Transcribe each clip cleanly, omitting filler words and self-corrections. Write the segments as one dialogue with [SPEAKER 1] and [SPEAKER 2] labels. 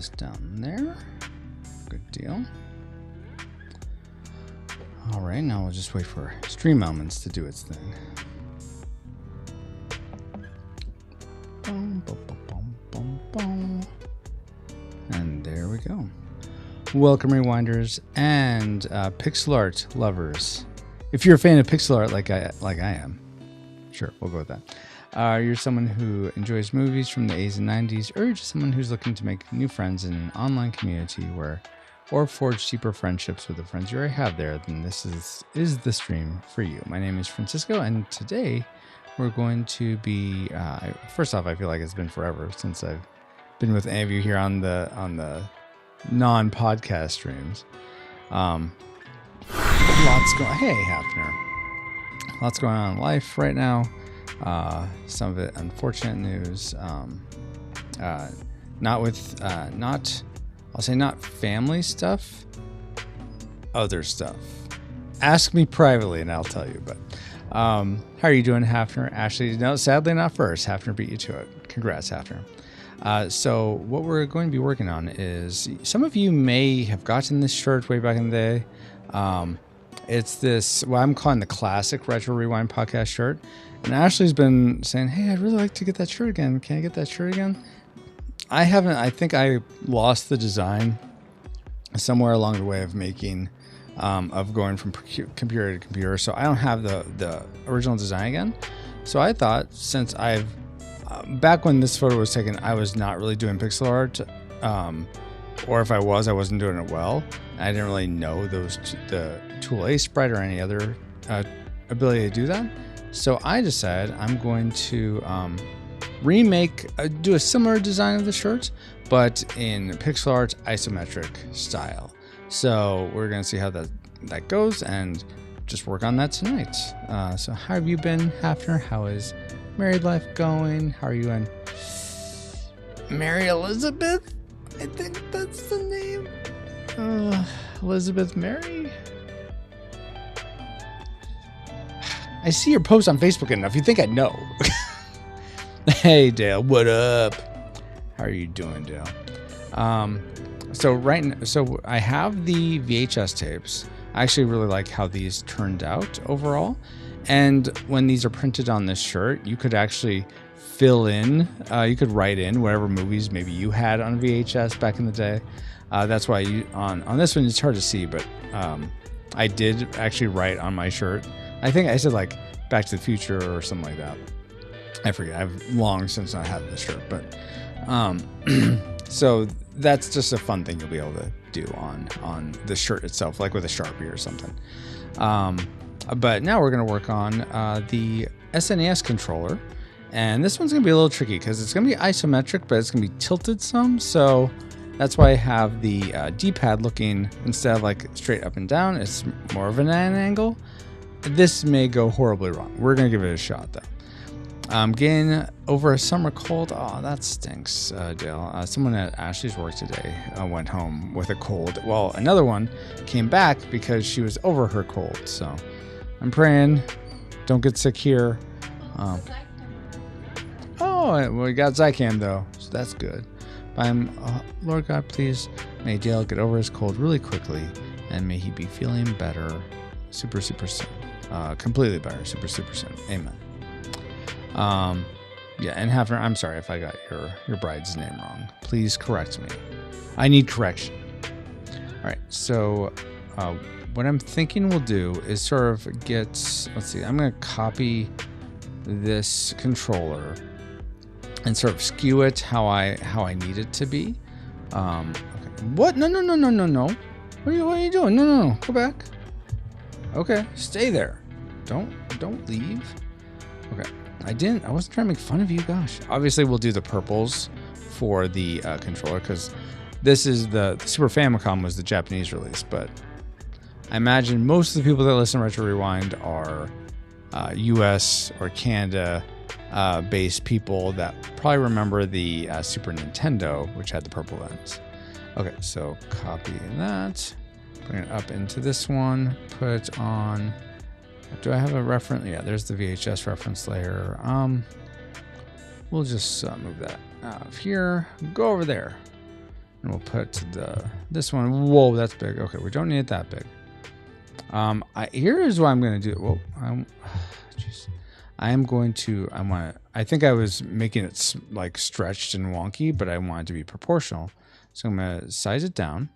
[SPEAKER 1] this down there. Good deal. All right, now we'll just wait for Stream Elements to do its thing. Boom, boom, boom, boom, boom, boom. And there we go. Welcome, Rewinders and pixel art lovers. If you're a fan of pixel art like I am, sure, we'll go with that. You're someone who enjoys movies from the 80s and 90s, or you're just someone who's looking to make new friends in an online community or forge deeper friendships with the friends you already have there, then this is the stream for you. My name is Francisco, and today we're going to be, first off, I feel like it's been forever since I've been with any of you here on the non-podcast streams. Hey, Hafner. Lots going on in life right now. Some of it unfortunate news. Not family stuff, other stuff. Ask me privately and I'll tell you. But how are you doing, Hafner? Ashley, no, sadly not first. Hafner beat you to it. Congrats, Hafner. So what we're going to be working on is, some of you may have gotten this shirt way back in the day. It's this, what I'm calling the Classic Retro Rewind podcast shirt. And Ashley's been saying, hey, I'd really like to get that shirt again. Can I get that shirt again? I haven't. I think I lost the design somewhere along the way of making, of going from computer to computer. So I don't have the original design again. So I thought, since back when this photo was taken, I was not really doing pixel art. Or if I wasn't doing it well. I didn't really know the Tool A sprite or any other ability to do that. So I decided I'm going to do a similar design of the shirt, but in pixel art isometric style. So we're going to see how that goes and just work on that tonight. So how have you been, Hafner? How is married life going? How are you and Mary Elizabeth? I think that's the name. Elizabeth Mary? I see your post on Facebook enough. You think I know. Hey, Dale. What up? How are you doing, Dale? So I have the VHS tapes. I actually really like how these turned out overall. And when these are printed on this shirt, you could actually fill in, you could write in whatever movies maybe you had on VHS back in the day. That's why on this one, it's hard to see, but I did actually write on my shirt. I think I said like Back to the Future or something like that. I forget. I've long since not had this shirt, but so that's just a fun thing you'll be able to do on the shirt itself, like with a Sharpie or something. But now we're going to work on the SNES controller. And this one's going to be a little tricky because it's going to be isometric, but it's going to be tilted some. So that's why I have the D-pad looking, instead of like straight up and down, it's more of an angle. This may go horribly wrong. We're going to give it a shot, though. I'm getting over a summer cold. Oh, that stinks, Dale. Someone at Ashley's work today went home with a cold. Well, another one came back because she was over her cold. So I'm praying don't get sick here. Well, we got Zycam, though, so that's good. But Lord God, please, may Dale get over his cold really quickly, and may he be feeling better super, super soon. Completely better super, super soon. Amen. Yeah, and Hafner, I'm sorry if I got your bride's name wrong. Please correct me. I need correction. All right, so what I'm thinking we'll do is sort of let's see, I'm going to copy this controller and sort of skew it how I need it to be. Okay. What? No. What are you doing? No. Go back. Okay, stay there. Don't leave. Okay. I wasn't trying to make fun of you. Gosh. Obviously, we'll do the purples for the controller because this is the Super Famicom was the Japanese release, but I imagine most of the people that listen to Retro Rewind are US or Canada based people that probably remember the Super Nintendo, which had the purple lens. Okay, so copy that, bring it up into this one, put on, do I have a reference? Yeah, there's the VHS reference layer. We'll just move that out of here, go over there. And we'll put this one. Whoa, that's big. Okay, we don't need it that big. Here is what I'm going to do. Whoa, I think I was making it like stretched and wonky, but I want it to be proportional. So I'm going to size it down,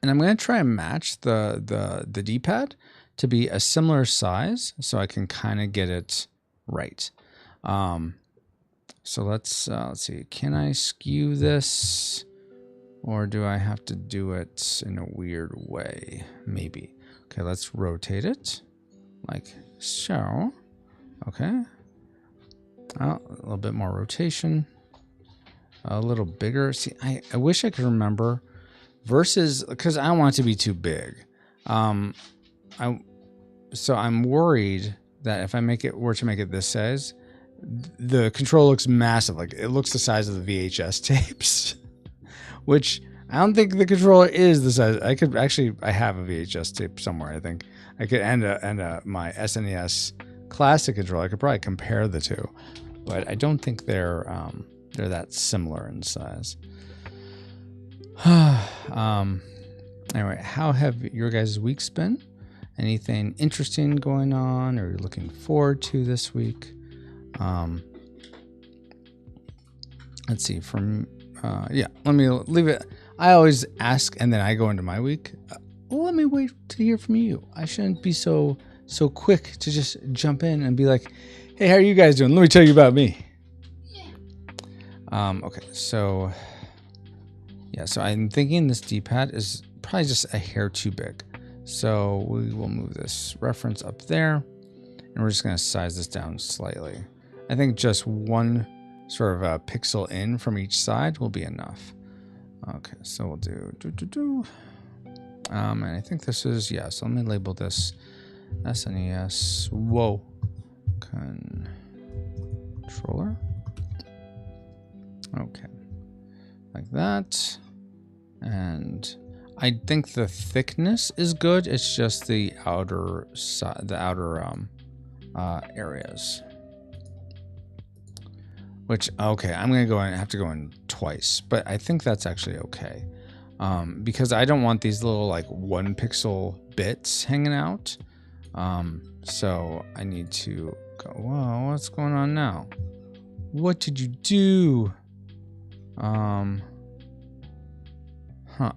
[SPEAKER 1] and I'm going to try and match the D-pad to be a similar size, so I can kind of get it right. So let's see. Can I skew this, or do I have to do it in a weird way? Maybe. Okay, let's rotate it like so. Okay. A little bit more rotation. A little bigger. See, I wish I could remember versus, because I don't want it to be too big. So I'm worried that if I were to make it this size, the control looks massive. Like it looks the size of the VHS tapes, which I don't think the controller is the size. I have a VHS tape somewhere. I think I could and my SNES Classic controller. I could probably compare the two, but I don't think they're that similar in size. Anyway, how have your guys' weeks been? Anything interesting going on, or looking forward to this week? Let's see. Let me leave it. I always ask, and then I go into my week. Let me wait to hear from you. I shouldn't be so quick to just jump in and be like, "Hey, how are you guys doing? Let me tell you about me." Yeah. Okay. So, yeah. So I'm thinking this D-pad is probably just a hair too big. So we will move this reference up there, and we're just going to size this down slightly. I think just one sort of a pixel in from each side will be enough. Okay, so we'll do. And I think this is, so let me label this SNES. Whoa. Controller. Okay. Like that. And I think the thickness is good. It's just the outer areas. Which, okay, I'm going to go in, have to go in twice, but I think that's actually okay. Because I don't want these little like 1 pixel bits hanging out. So I need to go, whoa, what's going on now? What did you do?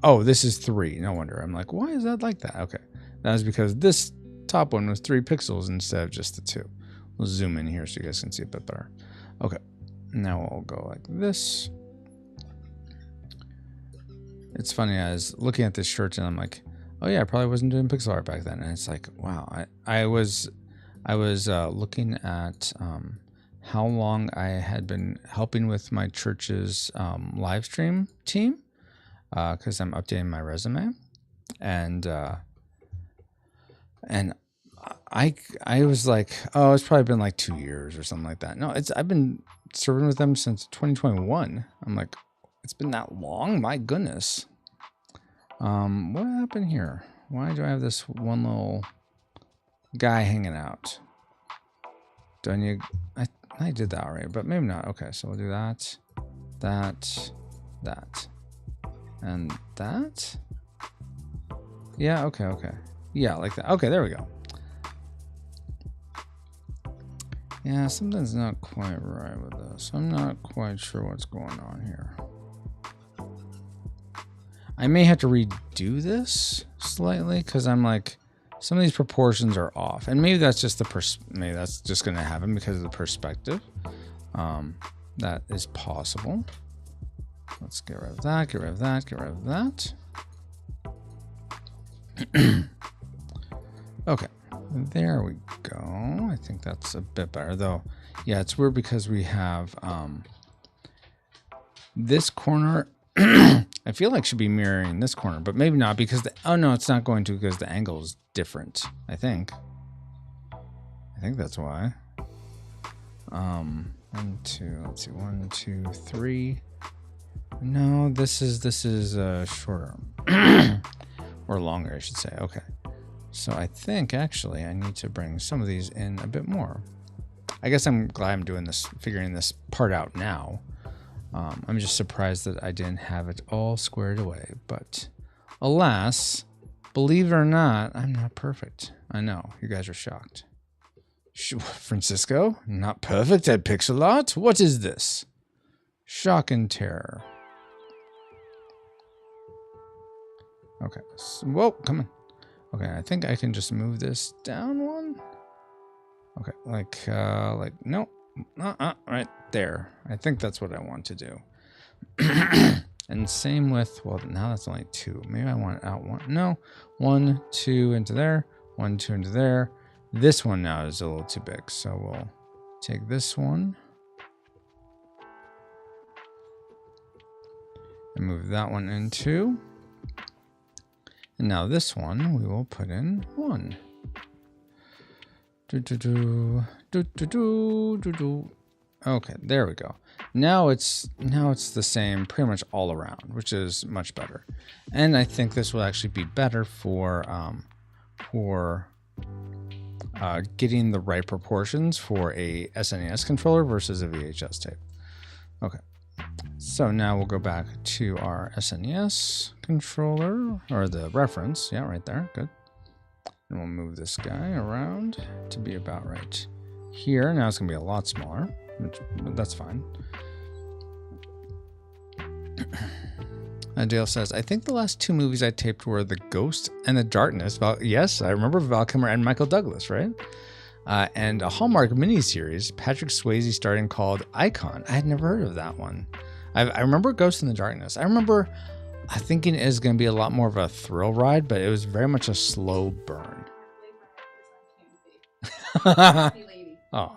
[SPEAKER 1] Oh, this is 3. No wonder. I'm like, why is that like that? Okay. That is because this top one was 3 pixels instead of just the 2. We'll zoom in here so you guys can see a bit better. Okay. Now we'll go like this. It's funny, I was looking at this shirt and I'm like, oh yeah, I probably wasn't doing pixel art back then. And it's like, wow, I was looking at how long I had been helping with my church's live stream team, because I'm updating my resume, and I was like, oh, it's probably been like 2 years or something like that. No, I've been serving with them since 2021. I'm like, it's been that long? My goodness. What happened here? Why do I have this one little guy hanging out? I did that already, but maybe not. Okay, so we'll do that, and that. Yeah, okay. Yeah, like that. Okay, there we go. Yeah, something's not quite right with this. I'm not quite sure what's going on here. I may have to redo this slightly because I'm like, some of these proportions are off, and maybe that's just maybe that's just going to happen because of the perspective. That is possible. Let's get rid of that. Get rid of that. Get rid of that. Okay. There we go. I think that's a bit better, though. Yeah, it's weird because we have this corner. I feel like should be mirroring this corner, but maybe not because oh no, it's not going to because the angle is different. I think that's why. 1, 2. Let's see. 1, 2, 3. No, this is shorter or longer, I should say. Okay. So I think actually I need to bring some of these in a bit more. I guess I'm glad I'm doing this, figuring this part out now. I'm just surprised that I didn't have it all squared away. But alas, believe it or not, I'm not perfect. I know, you guys are shocked. Francisco, not perfect at pixel art? What is this? Shock and terror. Okay, so, whoa, come on. Okay, I think I can just move this down one. Okay, no, right there. I think that's what I want to do. And same with, well, now that's only 2. Maybe I want it out 1. No, 1, 2 into there, 1, 2 into there. This one now is a little too big, so we'll take this one and move that one in 2. And now this one we will put in 1. Okay, there we go. Now it's the same pretty much all around, which is much better. And I think this will actually be better for getting the right proportions for a SNES controller versus a VHS tape. Okay, so now we'll go back to our SNES controller, or the reference. Yeah, right there. Good. And we'll move this guy around to be about right here. Now it's going to be a lot smaller, but that's fine. Dale says, I think the last 2 movies I taped were The Ghost and The Darkness. Yes, I remember Val Kilmer and Michael Douglas, right? And a Hallmark miniseries, Patrick Swayze starring, called Icon. I had never heard of that one. I remember Ghost in the Darkness. I remember thinking it was going to be a lot more of a thrill ride, but it was very much a slow burn. Oh,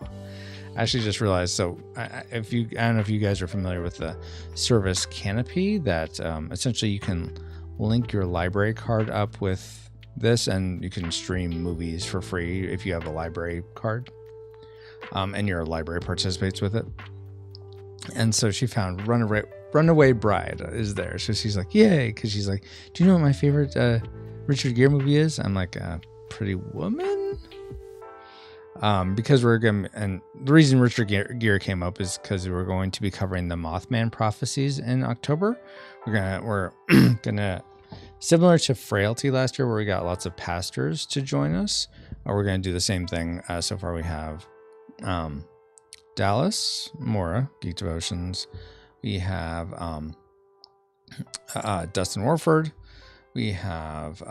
[SPEAKER 1] I actually just realized. So, I don't know if you guys are familiar with the service Canopy, that essentially you can link your library card up with this, and you can stream movies for free if you have a library card, and your library participates with it. And so she found Runaway Bride is there. So she's like, yay, because she's like, do you know what my favorite Richard Gere movie is? I'm like, Pretty Woman? Because we're going, and the reason Richard Gere came up is because we're going to be covering the Mothman prophecies in October. We're gonna similar to Frailty last year, where we got lots of pastors to join us. We're gonna do the same thing. So far we have Dallas, Mora, Geek Devotions. We have Dustin Warford. We have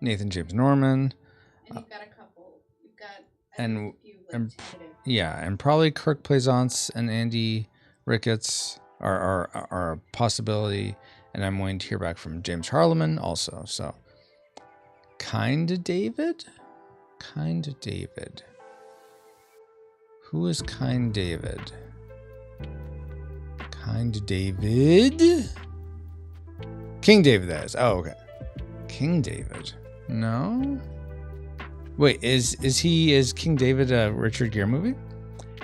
[SPEAKER 1] Nathan James Norman.
[SPEAKER 2] And you've got a couple. You've got
[SPEAKER 1] and probably Kirk Plaisance and Andy Ricketts are a possibility. And I'm waiting to hear back from James Harleman also. So, Kinda David. Who is Kind David? Kind David? King David, that is. Oh, okay. King David. No? Wait, is King David a Richard Gere movie?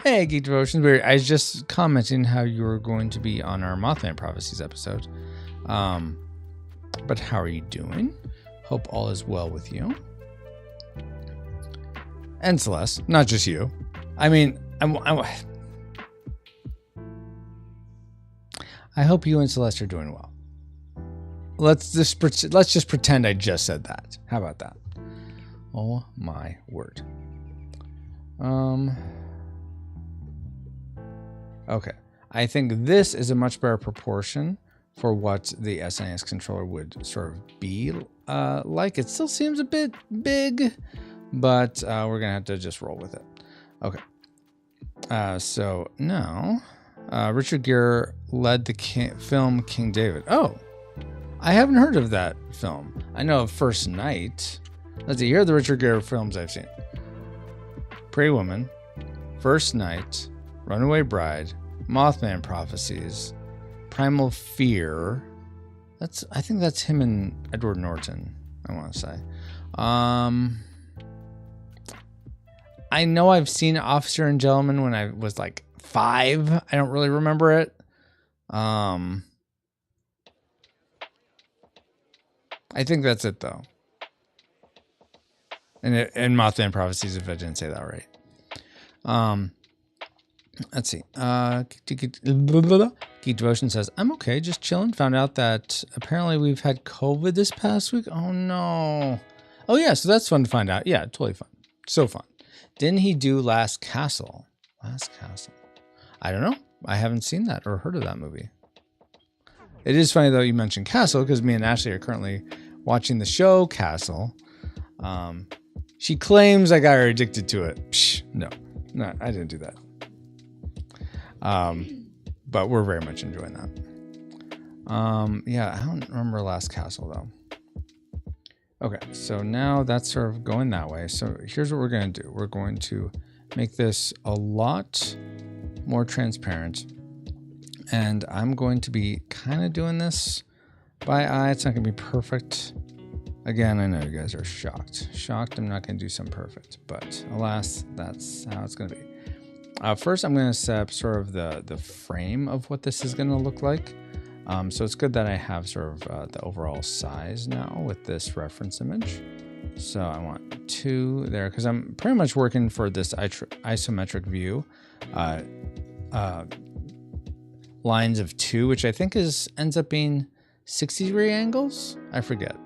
[SPEAKER 1] Hey, Geek Devotions. I was just commenting how you were going to be on our Mothman Prophecies episode. But how are you doing? Hope all is well with you. And Celeste, not just you. I mean, I hope you and Celeste are doing well. Let's just pretend I just said that. How about that? Oh my word. Okay. I think this is a much better proportion for what the SNES controller would sort of be like. It still seems a bit big, but we're gonna have to just roll with it. Okay. So now, Richard Gere led the film King David. Oh, I haven't heard of that film. I know of First Night. Let's see. Here are the Richard Gere films I've seen: Pretty Woman, First Night, Runaway Bride, Mothman Prophecies, Primal Fear. I think that's him and Edward Norton, I want to say. I know I've seen Officer and Gentleman when I was like 5. I don't really remember it. I think that's it though. And Mothman Prophecies, if I didn't say that right. Let's see. Geek Devotion says, I'm okay, just chilling. Found out that apparently we've had COVID this past week. Oh, no. Oh, yeah, so that's fun to find out. Yeah, totally fun. So fun. Didn't he do Last Castle? Last Castle. I don't know. I haven't seen that or heard of that movie. It is funny, though, you mentioned Castle, because me and Ashley are currently watching the show Castle. She claims I got her addicted to it. Psh, no, I didn't do that. But we're very much enjoying that. Yeah, I don't remember Last Castle, though. Okay, so now that's sort of going that way. So here's what we're going to do. We're going to make this a lot more transparent. And I'm going to be kind of doing this by eye. It's not going to be perfect. Again, I know you guys are shocked. I'm not going to do something perfect. But alas, that's how it's going to be. First, I'm going to set up sort of the frame of what this is going to look like. So it's good that I have sort of the overall size now with this reference image. So I want 2 there because I'm pretty much working for this isometric view. Lines of 2, which I think ends up being 60-degree angles. I forget.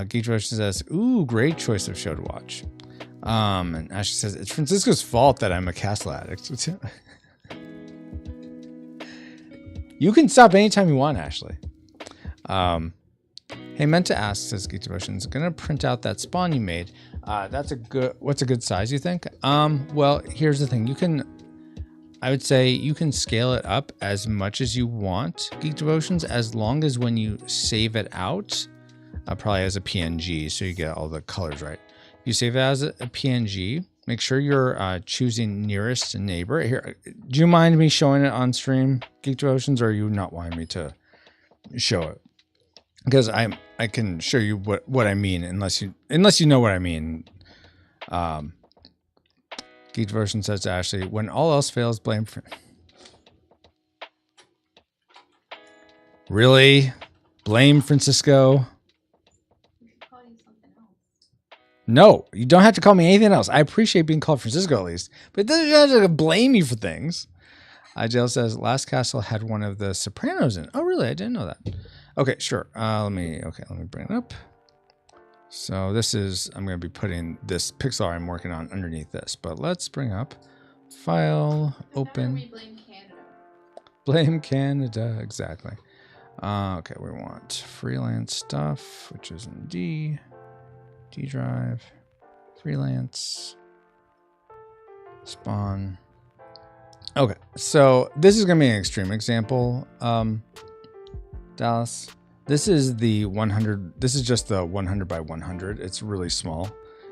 [SPEAKER 1] Geek Devotion says, ooh, great choice of show to watch. And Ashley says, it's Francisco's fault that I'm a Castle addict. You can stop anytime you want, Ashley. Hey, meant to ask, says Geek Devotion, is gonna print out that spawn you made. What's a good size, you think? Well, here's the thing. I would say you can scale it up as much as you want, Geek Devotions, as long as when you save it out, probably as a PNG, so you get all the colors right. If you save it as a PNG, make sure you're choosing nearest neighbor. Here, do you mind me showing it on stream, Geek Devotions, or are you not wanting me to show it? Because I can show you what I mean, unless you know what I mean. Geek Devotion says to Ashley, when all else fails, blame for... Really? Blame Francisco?
[SPEAKER 2] We should call you something else.
[SPEAKER 1] No, you don't have to call me anything else. I appreciate being called Francisco at least, but it doesn't have to blame you for things. Jill says, Last Castle had one of the Sopranos in it. Oh, really? I didn't know that. Okay, sure. Let me bring it up. So I'm going to be putting this pixel art I'm working on underneath this, but let's bring up file, open.
[SPEAKER 2] We blame Canada.
[SPEAKER 1] Blame Canada, exactly. Okay, we want freelance stuff, which is in D drive, freelance, spawn. Okay, so this is going to be an extreme example, Dallas. This is the 100. This is just the 100 by 100. It's really small.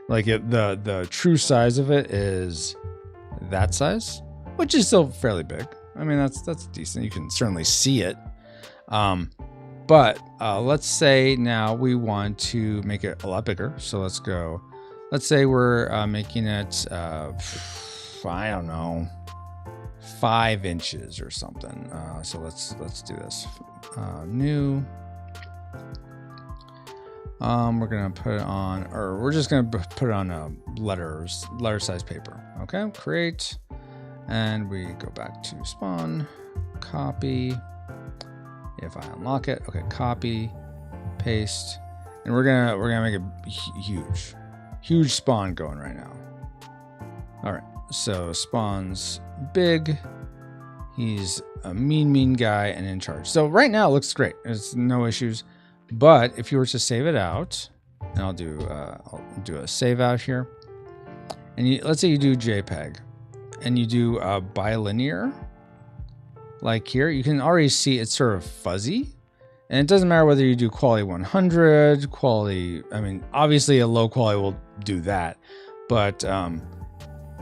[SPEAKER 1] Like the true size of it is that size, which is still fairly big. I mean, that's decent. You can certainly see it. But let's say now we want to make it a lot bigger. So let's go. Let's say we're making it, I don't know, 5 inches or something. So let's do this. New. We're gonna put it on, or we're just gonna put it on a letter size paper. Okay, create, and we go back to spawn, copy. If I unlock it, okay, copy, paste, and we're gonna make a huge spawn going right now. All right, so spawn's big. He's a mean guy and in charge. So right now it looks great. There's no issues. But if you were to save it out, and I'll do a save out here, and let's say you do JPEG, and you do bilinear, like here, you can already see it's sort of fuzzy, and it doesn't matter whether you do quality 100, quality. I mean, obviously a low quality will do that, but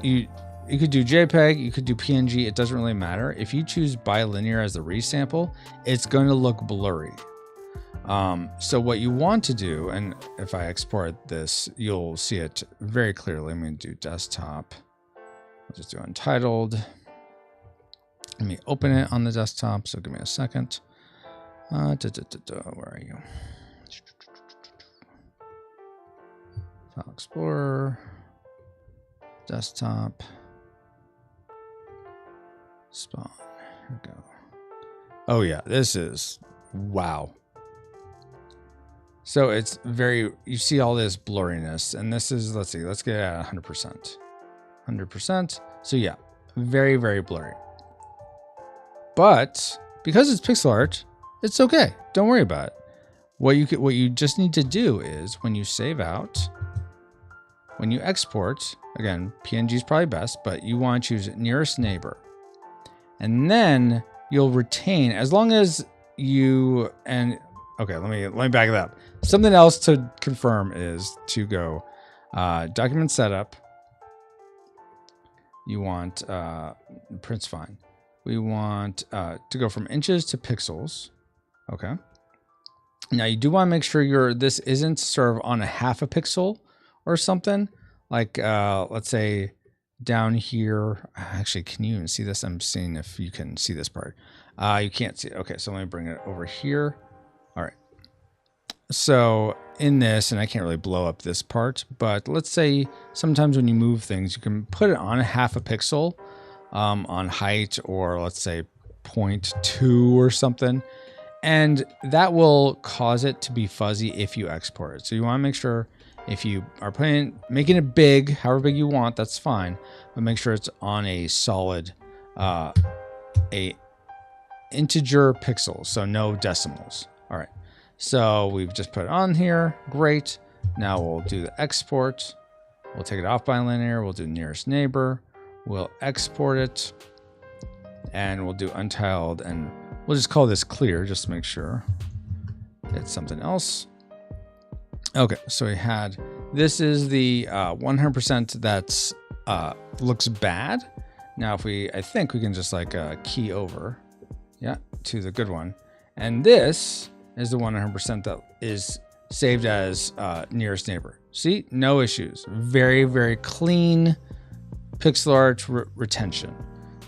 [SPEAKER 1] you could do JPEG, you could do PNG. It doesn't really matter. If you choose bilinear as the resample, it's going to look blurry. So what you want to do, and if I export this, you'll see it very clearly. I'm going to do desktop. I'll just do untitled. Let me open it on the desktop. So give me a second. Where are you? File Explorer, desktop. Spawn. Here we go. Oh yeah, this is wow. So it's very, you see all this blurriness, and this is, let's see, let's get it at 100%. 100%. So yeah, very, very blurry. But because it's pixel art, it's okay. Don't worry about it. What you just need to do is when you save out, when you export, again, PNG is probably best, but you want to choose nearest neighbor. And then you'll retain, as long as you, and okay, let me back it up. Something else to confirm is to go document setup. You want print's fine. We want to go from inches to pixels. Okay. Now you do want to make sure this isn't sort of on a half a pixel or something. Like let's say down here. Actually, can you even see this? I'm seeing if you can see this part. You can't see it. Okay, so let me bring it over here. All right. So in this, and I can't really blow up this part, but let's say sometimes when you move things, you can put it on a half a pixel on height, or let's say 0.2 or something. And that will cause it to be fuzzy if you export it. So you want to make sure if you are making it big, however big you want, that's fine. But make sure it's on a solid, a integer pixels, so no decimals. All right. So we've just put it on here. Great. Now we'll do the export. We'll take it off by linear. We'll do nearest neighbor. We'll export it. And we'll do untiled, and we'll just call this clear just to make sure it's something else. Okay, so we had, this is the 100% that's looks bad. Now if I think we can just like key over, yeah, to the good one. And this is the 100% that is saved as nearest neighbor. See, no issues. Very, very clean pixel art retention.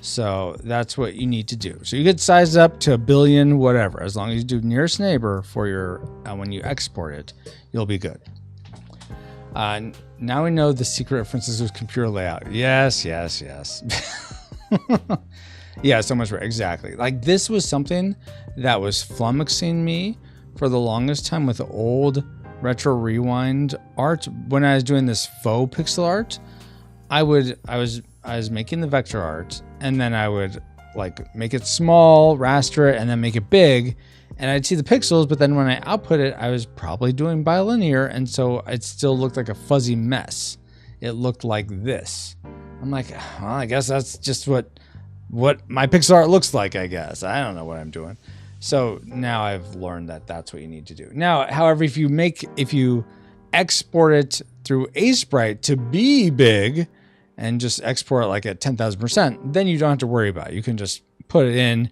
[SPEAKER 1] So that's what you need to do. So you could size it up to 1 billion, whatever. As long as you do nearest neighbor for your, when you export it, you'll be good. Now we know the secret of Francisco's computer layout. Yes, yes, yes. Yeah, so much right. Exactly. Like this was something that was flummoxing me for the longest time with old retro rewind art. When I was doing this faux pixel art, I was making the vector art, and then I would like make it small, raster it, and then make it big, and I'd see the pixels, but then when I output it, I was probably doing bilinear, and so it still looked like a fuzzy mess. It looked like this. I'm like, well, I guess that's just what my pixel art looks like, I guess. I don't know what I'm doing. So now I've learned that that's what you need to do. Now, however, if you export it through Sprite to be big, and just export it like at 10,000%, then you don't have to worry about it. You can just put it in,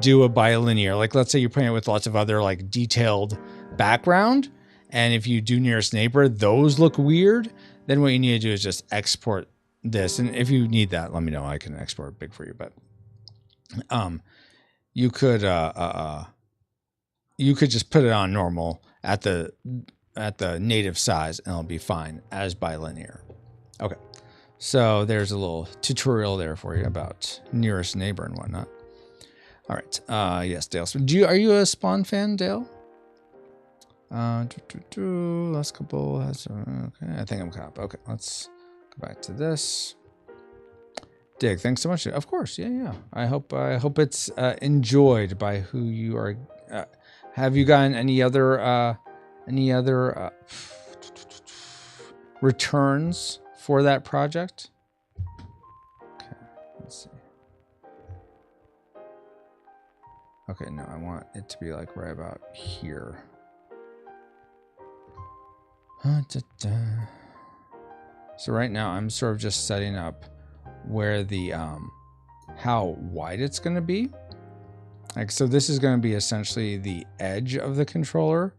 [SPEAKER 1] do a bilinear. Like let's say you're playing it with lots of other like detailed background, and if you do nearest neighbor, those look weird, then what you need to do is just export this. And if you need that, let me know. I can export it big for you. But you could just put it on normal at the native size, and it'll be fine as bilinear. Okay. So there's a little tutorial there for you about nearest neighbor and whatnot. All right. Yes, Dale. Are you a Spawn fan, Dale? Last couple has okay. I think I'm caught up. Okay, let's go back to this. Dig, thanks so much. Of course, yeah. I hope it's enjoyed by who you are. Have you gotten any other returns for that project? Okay, let's see. Okay, no, I want it to be like right about here. So right now I'm sort of just setting up where the how wide it's going to be. Like, so this is going to be essentially the edge of the controller.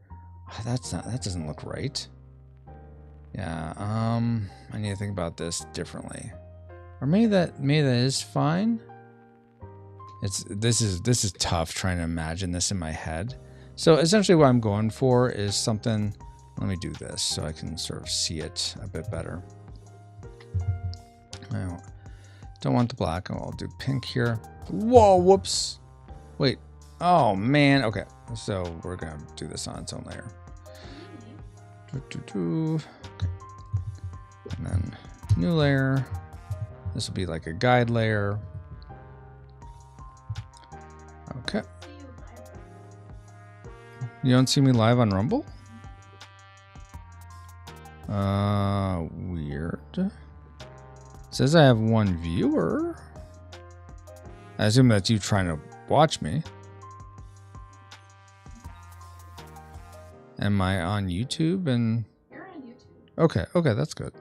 [SPEAKER 1] That doesn't look right. Yeah, I need to think about this differently. Or maybe that is fine. This is tough trying to imagine this in my head. So essentially what I'm going for is something, let me do this so I can sort of see it a bit better. Don't want the black. I'll do pink here. Whoa, whoops. Wait. Oh, man. Okay. So we're going to do this on its own layer. Okay. And then new layer. This will be like a guide layer. Okay. You don't see me live on Rumble? Weird. It says I have one viewer. I assume that's you trying to watch me. Am I on YouTube? And
[SPEAKER 2] You're on YouTube.
[SPEAKER 1] okay, that's good.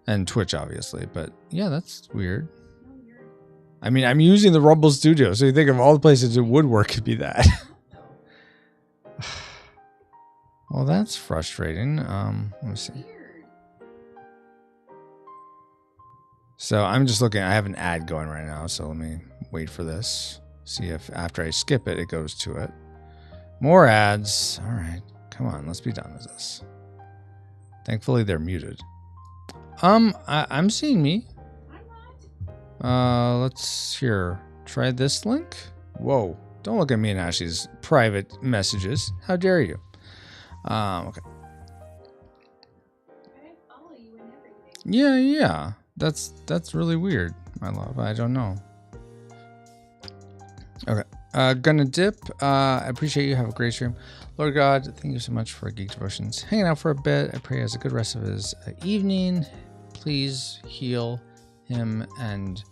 [SPEAKER 1] And Twitch, obviously, but yeah, that's weird.
[SPEAKER 2] No, you're
[SPEAKER 1] I mean, I'm using the Rumble Studio, so you think of all the places it would work, could be that. Well, that's frustrating. Let me see.
[SPEAKER 2] weird.
[SPEAKER 1] So I'm just looking. I have an ad going right now, so let me wait for this. See if after I skip it, it goes to it. More ads. All right, come on, let's be done with this. Thankfully, they're muted. I'm seeing me.
[SPEAKER 2] I'm not.
[SPEAKER 1] Let's here. Try this link. Whoa! Don't look at me and Ashley's private messages. How dare you? Okay.
[SPEAKER 2] I follow you and everything.
[SPEAKER 1] Yeah. That's really weird, my love. I don't know. Okay. Gonna dip. I appreciate you. Have a great stream. Lord God, thank you so much for Geek Devotions. Hanging out for a bit. I pray he has a good rest of his evening. Please heal him and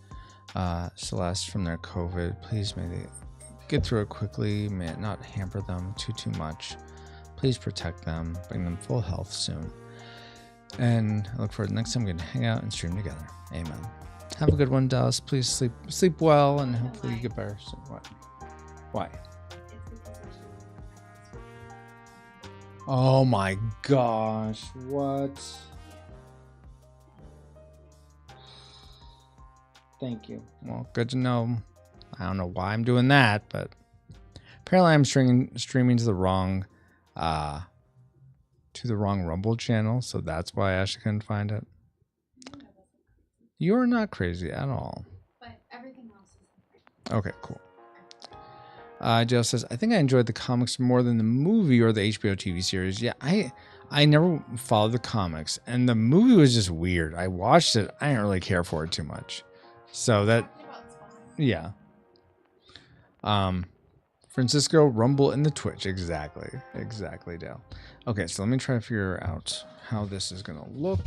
[SPEAKER 1] Celeste from their COVID. Please may they get through it quickly. May it not hamper them too much. Please protect them. Bring them full health soon. And I look forward to the next time we can hang out and stream together. Amen. Have a good one, Dallas. Please sleep well, and hopefully you get better soon. What? Why?
[SPEAKER 2] It's because I should.
[SPEAKER 1] Oh my gosh. What? Thank you. Well, good to know. I don't know why I'm doing that, but apparently I'm streaming to the wrong Rumble channel, so that's why Ashley couldn't find it. You're not crazy at all.
[SPEAKER 2] But everything else is
[SPEAKER 1] Okay, cool. Jill says, I think I enjoyed the comics more than the movie or the HBO TV series. Yeah, I never followed the comics, and the movie was just weird. I watched it. I didn't really care for it too much. So that, yeah. Francisco, Rumble, and the Twitch. Exactly, Dale. Okay, so let me try to figure out how this is gonna look.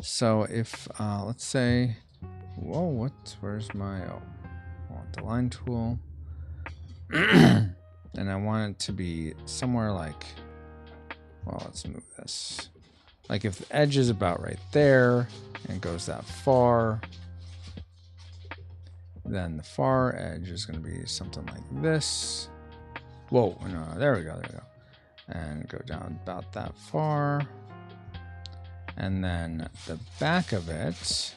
[SPEAKER 1] So if let's say, whoa, where's my I want the line tool, and I want it to be somewhere like, well, let's move this. Like if the edge is about right there and it goes that far, then the far edge is going to be something like this. Whoa, no, there we go. And go down about that far. And then the back of it,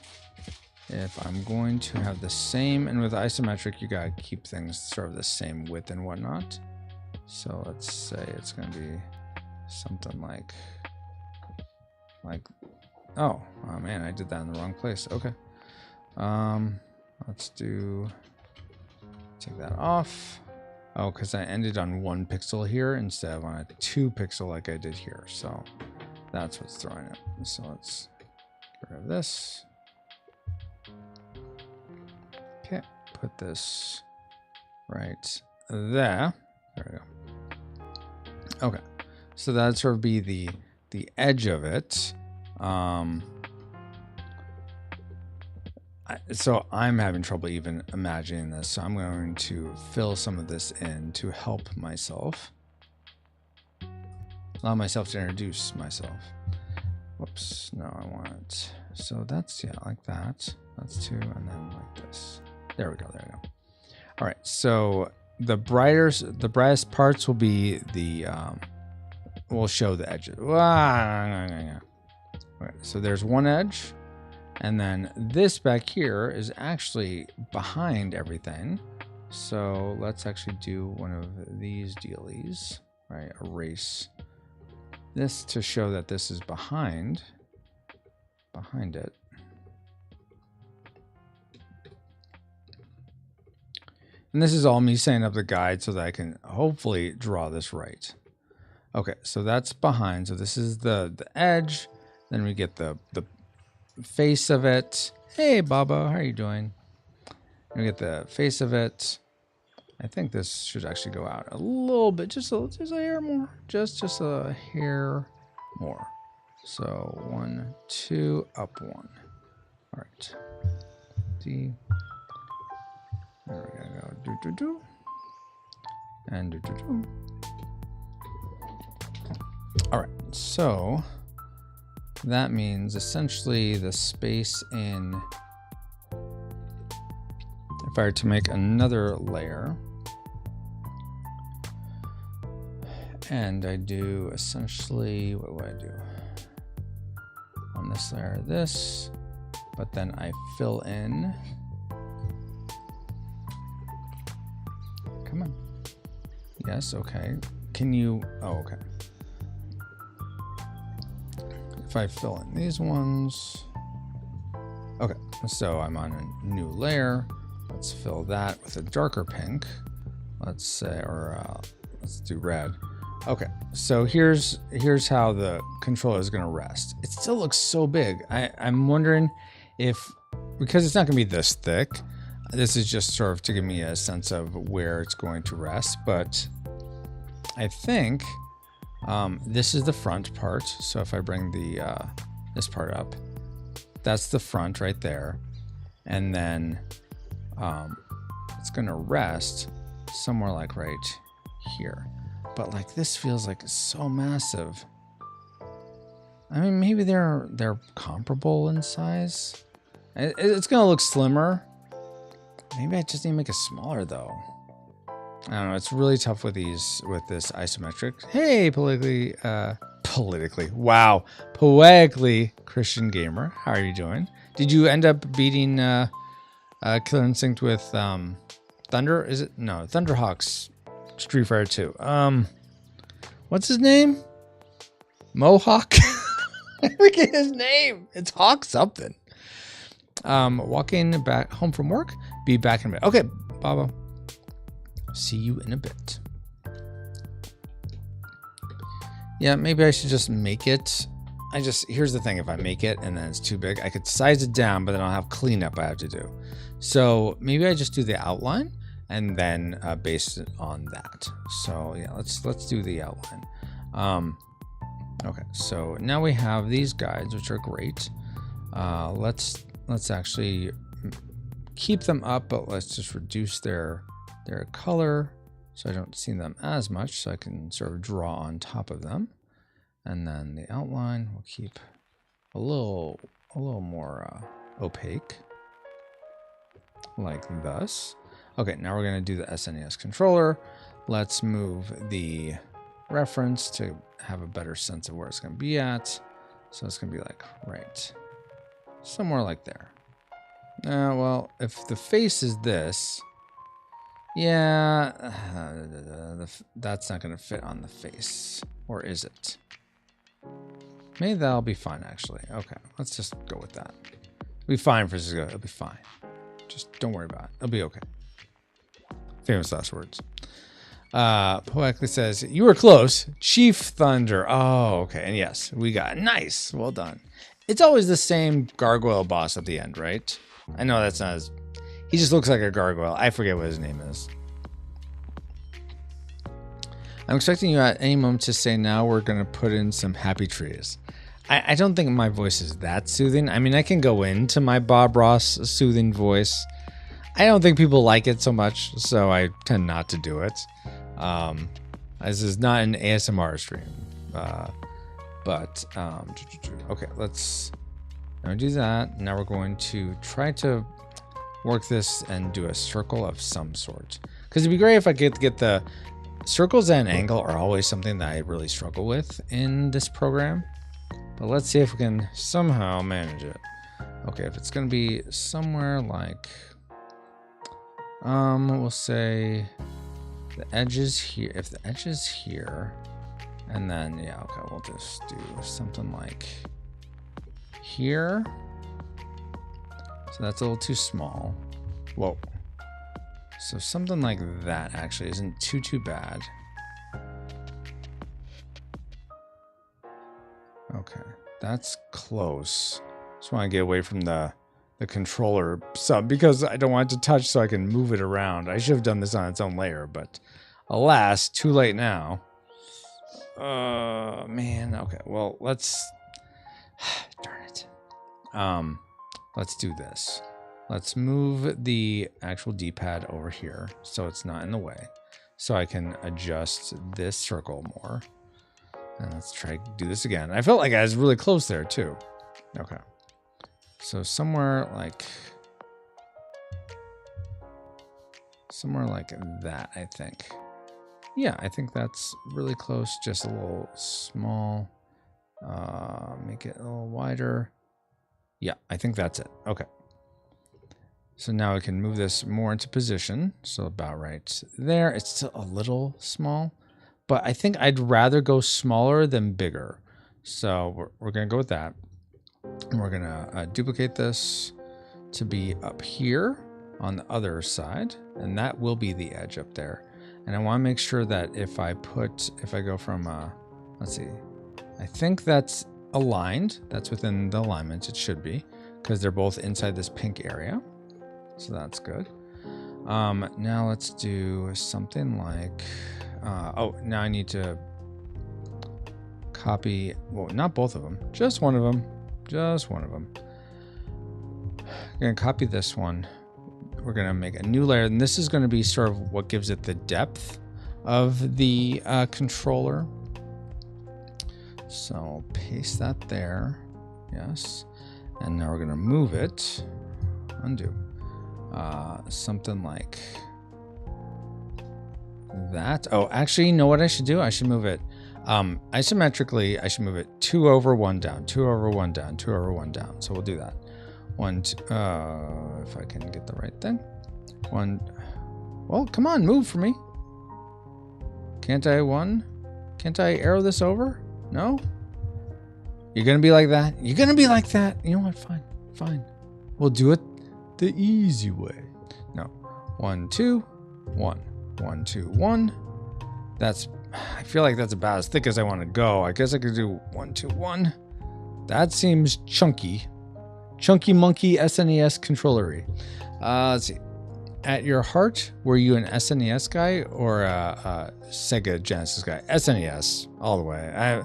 [SPEAKER 1] if I'm going to have the same, and with isometric, you got to keep things sort of the same width and whatnot. So let's say it's going to be something like, oh man, I did that in the wrong place. Okay. Let's take that off. Oh, because I ended on 1 pixel here instead of on a 2 pixel like I did here. So that's what's throwing it. So let's get rid of this. Okay, put this right there. There we go. Okay, so that'd sort of be the edge of it. So I'm having trouble even imagining this. So I'm going to fill some of this in to help myself. Allow myself to introduce myself. Whoops, no, I want it. So that's, yeah, like that. That's 2, and then like this. There we go. All right, so the brightest parts will be the, we'll show the edges. Okay, so there's one edge. And then this back here is actually behind everything. So let's actually do one of these dealies, right? Erase this to show that this is behind it. And this is all me setting up the guide so that I can hopefully draw this right. Okay, so that's behind. So this is the edge. Then we get the face of it. Hey, Baba, how are you doing? And we get the face of it. I think this should actually go out a little bit, just a hair more, just a hair more. So 1, 2, up 1. All right. D. There we go. Do. And do. All right. So that means essentially the space in. If I were to make another layer, and I do essentially, what do I do? On this layer, this, but then I fill in. Come on. Yes, okay. Can you, oh, okay. If I fill in these ones, okay, so I'm on a new layer. Let's fill that with a darker pink. Let's say, or let's do red. Okay, so here's how the controller is going to rest. It still looks so big. I'm wondering if, because it's not going to be this thick, this is just sort of to give me a sense of where it's going to rest. But I think this is the front part. So if I bring the this part up, that's the front right there, and then it's going to rest somewhere like right here. But like this feels like so massive. I mean, maybe they're comparable in size. It's gonna look slimmer. Maybe I just need to make it smaller though. I don't know. It's really tough with this isometric. Hey, poetically Christian gamer. How are you doing? Did you end up beating Killer Instinct with Thunder? Is it no Thunderhawk's Street Fighter 2? What's his name? Mohawk. I forget his name. It's Hawk something. Walking back home from work. Be back in a bit. Okay, Baba. See you in a bit. Yeah, maybe I should just make it. Here's the thing. If I make it and then it's too big, I could size it down, but then I'll have cleanup I have to do. So maybe I just do the outline and then base it on that. So yeah, let's do the outline. Okay, so now we have these guides, which are great. Let's actually keep them up, but let's just reduce their color so I don't see them as much, so I can sort of draw on top of them. And then the outline we'll keep a little more opaque, like thus. Okay, now we're going to do the SNES controller. Let's move the reference to have a better sense of where it's going to be at. So it's going to be like right somewhere like there. Well, if the face is this, yeah, that's not going to fit on the face. Or is it? Maybe that'll be fine, actually. Okay, let's just go with that. It'll be fine, Francisco. It'll be fine. Just don't worry about it. It'll be okay. Famous last words. Poetically says, you were close. Chief Thunder. Oh, okay. And yes, we got it. Nice. Well done. It's always the same gargoyle boss at the end, right? I know that's not as... He just looks like a gargoyle. I forget what his name is. I'm expecting you at any moment to say, now we're going to put in some happy trees. I don't think my voice is that soothing. I mean, I can go into my Bob Ross soothing voice. I don't think people like it so much, so I tend not to do it. This is not an ASMR stream. Okay, let's now do that. Now we're going to try to work this and do a circle of some sort. Because it'd be great if I could get the circles at an angle are always something that I really struggle with in this program. But let's see if we can somehow manage it. Okay, if it's going to be somewhere like... we'll say the edge is here. If the edge is here, and then, yeah, okay, we'll just do something like here. So that's a little too small. Whoa. So something like that actually isn't too bad. Okay, that's close. Just want to get away from the controller sub because I don't want it to touch so I can move it around. I should have done this on its own layer, but alas, too late now. Man, okay. Well, let's darn it. Let's do this. Let's move the actual D-pad over here so it's not in the way. So I can adjust this circle more. And let's try to do this again. I felt like I was really close there too. Okay. So somewhere like that, I think. Yeah, I think that's really close. Just a little small. Make it a little wider. Yeah, I think that's it. Okay. So now we can move this more into position. So about right there. It's still a little small, but I think I'd rather go smaller than bigger. So we're going to go with that. And we're going to duplicate this to be up here on the other side. And that will be the edge up there. And I want to make sure that if I go from, let's see, I think that's aligned. That's within the alignment. It should be because they're both inside this pink area. So that's good. Now let's do something like, now I need to copy, well, not both of them, just one of them. Just one of them. I'm going to copy this one. We're going to make a new layer, and this is going to be sort of what gives it the depth of the controller. So paste that there. Yes. And now we're going to move it. Undo. Something like that. Oh, actually, you know what I should do? I should move it isometrically. I should move it 2 over 1 down, 2 over 1 down, 2 over 1 down. So we'll do that. If I can get the right thing. Well, come on, move for me. Can't I arrow this over? No? You're going to be like that? You're going to be like that? You know what? Fine. We'll do it the easy way. No. 1, 2, 1. 1, 2, 1. I feel like that's about as thick as I want to go. I guess I could do 1, 2, 1. That seems chunky. Chunky monkey SNES controllery. Let's see. At your heart, were you an SNES guy or a Sega Genesis guy? SNES all the way.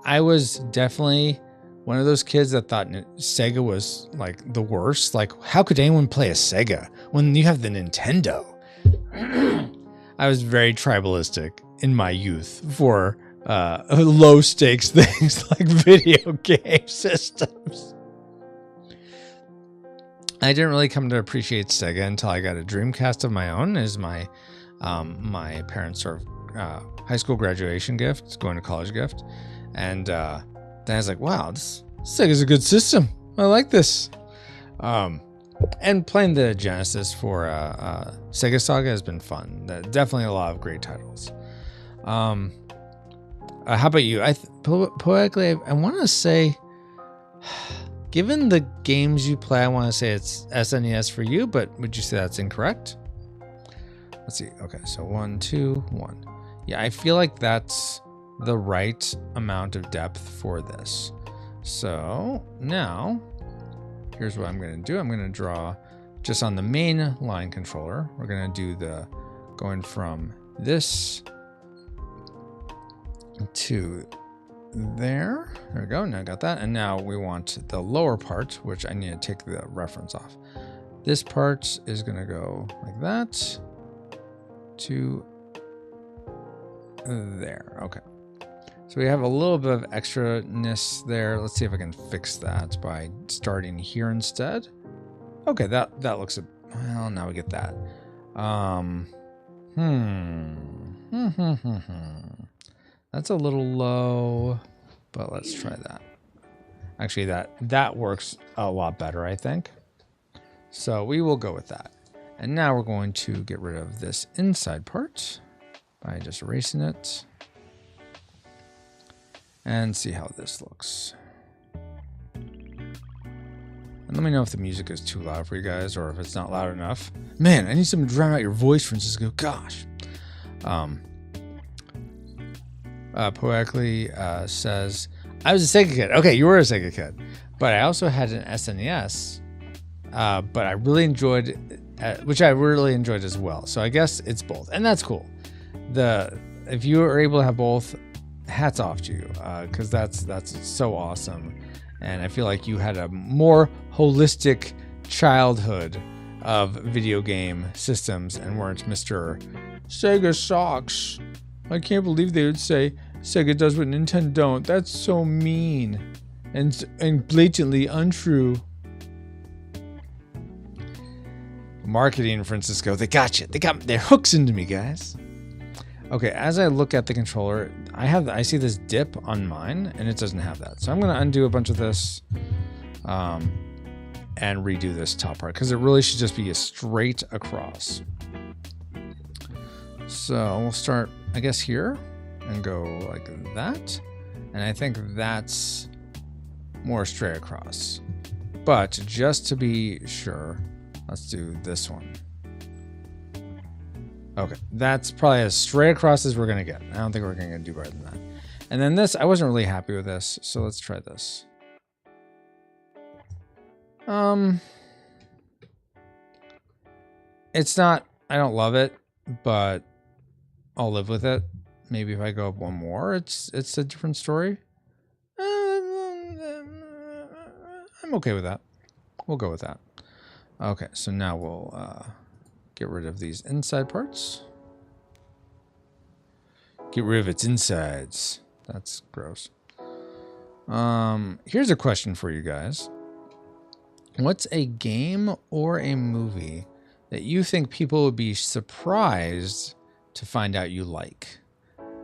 [SPEAKER 1] I was definitely one of those kids that thought Sega was like the worst. Like, how could anyone play a Sega when you have the Nintendo? I was very tribalistic in my youth for low stakes things like video game systems. I didn't really come to appreciate Sega until I got a Dreamcast of my own as my parents' sort of high school graduation gift, going to college gift. And then I was like, wow, Sega's a good system. I like this. And playing the Genesis for Sega Saga has been fun. Definitely a lot of great titles. How about you? Poetically, I want to say, given the games you play, I want to say it's SNES for you, but would you say that's incorrect? Let's see. Okay, so 1, 2, 1. Yeah, I feel like that's the right amount of depth for this. So now, here's what I'm going to do. I'm going to draw just on the main line controller. We're going to do going from this to there. There we go. Now I got that. And now we want the lower part, which I need to take the reference off. This part is going to go like that to there. Okay. So we have a little bit of extraness there. Let's see if I can fix that by starting here instead. Okay, that looks, well, now we get that. That's a little low, but let's try that. Actually, that works a lot better, I think. So we will go with that. And now we're going to get rid of this inside part by just erasing it. And see how this looks. And And let me know if the music is too loud for you guys or if it's not loud enough. Man, I need someone to drown out your voice, Francisco. Gosh. Poetically says, I was a Sega kid. Okay, you were a Sega kid. But I also had an SNES. But I really enjoyed, which I really enjoyed as well. So I guess it's both. And that's cool. If you are able to have both, hats off to you. Because that's so awesome. And I feel like you had a more holistic childhood of video game systems and weren't Mr. Sega sucks. I can't believe they would say Sega does what Nintendo don't. That's so mean and blatantly untrue. Marketing, Francisco. They got you. They got their hooks into me, guys. Okay, as I look at the controller, I see this dip on mine, and it doesn't have that. So I'm going to undo a bunch of this and redo this top part, because it really should just be a straight across. So we'll start, I guess, here and go like that. And I think that's more straight across. But just to be sure, let's do this one. Okay, that's probably as straight across as we're going to get. I don't think we're going to do better than that. And then this, I wasn't really happy with this, so let's try this. It's not, I don't love it, but I'll live with it. Maybe if I go up one more, it's a different story. I'm okay with that. We'll go with that. Okay, so now we'll get rid of these inside parts. Get rid of its insides. That's gross. Here's a question for you guys. What's a game or a movie that you think people would be surprised to find out you like?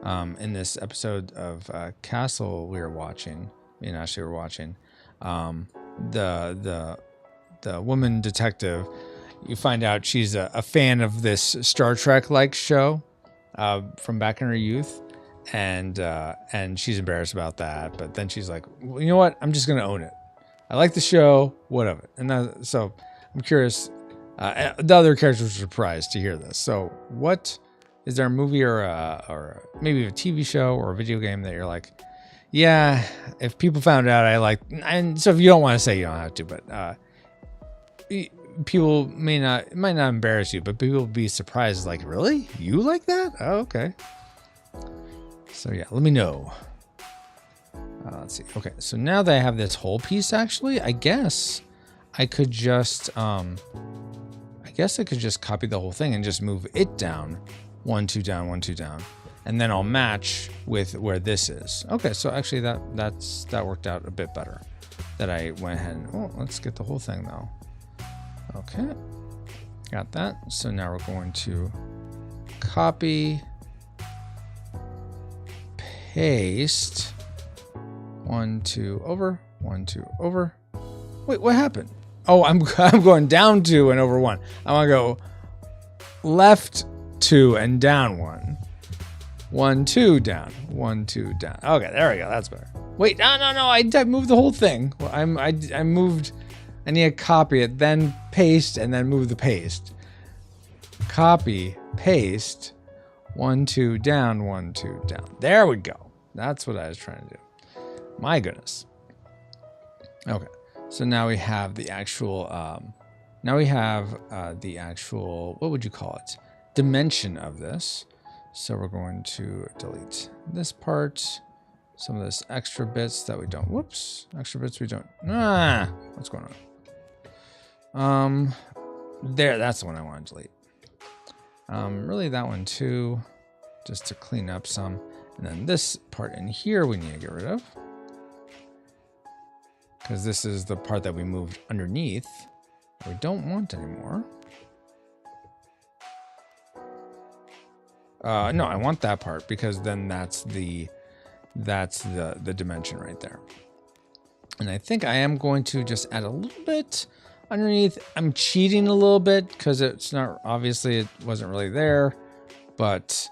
[SPEAKER 1] In this episode of Castle we were watching, me and Ashley were watching, the woman detective, you find out she's a fan of this Star Trek-like show from back in her youth, and she's embarrassed about that. But then she's like, well, you know what? I'm just gonna own it. I like the show. What of it? And so I'm curious. The other characters were surprised to hear this. So what is there a movie or maybe a TV show or a video game that you're like, yeah, if people found out I like, and so if you don't want to say, you don't have to, but people it might not embarrass you, but people will be surprised, like, really? You like that? Oh, okay. So yeah, let me know. Let's see. Okay, so now that I have this whole piece, actually, I guess I could just copy the whole thing and just move it down. 1, 2 down, 1, 2 down. And then I'll match with where this is. Okay, so actually that worked out a bit better. That I went ahead and, let's get the whole thing though. Okay, got that. So now we're going to copy, paste, 1, 2 over, 1, 2 over. Wait, what happened? Oh, I'm going down 2 and over 1. I want to go left 2 and down 1. 1, 2 down, 1, 2 down. Okay, there we go. That's better. Wait, no. I moved the whole thing. Well, I moved. I need to copy it, then paste, and then move the paste. Copy, paste, 1, 2 down, 1, 2 down. There we go. That's what I was trying to do. My goodness. Okay, so now we have the actual. What would you call it? Dimension of this. So we're going to delete this part, some of this extra bits that we don't. Whoops, extra bits we don't. What's going on? There, that's the one I want to delete. Really that one too, just to clean up some. And then this part in here we need to get rid of, because this is the part that we moved underneath that we don't want anymore. No, I want that part, because then that's the dimension right there. And I think I am going to just add a little bit underneath. I'm cheating a little bit because it's not, obviously it wasn't really there, but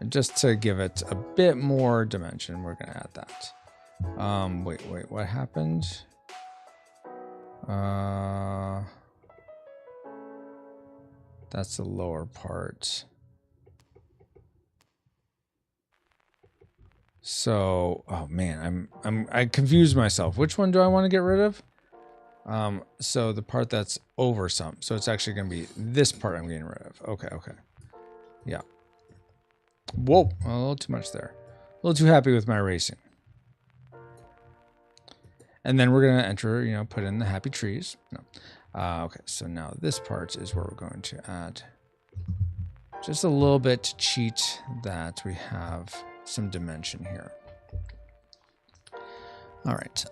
[SPEAKER 1] just to give it a bit more dimension, we're going to add that. Wait, what happened? That's the lower part. So, oh man, I confused myself. Which one do I want to get rid of? So the part that's over some. So it's actually going to be this part I'm getting rid of. Okay, okay. Yeah. Whoa, a little too much there. A little too happy with my racing. And then we're going to enter, you know, put in the happy trees. No. Okay, so now this part is where we're going to add just a little bit to cheat that we have some dimension here. All right.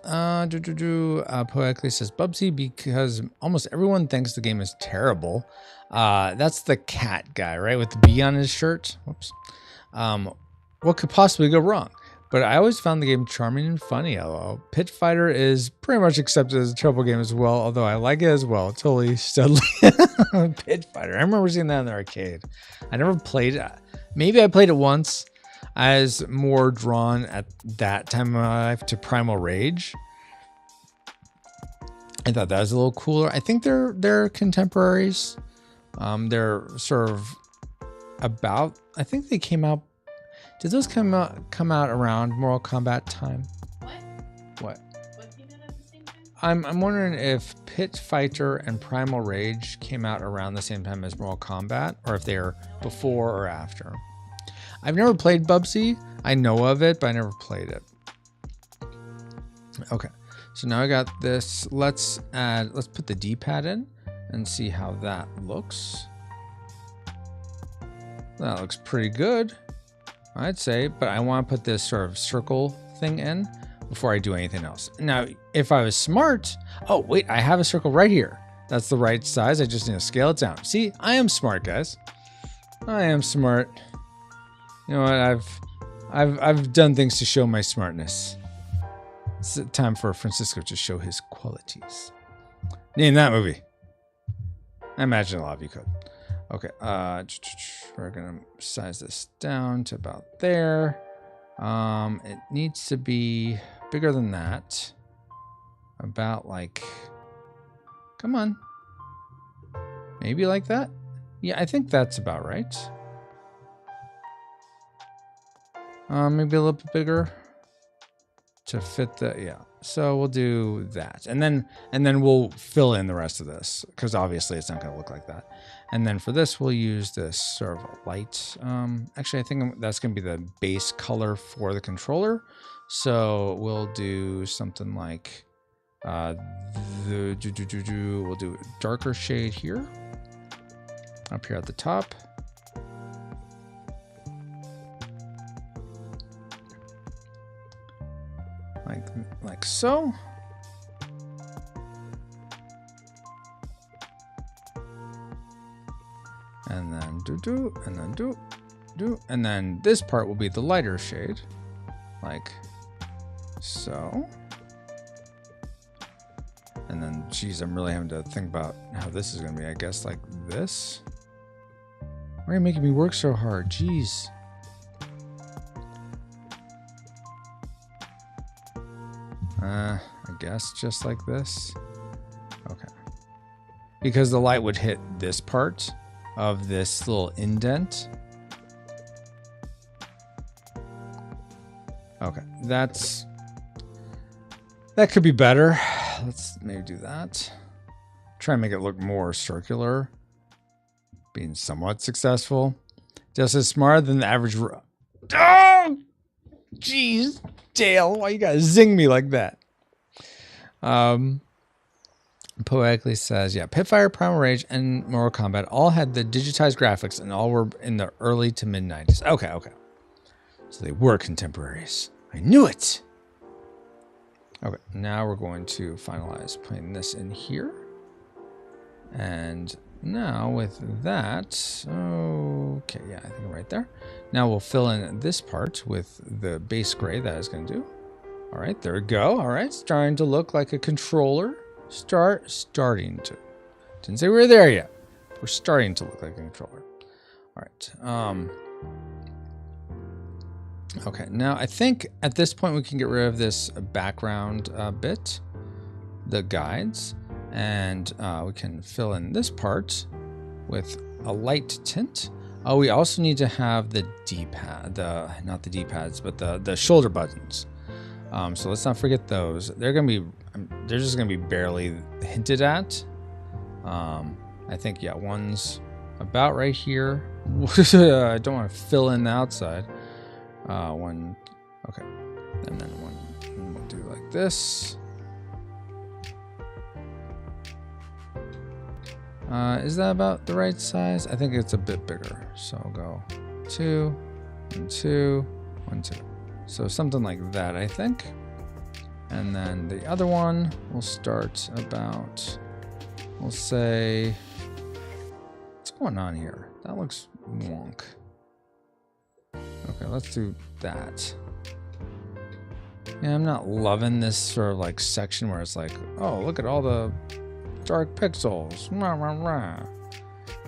[SPEAKER 1] Poetically says Bubsy because almost everyone thinks the game is terrible. That's the cat guy, right? With the bee on his shirt. Whoops. What could possibly go wrong? But I always found the game charming and funny, LOL. Pit Fighter is pretty much accepted as a trouble game as well, although I like it as well. Totally steadily. Pit Fighter. I remember seeing that in the arcade. I never played it. Maybe I played it once. I was more drawn at that time of my life to Primal Rage. I thought that was a little cooler. I think they're contemporaries. They're sort of about. I think they came out. Did those come out around Mortal Kombat time? What?
[SPEAKER 2] What came out at the same time?
[SPEAKER 1] I'm wondering if Pit Fighter and Primal Rage came out around the same time as Mortal Kombat, or if they're before or after. I've never played Bubsy. I know of it, but I never played it. Okay, so now I got this. Let's put the D-pad in and see how that looks. That looks pretty good, I'd say, but I want to put this sort of circle thing in before I do anything else. Now, if I was smart, oh wait, I have a circle right here. That's the right size. I just need to scale it down. See, I am smart, guys. I am smart. You know what? I've done things to show my smartness. It's time for Francisco to show his qualities. Name that movie. I imagine a lot of you could. Okay, we're gonna size this down to about there. It needs to be bigger than that. About like, come on. Maybe like that? Yeah, I think that's about right. Maybe a little bit bigger to fit the, yeah. So we'll do that. And then we'll fill in the rest of this because obviously it's not going to look like that. And then for this, we'll use this sort of light. Actually, I think that's going to be the base color for the controller. So we'll do something like we'll do a darker shade here, up here at the top. Like so. And then and then this part will be the lighter shade, like so. And then, geez, I'm really having to think about how this is gonna be. I guess like this. Why are you making me work so hard? Jeez. I guess just like this. Okay. Because the light would hit this part of this little indent. Okay, that could be better. Let's maybe do that. Try and make it look more circular. Being somewhat successful. Just as smart than the average. Oh! Jeez, Dale, why you gotta zing me like that? Poetically says, yeah, Pitfire, Primal Rage, and Mortal Kombat all had the digitized graphics and all were in the early to mid 90s. Okay, okay. So they were contemporaries. I knew it. Okay, now we're going to finalize putting this in here. And now with that, okay, yeah, I think right there. Now we'll fill in this part with the base gray that is going to do. All right, there we go. All right, starting to look like a controller. Starting to. Didn't say we were there yet. We're starting to look like a controller. All right. Okay, now I think at this point we can get rid of this background bit, the guides. And we can fill in this part with a light tint. Oh, we also need to have the D-pad, not the D-pads, but the shoulder buttons. So let's not forget those. They're just gonna be barely hinted at. I think, yeah, one's about right here. I don't want to fill in the outside. One, okay, and then one we'll do like this. Is that about the right size? I think it's a bit bigger. So I'll go 2, and 2, 1, 2. So something like that, I think. And then the other one will start about, we'll say, what's going on here? That looks wonk. Okay, let's do that. Yeah, I'm not loving this sort of like section where it's like, oh, look at all the dark pixels. Rah, rah, rah.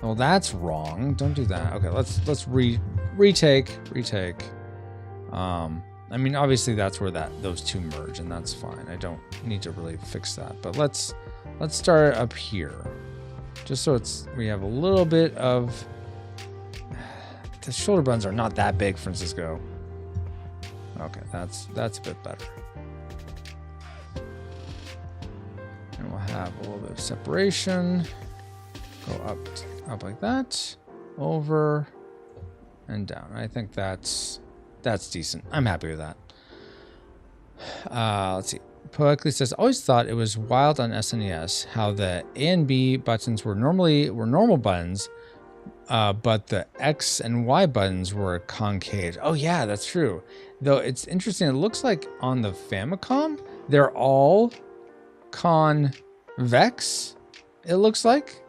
[SPEAKER 1] Well, that's wrong. Don't do that. Okay, let's retake. I mean, obviously that's where those two merge, and that's fine. I don't need to really fix that. But let's start up here, just so we have a little bit of. The shoulder buttons are not that big, Francisco. Okay, that's a bit better. And we'll have a little bit of separation. Go up like that, over, and down. I think that's decent. I'm happy with that. Let's see. Poetically says, always thought it was wild on SNES how the A and B buttons were normal buttons, but the X and Y buttons were concave. Oh yeah, that's true. Though it's interesting, it looks like on the Famicom, they're all convex, it looks like.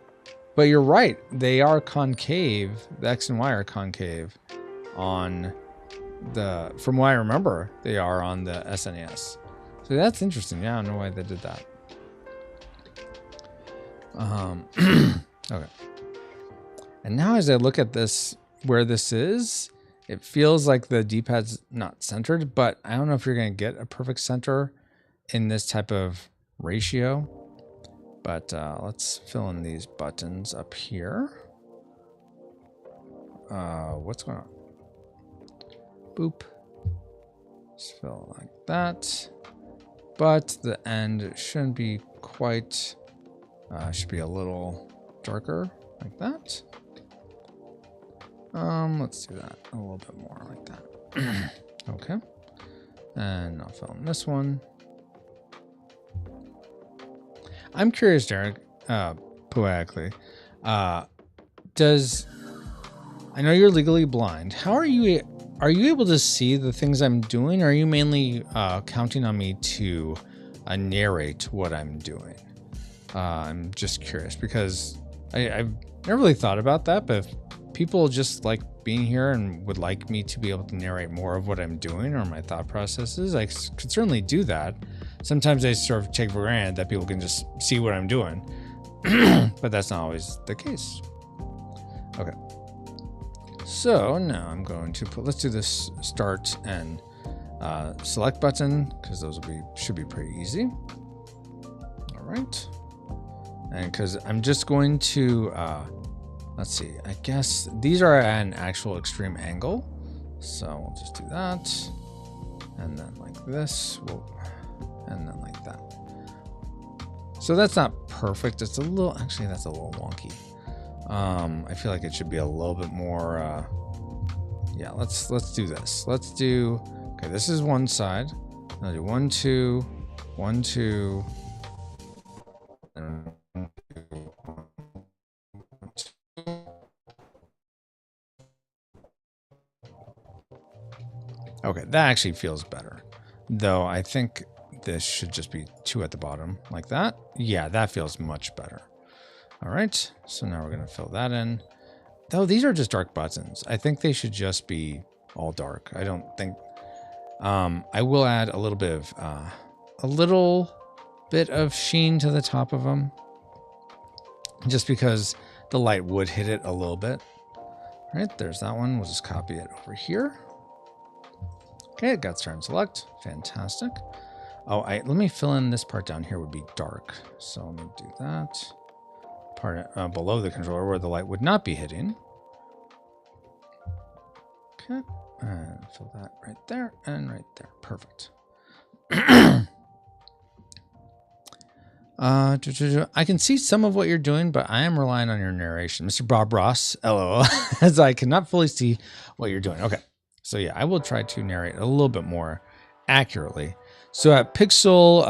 [SPEAKER 1] But you're right, they are concave. The X and Y are concave on from what I remember, they are on the SNES. So that's interesting. Yeah, I don't know why they did that. Okay. And now as I look at this, where this is, it feels like the D-pad's not centered, but I don't know if you're going to get a perfect center in this type of ratio. But let's fill in these buttons up here. What's going on? Boop. Just fill like that. But the end shouldn't be quite, should be a little darker like that. Let's do that a little bit more like that. Okay. And I'll fill in this one. I'm curious, Derek, poetically, I know you're legally blind. How are you able to see the things I'm doing? Or are you mainly counting on me to narrate what I'm doing? I'm just curious because I've never really thought about that, but if people just like being here and would like me to be able to narrate more of what I'm doing or my thought processes, I could certainly do that. Sometimes I sort of take for granted that people can just see what I'm doing, but that's not always the case. Okay. So now I'm going to let's do this start and select button because those should be pretty easy. All right. And because I'm just going to, let's see, I guess these are at an actual extreme angle. So we'll just do that. And then like this, and then like that. So that's not perfect. It's a little, actually that's a little wonky. I feel like it should be a little bit more, yeah, let's do this. Let's do, okay, this is one side. I'll do 1, 2, 1, 2, and 1, 2, 1, 2. Okay, that actually feels better. Though I think this should just be 2 at the bottom, like that. Yeah, that feels much better. All right, so now we're gonna fill that in. Though these are just dark buttons. I think they should just be all dark. I don't think, I will add a little bit of sheen to the top of them. Just because the light would hit it a little bit. All right, there's that one. We'll just copy it over here. Okay, it got start and select. Fantastic. Oh, let me fill in this part down here would be dark. So let me do that. Part below the controller where the light would not be hitting. Okay. And fill that right there and right there. Perfect. I can see some of what you're doing, but I am relying on your narration. Mr. Bob Ross, LOL, as I cannot fully see what you're doing. Okay. So yeah, I will try to narrate a little bit more accurately. So at pixel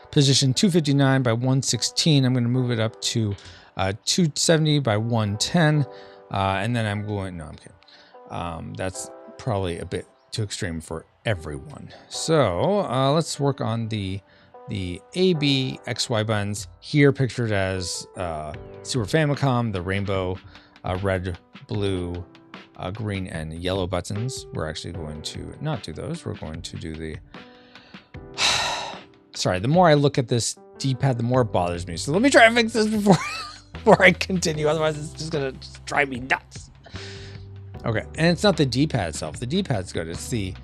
[SPEAKER 1] position 259 by 116, I'm going to move it up to 270 by 110. And then I'm going, no, I'm kidding. That's probably a bit too extreme for everyone. So let's work on the A, B, X, Y buttons here pictured as Super Famicom, the rainbow, red, blue, green, and yellow buttons. We're actually going to not do those. We're going to do the... Sorry, the more I look at this D-pad, the more it bothers me. So let me try to fix this before I continue. Otherwise, it's just going to drive me nuts. Okay, and it's not the D-pad itself. The D-pad's good. It's the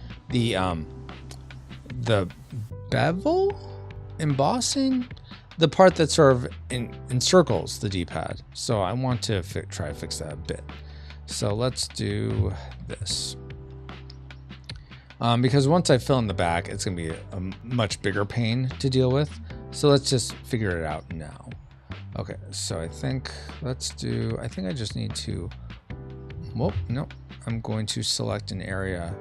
[SPEAKER 1] bevel embossing, the part that sort of encircles the D-pad. So I want to try to fix that a bit. So let's do this. Because once I fill in the back, it's going to be a much bigger pain to deal with. So let's just figure it out now. Okay, so I think I just need to, well, no, I'm going to select an area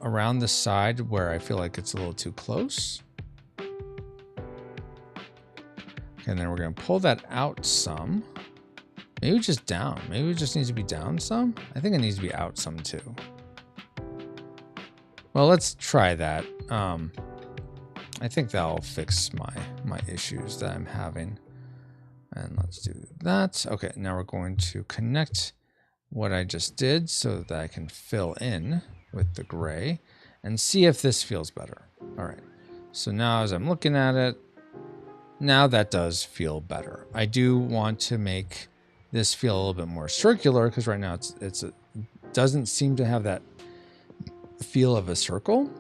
[SPEAKER 1] around the side where I feel like it's a little too close. Okay, and then we're going to pull that out some. Maybe just down. Maybe it just needs to be down some. I think it needs to be out some too. Well, let's try that. I think that'll fix my issues that I'm having. And let's do that. Okay, now we're going to connect what I just did so that I can fill in with the gray and see if this feels better. All right, so now as I'm looking at it, now that does feel better. I do want to make this feel a little bit more circular because right now it doesn't seem to have that feel of a circle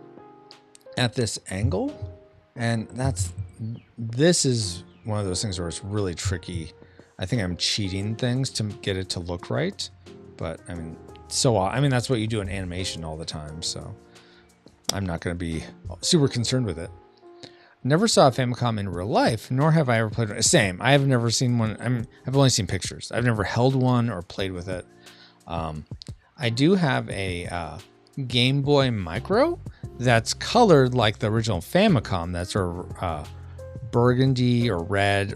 [SPEAKER 1] at this angle. And this is one of those things where it's really tricky. I think I'm cheating things to get it to look right. But I mean, that's what you do in animation all the time. So I'm not going to be super concerned with it. Never saw a Famicom in real life, nor have I ever played one. Same. I have never seen one. I've only seen pictures. I've never held one or played with it. I do have a Game Boy Micro that's colored like the original Famicom. That's sort of burgundy or red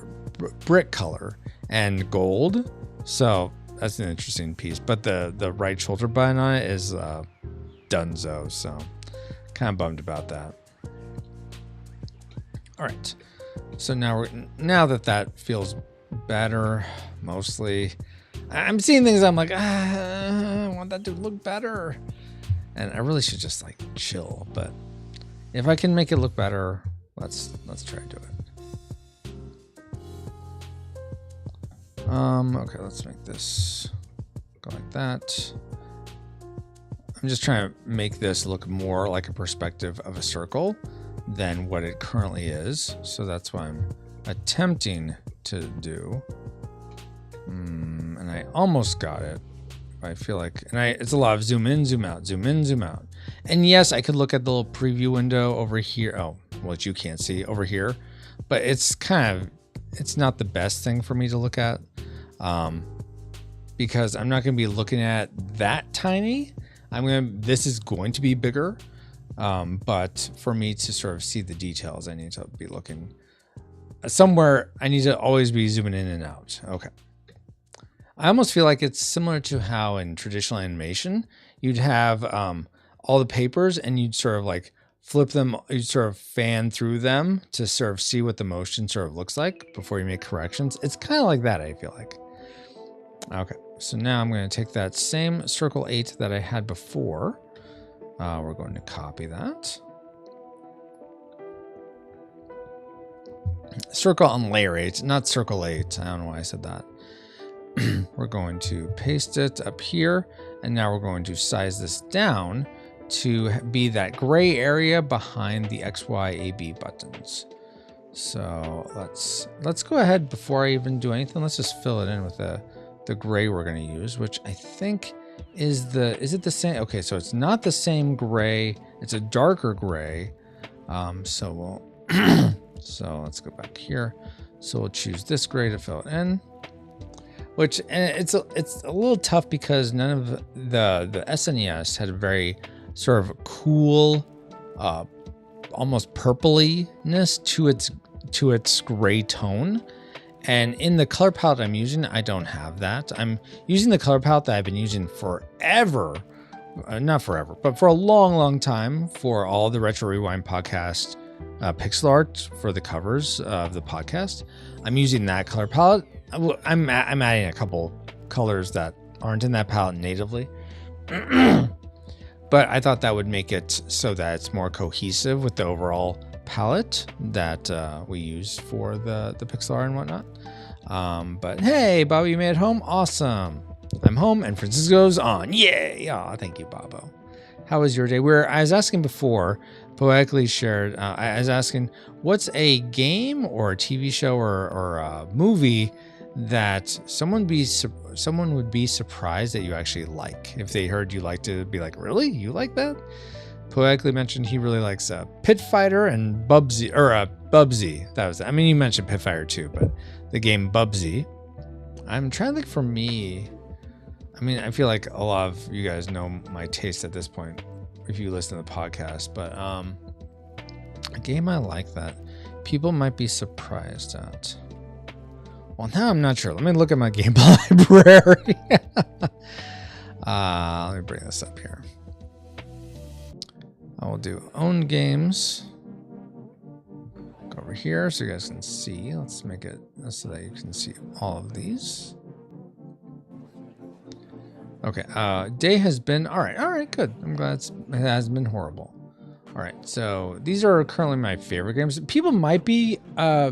[SPEAKER 1] brick color and gold. So that's an interesting piece. But the right shoulder button on it is Dunzo. So kind of bummed about that. All right. So now that feels better, mostly. I'm seeing things I'm like, I want that to look better. And I really should just like chill, but if I can make it look better, let's try to do it. Okay, let's make this go like that. I'm just trying to make this look more like a perspective of a circle than what it currently is. So that's what I'm attempting to do. And I almost got it. I feel like, it's a lot of zoom in, zoom out, zoom in, zoom out. And yes, I could look at the little preview window over here. Oh, what you can't see over here, but it's not the best thing for me to look at, because I'm not going to be looking at that tiny. This is going to be bigger. But for me to sort of see the details, I need to be looking somewhere. I need to always be zooming in and out. Okay. I almost feel like it's similar to how in traditional animation, you'd have all the papers and you'd sort of like flip them, you'd sort of fan through them to sort of see what the motion sort of looks like before you make corrections. It's kind of like that, I feel like. Okay, so now I'm going to take that same circle 8 that I had before. We're going to copy that. Circle on layer 8, not circle 8. I don't know why I said that. We're going to paste it up here, and now we're going to size this down to be that gray area behind the X, Y, A, B buttons. So let's go ahead before I even do anything. Let's just fill it in with the gray we're going to use, which I think is it the same? Okay, so it's not the same gray. It's a darker gray. So let's go back here. So we'll choose this gray to fill it in. Which it's a little tough because none of the SNES had a very sort of cool, almost purplyness to its gray tone. And in the color palette I'm using, I don't have that. I'm using the color palette that I've been using forever. Not forever, but for a long, long time for all the Retro Rewind podcast pixel art for the covers of the podcast. I'm using that color palette. I'm adding a couple colors that aren't in that palette natively. But I thought that would make it so that it's more cohesive with the overall palette that we use for the pixel art and whatnot. But hey, Bobby, you made it home? Awesome. I'm home and Francisco's on. Yay! Aw, thank you, Bobo. How was your day? I was asking before, poetically shared, I was asking, what's a game or a TV show or a movie that someone would be surprised that you actually like? If they heard you liked it, be like, really? You like that? Poetically mentioned he really likes Pit Fighter and Bubsy, or Bubsy. That was, I mean, you mentioned Pit Fighter too, but the game Bubsy. I'm trying to think for me. I mean, I feel like a lot of you guys know my taste at this point if you listen to the podcast, but a game I like that people might be surprised at. Well, now I'm not sure. Let me look at my game library. Let me bring this up here. I will do own games. Go over here so you guys can see. Let's make it so that you can see all of these. Okay, day has been, all right, good. I'm glad it hasn't been horrible. All right, so these are currently my favorite games. People might be, I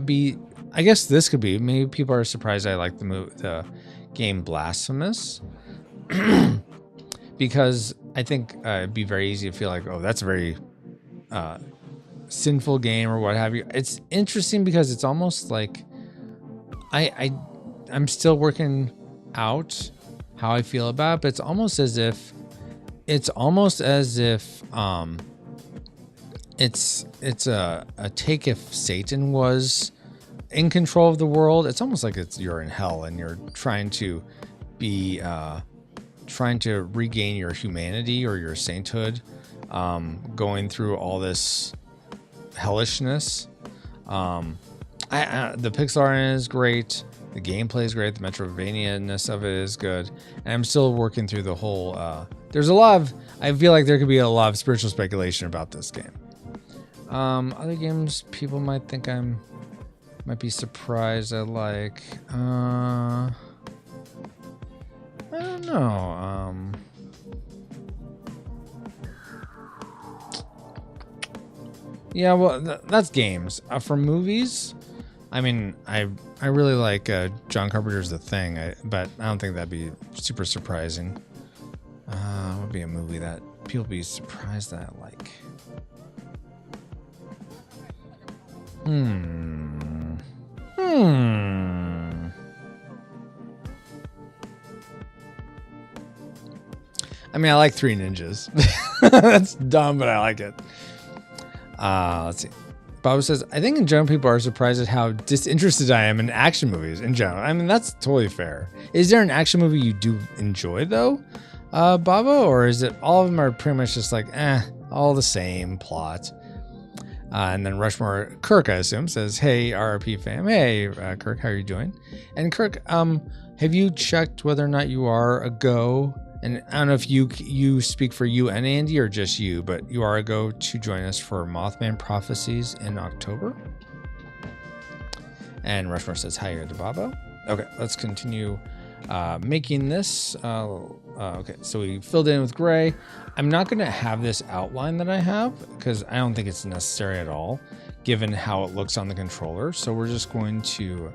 [SPEAKER 1] guess this could be, maybe people are surprised I like the game Blasphemous. Because I think it'd be very easy to feel like, oh, that's a very sinful game or what have you. It's interesting because it's almost like I'm still working out how I feel about it, but it's almost as if it's a take if Satan was in control of the world. It's almost like you're in hell and you're trying to regain your humanity or your sainthood, going through all this hellishness. The pixel art is great. The gameplay is great. The Metroidvania-ness of it is good. And I'm still working through the whole... I feel like there could be a lot of spiritual speculation about this game. Other games people might think might be surprised I like. I don't know. Yeah, well, that's games. For movies... I mean, I really like John Carpenter's The Thing, but I don't think that'd be super surprising. What would be a movie that people be surprised that I like? I mean, I like Three Ninjas. That's dumb, but I like it. Let's see. Bob says, I think in general people are surprised at how disinterested I am in action movies in general. I mean, that's totally fair. Is there an action movie you do enjoy though, Babo? Or is it all of them are pretty much just like, all the same plot? And then Rushmore Kirk, I assume, says, hey, RRP fam. Hey, Kirk, how are you doing? And Kirk, have you checked whether or not you are a go? And I don't know if you speak for you and Andy or just you, but you are a go to join us for Mothman Prophecies in October. And Rushmore says, hi, you're the Babo. Okay, let's continue making this. Okay, so we filled in with gray. I'm not going to have this outline that I have because I don't think it's necessary at all, given how it looks on the controller. So we're just going to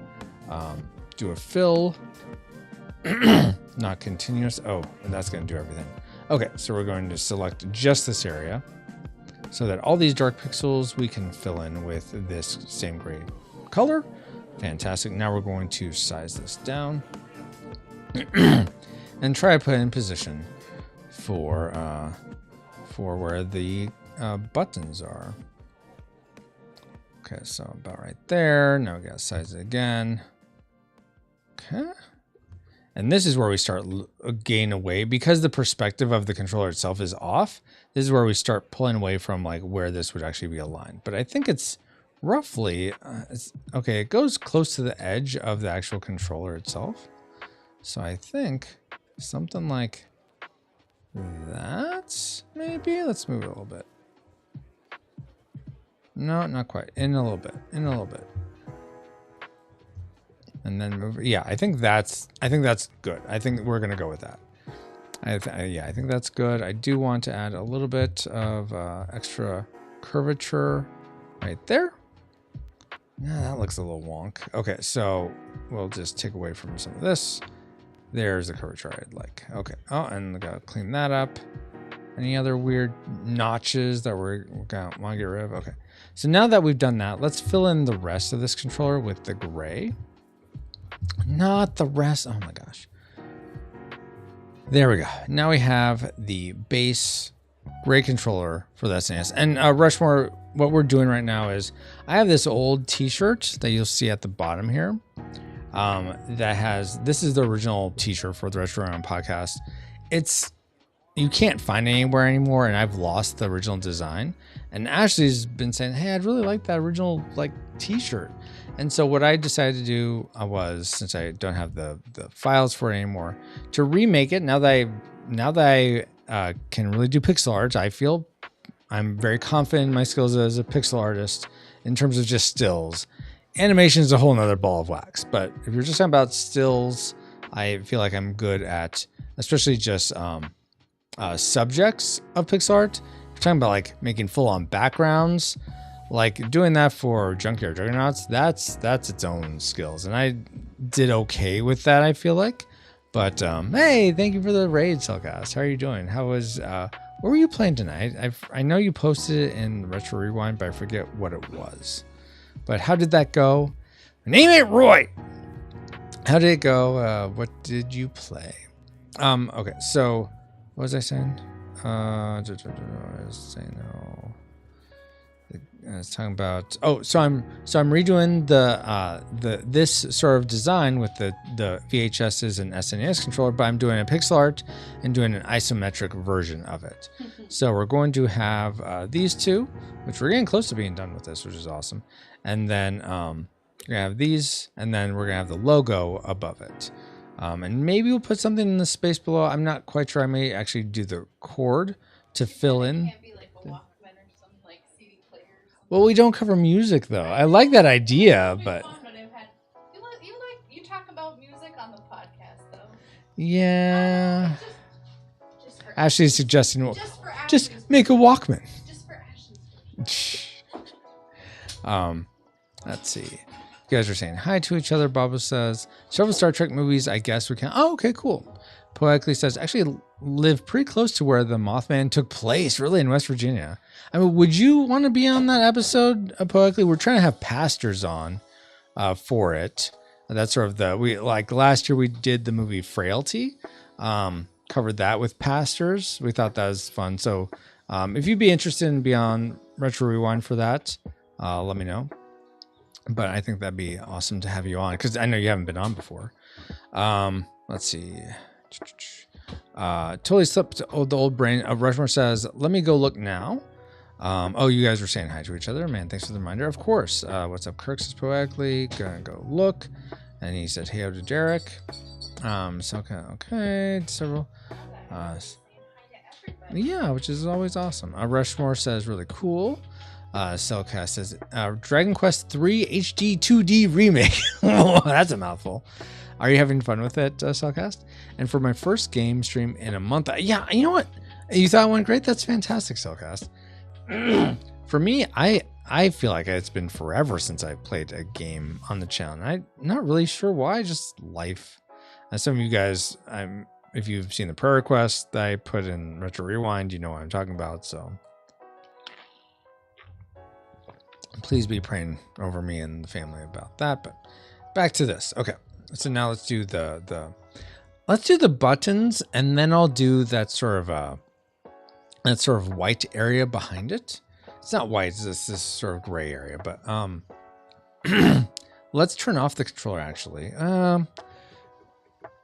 [SPEAKER 1] do a fill. Not continuous. Oh, and that's going to do everything. Okay, so we're going to select just this area so that all these dark pixels we can fill in with this same gray color. Fantastic. Now we're going to size this down and try to put it in position for where the buttons are. Okay, so about right there. Now we gotta size it again. Okay. And this is where we start gain away because the perspective of the controller itself is off. This is where we start pulling away from like where this would actually be aligned. But I think it's roughly, okay, it goes close to the edge of the actual controller itself. So I think something like that, maybe. Let's move it a little bit. No, not quite. In a little bit. In a little bit. And then move. Yeah, I think that's good. I think we're gonna go with that. Yeah, I think that's good. I do want to add a little bit of extra curvature right there. Yeah, that looks a little wonk. Okay, so we'll just take away from some of this. There's the curvature I'd like. Okay. Oh, and we gotta clean that up. Any other weird notches that we're gonna want to get rid of? Okay. So now that we've done that, let's fill in the rest of this controller with the gray. Not the rest. Oh my gosh. There we go. Now we have the base gray controller for the SNES. And Rushmore, what we're doing right now is I have this old t-shirt that you'll see at the bottom here. That has, this is the original t-shirt for the Retro Round podcast. You can't find it anywhere anymore, and I've lost the original design. And Ashley's been saying, hey, I'd really like that original like t-shirt. And so what I decided to do was, since I don't have the files for it anymore, to remake it. Now that I can really do pixel art, I feel I'm very confident in my skills as a pixel artist in terms of just stills. Animation is a whole nother ball of wax. But if you're just talking about stills, I feel like I'm good at, especially just subjects of pixel art. If you're talking about like making full-on backgrounds, like doing that for Junkyard Juggernauts, that's its own skills, and I did okay with that, I feel like. But hey, thank you for the raid, Cellcast. How are you doing? How was what were you playing tonight? I know you posted it in Retro Rewind, but I forget what it was. But how did that go? Name it, Roy. How did it go? What did you play? Okay, so what was I saying? I was saying no. I was talking about, so I'm redoing this sort of design with the VHSs and SNES controller, but I'm doing a pixel art and doing an isometric version of it. So we're going to have these two, which we're getting close to being done with this, which is awesome. And then we're gonna have these, and then we're gonna have the logo above it. And maybe we'll put something in the space below. I'm not quite sure. I may actually do the cord to fill in. Well, we don't cover music though. I like that idea, but
[SPEAKER 2] you talk about music on the podcast though.
[SPEAKER 1] Yeah.
[SPEAKER 2] Just for
[SPEAKER 1] Ashley's suggesting just
[SPEAKER 2] Ashley's
[SPEAKER 1] make a Walkman.
[SPEAKER 2] Just for Ashley's.
[SPEAKER 1] Let's see. You guys are saying hi to each other. Baba says several Star Trek movies. I guess we can. Oh, okay, cool. Poetically says actually live pretty close to where the Mothman took place, really in West Virginia. I mean, would you want to be on that episode? Poetically, we're trying to have pastors on for it. That's sort of we like last year we did the movie Frailty, covered that with pastors. We thought that was fun. So if you'd be interested in being on Retro Rewind for that, let me know. But I think that'd be awesome to have you on because I know you haven't been on before. Let's see. Totally slipped the old brain. Rushmore says, let me go look now. You guys were saying hi to each other. Man, thanks for the reminder. Of course. What's up? Kirk says poetically. Gonna go look. And he said, hey, to Derek. Okay. Several. Yeah, which is always awesome. Rushmore says, really cool. Cellcast says, Dragon Quest 3 HD 2D remake. That's a mouthful. Are you having fun with it, Cellcast? And for my first game stream in a month, yeah, you know what? You thought it went great? That's fantastic, Cellcast. For me, I feel like it's been forever since I played a game on the channel. And I'm not really sure why, just life. As some of you guys, if you've seen the prayer request that I put in Retro Rewind, you know what I'm talking about. So please be praying over me and the family about that. But back to this. Okay. So now let's do the buttons, and then I'll do that sort of white area behind it. It's not white, it's this sort of gray area, but let's turn off the controller actually. Now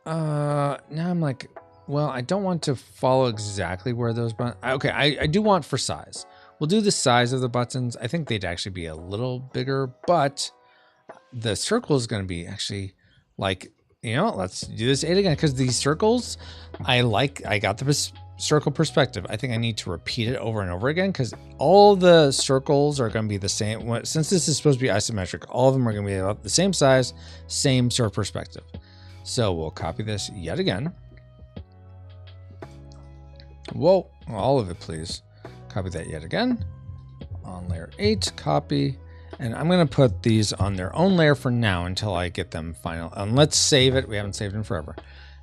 [SPEAKER 1] I'm like, well, I don't want to follow exactly where those buttons. Okay, I do want for size. We'll do the size of the buttons. I think they'd actually be a little bigger, but the circle is going to be actually like, you know, let's do this 8 again, because these circles, I got the circle perspective. I think I need to repeat it over and over again, because all the circles are going to be the same. Since this is supposed to be isometric, all of them are going to be about the same size, same sort of perspective. So we'll copy this yet again. Whoa, all of it, please. Copy that yet again. On layer 8, copy. And I'm going to put these on their own layer for now until I get them final. And let's save it. We haven't saved them forever.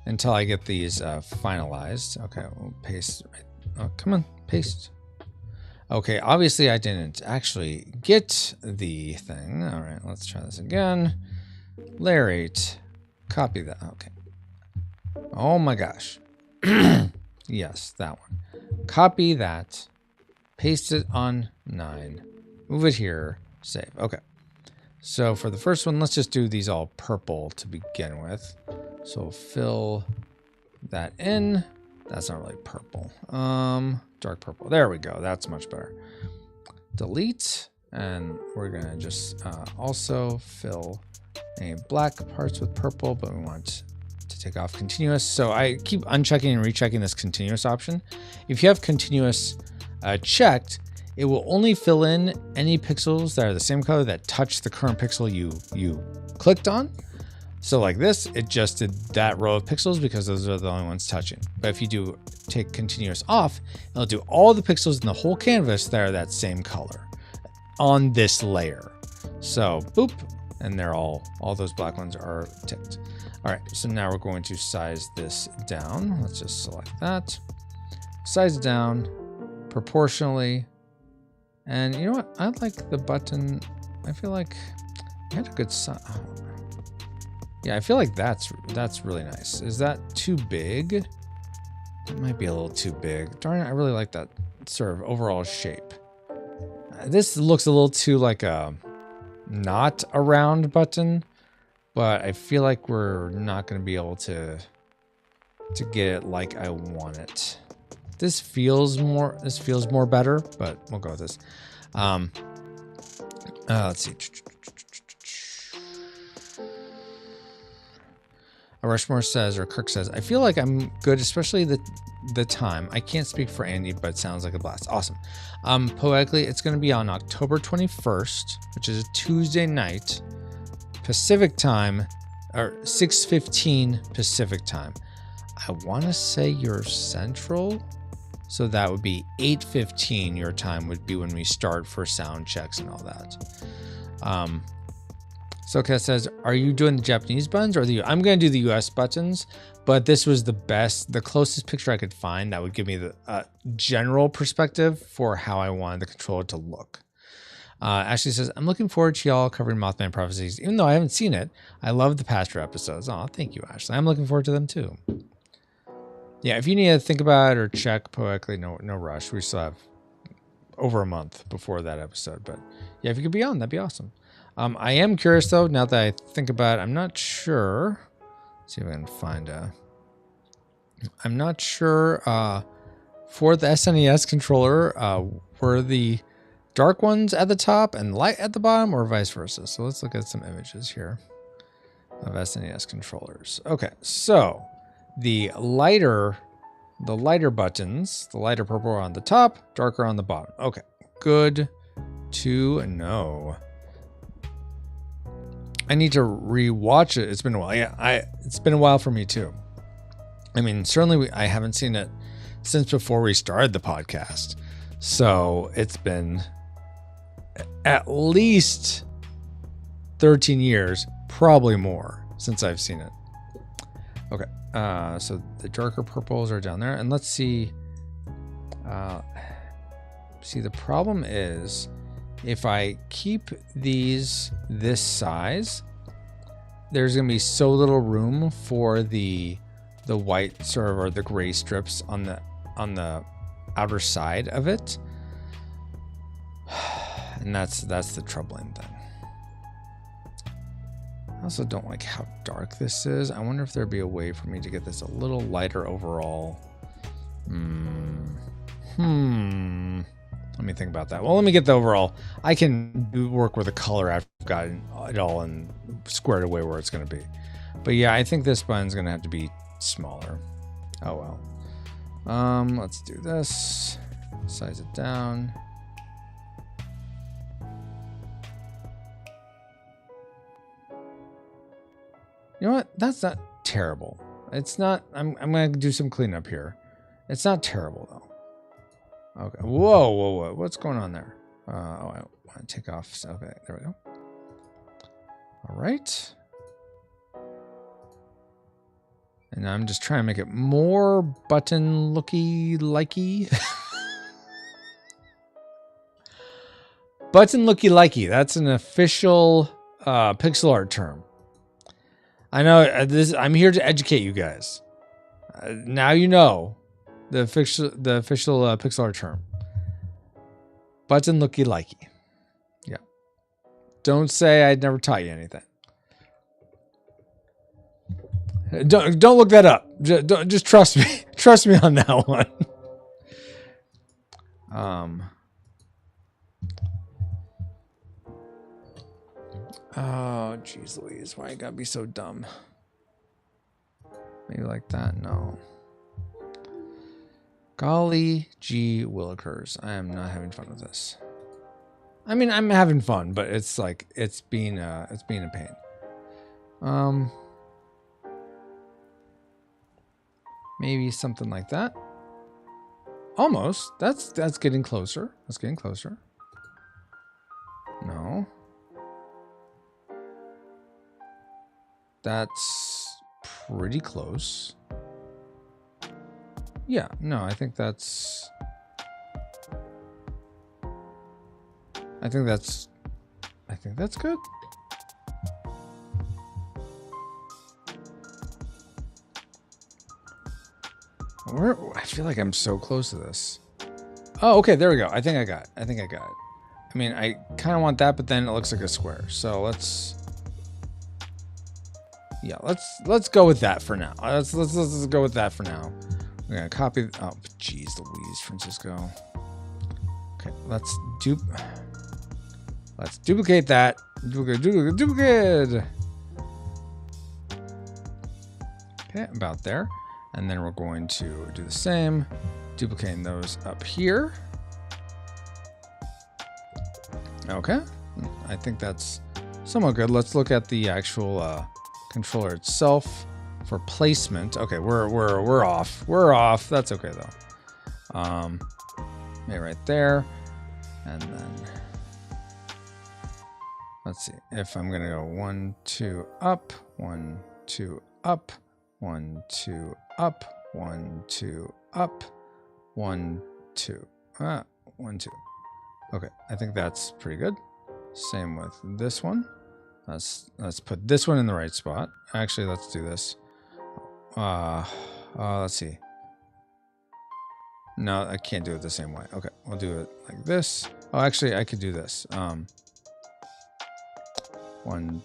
[SPEAKER 1] Until I get these finalized. Okay, we'll paste. Oh, come on, paste. Okay, obviously I didn't actually get the thing. All right, let's try this again. Layer 8. Copy that. Okay. Oh my gosh. Yes, that one. Copy that. Paste it on 9. Move it here. Save. Okay. So for the first one, let's just do these all purple to begin with. So fill that in. That's not really purple. Dark purple. There we go. That's much better. Delete. And we're going to just also fill any black parts with purple, but we want to take off continuous. So I keep unchecking and rechecking this continuous option. If you have continuous checked, it will only fill in any pixels that are the same color that touch the current pixel you clicked on. So like this, it just did that row of pixels because those are the only ones touching. But if you do take continuous off, it'll do all the pixels in the whole canvas that are that same color on this layer. So boop, and they're all those black ones are ticked. All right, so now we're going to size this down. Let's just select that. Size it down proportionally. And you know what? I like the button. I feel like I had a good size. Oh. Yeah, I feel like that's really nice. Is that too big? It might be a little too big. Darn it, I really like that sort of overall shape. This looks a little too like a not a round button, but I feel like we're not going to be able to get it like I want it. This feels more better, but we'll go with this. Let's see. Rushmore says, or Kirk says, I feel like I'm good, especially the time. I can't speak for Andy, but it sounds like a blast. Awesome. Poetically, it's going to be on October 21st, which is a Tuesday night, Pacific time, or 6:15 Pacific time. I want to say you're Central, so that would be 8:15 your time would be when we start for sound checks and all that. Soka says, are you doing the Japanese buttons or the I'm going to do the US buttons, but this was the closest picture I could find that would give me the general perspective for how I wanted the controller to look. Ashley says, I'm looking forward to y'all covering Mothman Prophecies. Even though I haven't seen it, I love the past episodes. Oh, thank you, Ashley. I'm looking forward to them too. Yeah, if you need to think about it or check poetically, no rush. We still have over a month before that episode. But yeah, if you could be on, that'd be awesome. I am curious though, now that I think about it, I'm not sure. Let's see if I can find I'm not sure for the SNES controller, were the dark ones at the top and light at the bottom or vice versa. So let's look at some images here of SNES controllers. Okay, so the lighter buttons, the lighter purple are on the top, darker on the bottom. Okay, good to know. I need to re-watch it. It's been a while. Yeah, it's been a while for me too. I mean, certainly I haven't seen it since before we started the podcast. So it's been at least 13 years, probably more, since I've seen it. Okay, So the darker purples are down there, and let's see. See, the problem is if I keep these this size, there's gonna be so little room for the white sort of, or the gray strips on the outer side of it, and that's the troubling thing. I also don't like how dark this is. I wonder if there'd be a way for me to get this a little lighter overall. Let me think about that. Well, let me get the overall. I can work with the color after I've gotten it all and squared away where it's going to be. But yeah, I think this button's going to have to be smaller. Oh well. Let's do this. Size it down. You know what? That's not terrible. It's not. I'm going to do some cleanup here. It's not terrible though. Okay. Whoa. What's going on there? Oh, I want to take off. Okay, there we go. All right. And I'm just trying to make it more button looky-likey. Button looky-likey. That's an official pixel art term. I know this. I'm here to educate you guys. Now you know. The official pixel art term. Button looky likey. Yeah. Don't say I'd never taught you anything. Don't look that up. Just trust me. Trust me on that one. Oh, jeez Louise. Why you gotta be so dumb? Maybe like that? No. Golly gee willikers. I am not having fun with this. I mean, I'm having fun, but it's like it's being a pain. Maybe something like that. Almost. That's getting closer. That's getting closer. No. That's pretty close. Yeah, no, I think that's good. I feel like I'm so close to this. Oh, okay, there we go. I think I got it. I mean, I kind of want that, but then it looks like a square. So let's go with that for now. Let's go with that for now. We're gonna copy. Oh, geez, Louise, Francisco. Okay, let's duplicate that. Duplicate. Okay, about there, and then we're going to do the same, duplicating those up here. Okay, I think that's somewhat good. Let's look at the actual controller itself. For placement, okay, we're off. We're off. That's okay though. Maybe right there, and then let's see if I'm gonna go 1, 2 up, 1, 2 up, 1, 2 up, 1, 2 up, 1, 2, 1, 2. Okay, I think that's pretty good. Same with this one. Let's put this one in the right spot. Actually, let's do this. Let's see. No, I can't do it the same way. Okay, we'll do it like this. Oh, actually, I could do this. 1,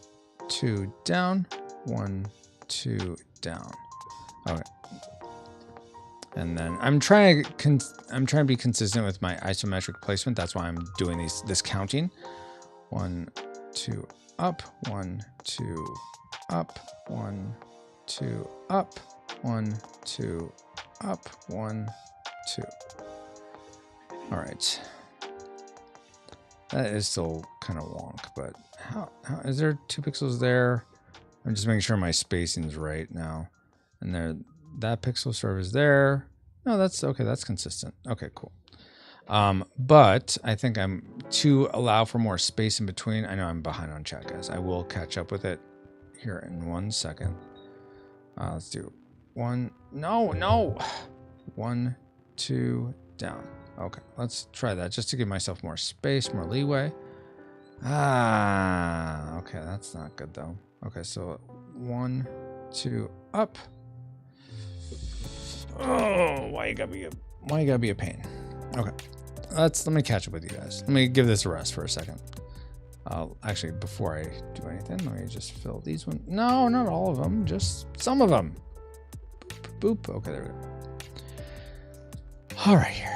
[SPEAKER 1] 2 down, 1, 2 down. Okay. And then I'm trying to be consistent with my isometric placement. That's why I'm doing this counting. 1, 2 up, 1, 2 up, 1, 2 up, 1, 2 up, 1, 2. All right. That is still kind of wonk, but how is there 2 pixels there? I'm just making sure my spacing is right now. And there, that pixel sort of is there. No, that's okay. That's consistent. Okay, cool. But I think I'm to allow for more space in between. I know I'm behind on chat, guys. I will catch up with it here in 1 second. Let's do 1. No. 1, 2, down. Okay, let's try that just to give myself more space, more leeway. Okay, that's not good though. Okay, so 1, 2, up. Oh, why you gotta be a pain? Okay, let me catch up with you guys. Let me give this a rest for a second. Actually, before I do anything, let me just fill these ones. No, not all of them, just some of them. Boop, boop. Okay, there we go. All right, here.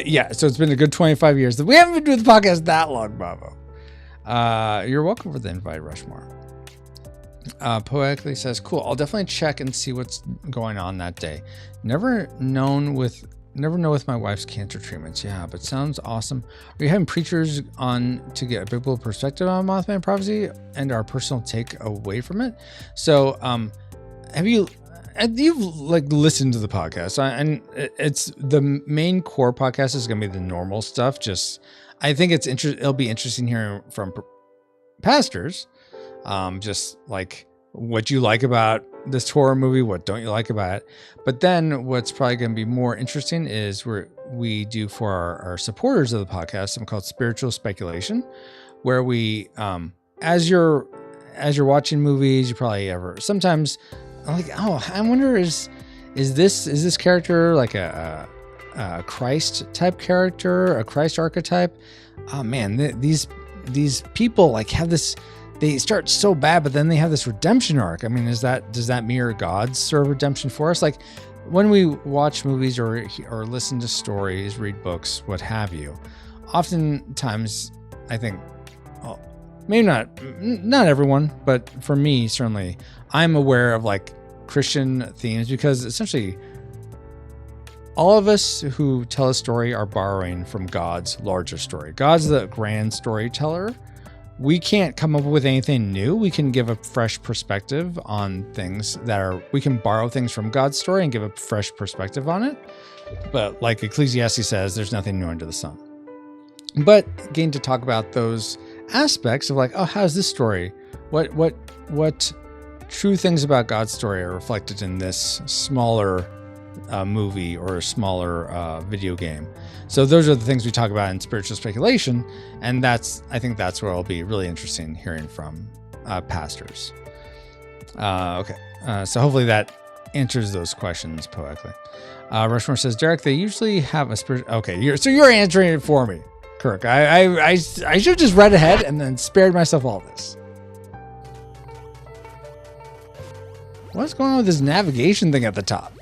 [SPEAKER 1] Yeah, so it's been a good 25 years. We haven't been doing the podcast that long, Babo. You're welcome for the invite, Rushmore. Poetically says, cool, I'll definitely check and see what's going on that day. Never know with my wife's cancer treatments. Yeah, but sounds awesome. Are you having preachers on to get a biblical perspective on Mothman prophecy and our personal take away from it? So, you've like listened to the podcast, and it's the main core podcast is going to be the normal stuff. Just, I think it'll be interesting hearing from pastors, just like what you like about this horror movie, what don't you like about it. But then what's probably going to be more interesting is we do for our supporters of the podcast something called spiritual speculation, where we, as you're watching movies, you probably sometimes like, oh, I wonder is this character like a Christ type character, a Christ archetype? Oh man, these people like have this. They start so bad, but then they have this redemption arc. I mean, does that mirror God's sort of redemption for us? Like when we watch movies or listen to stories, read books, what have you, oftentimes I think, well, maybe not everyone, but for me, certainly, I'm aware of like Christian themes because essentially all of us who tell a story are borrowing from God's larger story. God's the grand storyteller. We can't come up with anything new. We can give a fresh perspective on things we can borrow things from God's story and give a fresh perspective on it. But like Ecclesiastes says, there's nothing new under the sun. But getting to talk about those aspects of like, oh, how's this story? What true things about God's story are reflected in this smaller movie or a smaller video game. So those are the things we talk about in spiritual speculation, and I think that's where it'll be really interesting hearing from pastors. Okay, so hopefully that answers those questions poetically. Rushmore says, Derek, they usually have a spiritual. Okay, you're answering it for me, Kirk. I should have just read ahead and then spared myself all this. What's going on with this navigation thing at the top?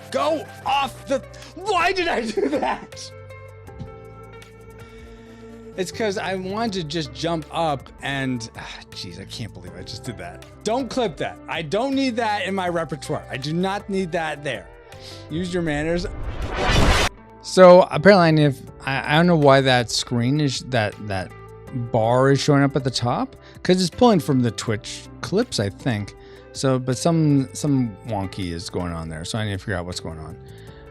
[SPEAKER 1] Go off the... Why did I do that? It's because I wanted to just jump up and... Jeez, I can't believe I just did that. Don't clip that. I don't need that in my repertoire. I do not need that there. Use your manners. So apparently, I don't know why that screen is... That bar is showing up at the top. Because it's pulling from the Twitch clips, I think. So, but some wonky is going on there, so I need to figure out what's going on.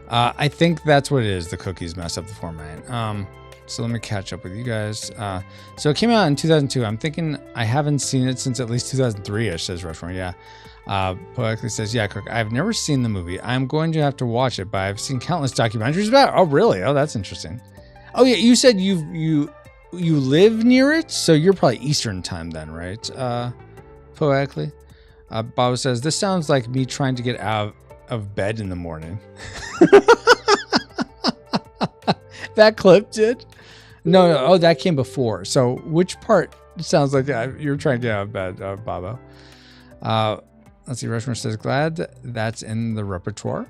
[SPEAKER 1] I think that's what it is. The cookies mess up the format. So let me catch up with you guys. So it came out in 2002. I'm thinking I haven't seen it since at least 2003-ish, says Rushmore. Yeah. Poetically says, yeah, Kirk, I've never seen the movie. I'm going to have to watch it, but I've seen countless documentaries about it. Oh, really? Oh, that's interesting. Oh, yeah, you said you live near it, so you're probably Eastern time then, right? Poetically. Bob says, this sounds like me trying to get out of bed in the morning. That clip did? No. Oh, that came before. So which part sounds like you're trying to get out of bed, Babo? Let's see. Rushmore says, glad that's in the repertoire.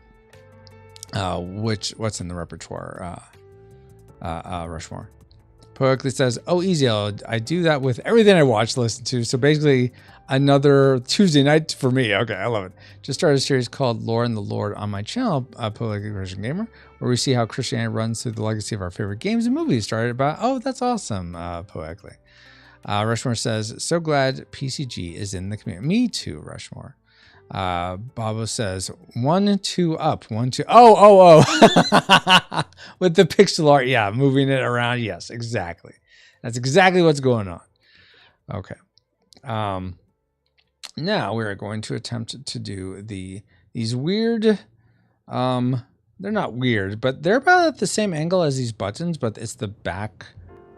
[SPEAKER 1] What's in the repertoire? Rushmore. Poetically says, oh, easy. I do that with everything I watch, listen to. So basically, another Tuesday night for me. Okay, I love it. Just started a series called Lore and the Lord on my channel, Poetically Christian Gamer, where we see how Christianity runs through the legacy of our favorite games and movies. Started about, oh, that's awesome, Poetically. Rushmore says, so glad PCG is in the community. Me too, Rushmore. Babo says, 1, 2 up, 1, 2. Oh. With the pixel art. Yeah, moving it around. Yes, exactly. That's exactly what's going on. Okay. Now we're going to attempt to do these weird, they're not weird, but they're about at the same angle as these buttons, but it's the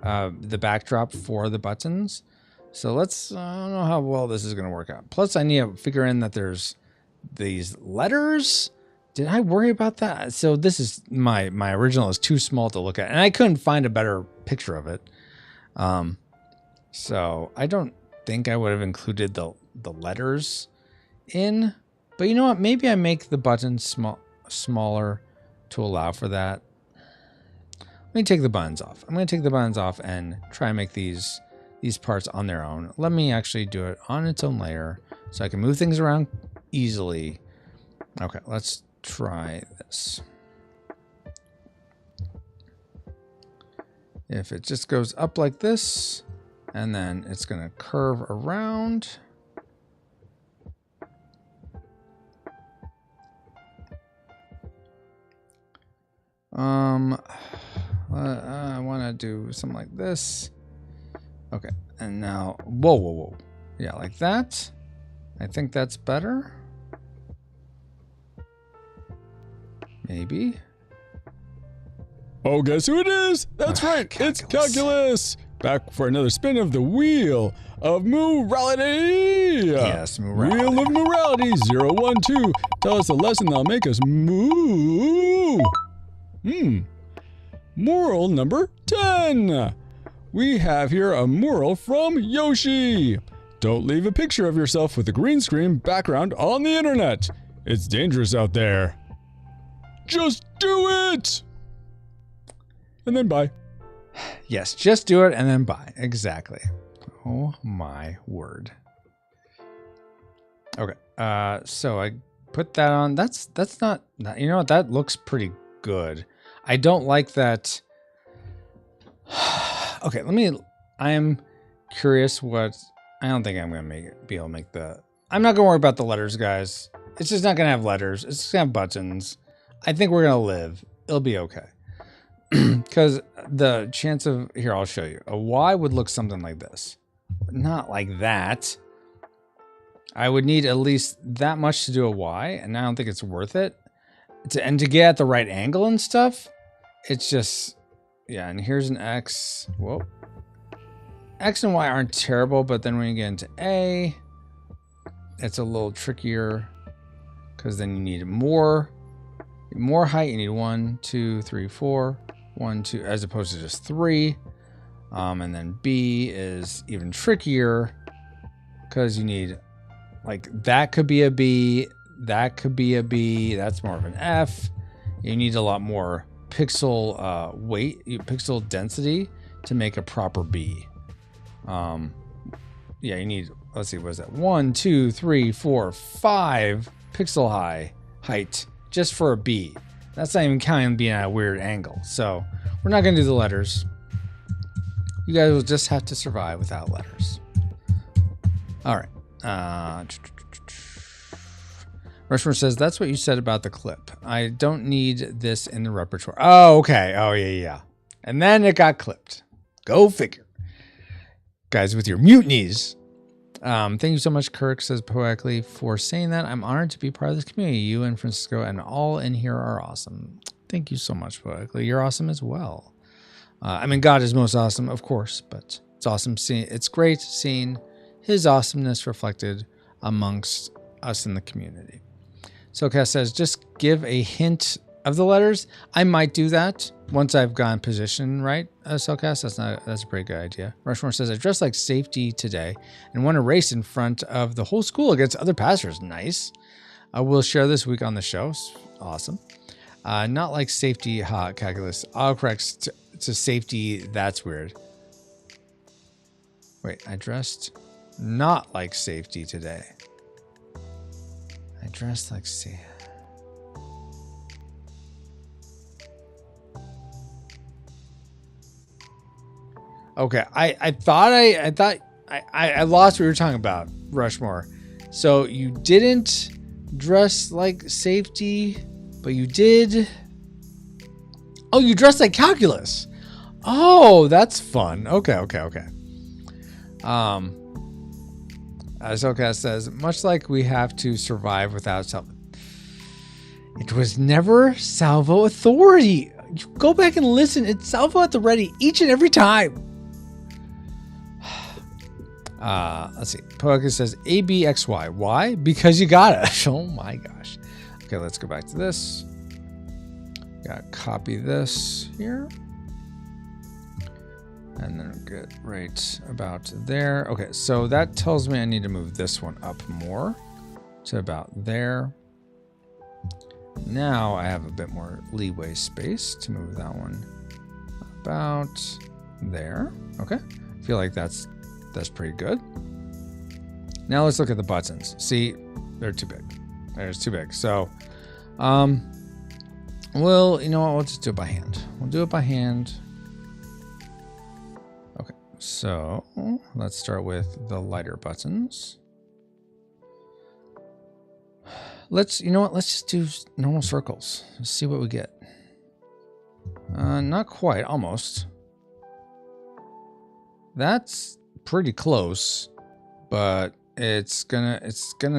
[SPEAKER 1] backdrop for the buttons. So I don't know how well this is going to work out. Plus I need to figure in that there's these letters. Did I worry about that? So this is my original is too small to look at, and I couldn't find a better picture of it. So I don't think I would have included the letters in, but you know what? Maybe I make the buttons smaller to allow for that. Let me take the buttons off. I'm going to take the buttons off and try and make these parts on their own. Let me actually do it on its own layer so I can move things around easily. Okay, let's try this. If it just goes up like this, and then it's going to curve around. I want to do something like this. Okay, and now, whoa. Yeah, like that. I think that's better. Maybe.
[SPEAKER 3] Oh, guess who it is? That's right,
[SPEAKER 1] Calculus.
[SPEAKER 3] It's Calculus. Back for another spin of the Wheel of Morality.
[SPEAKER 1] Yes, morality.
[SPEAKER 3] Wheel of Morality 012. Tell us a lesson that'll make us moo. Moral number 10. We have here a moral from Yoshi. Don't leave a picture of yourself with a green screen background on the internet. It's dangerous out there. Just do it! And then bye.
[SPEAKER 1] Yes, just do it and then buy. Exactly. Oh my word. Okay. So I put that on. That's not, you know what? That looks pretty good. I don't like that. Okay, I am curious I don't think I'm going to be able to make I'm not going to worry about the letters, guys. It's just not going to have letters. It's just going to have buttons. I think we're going to live. It'll be okay. Because the chance of, here, I'll show you. A Y would look something like this. Not like that. I would need at least that much to do a Y, and I don't think it's worth it. And to get at the right angle and stuff, it's just, yeah, and here's an X. Whoa. X and Y aren't terrible, but then when you get into A, it's a little trickier because then you need more height. You need 1, 2, 3, 4. 1, 2, as opposed to just 3. And then B is even trickier because you need, like, that could be a B, that could be a B, that's more of an F. You need a lot more pixel pixel density to make a proper B. Yeah, you need, let's see, what is that? 1, 2, 3, 4, 5 pixel height just for a B. That's not even counting being at a weird angle. So we're not going to do the letters. You guys will just have to survive without letters. All right. Rushmore says, that's what you said about the clip. I don't need this in the repertoire. Oh, okay. Oh, yeah. And then it got clipped. Go figure. Guys, with your mutinies. Thank you so much, Kirk, says poetically, for saying that. I'm honored to be part of this community. You and Francisco and all in here are awesome. Thank you so much, poetically. You're awesome as well. I mean, God is most awesome, of course, but it's awesome seeing, it's great seeing his awesomeness reflected amongst us in the community. So Cass says, just give a hint of the letters. I might do that once I've gotten position right. Cellcast, that's a pretty good idea. Rushmore says, I dressed like safety today and won a race in front of the whole school against other passers. Nice. We'll share this week on the show. Awesome. Not like safety, calculus. Autocorrects to safety. That's weird. Wait, I dressed not like safety today. I dressed like safety. Okay, I thought I lost what you were talking about, Rushmore. So you didn't dress like safety, but you did. Oh, you dressed like calculus. Oh, that's fun. Okay. Ahsoka says, much like we have to survive without salvo. It was never salvo authority. You go back and listen. It's salvo at the ready each and every time. Let's see. Poeka says ABXY. Why? Because you got it. Oh my gosh. Okay, let's go back to this. Gotta copy this here. And then get right about there. Okay, so that tells me I need to move this one up more to about there. Now I have a bit more leeway space to move that one about there. Okay, I feel like that's pretty good. Now let's look at the buttons. See, they're too big. They're too big. So, well, you know what? We'll just do it by hand. We'll do it by hand. Okay, so let's start with the lighter buttons. You know what? Let's just do normal circles. Let's see what we get. Not quite, almost. That's pretty close, but it's gonna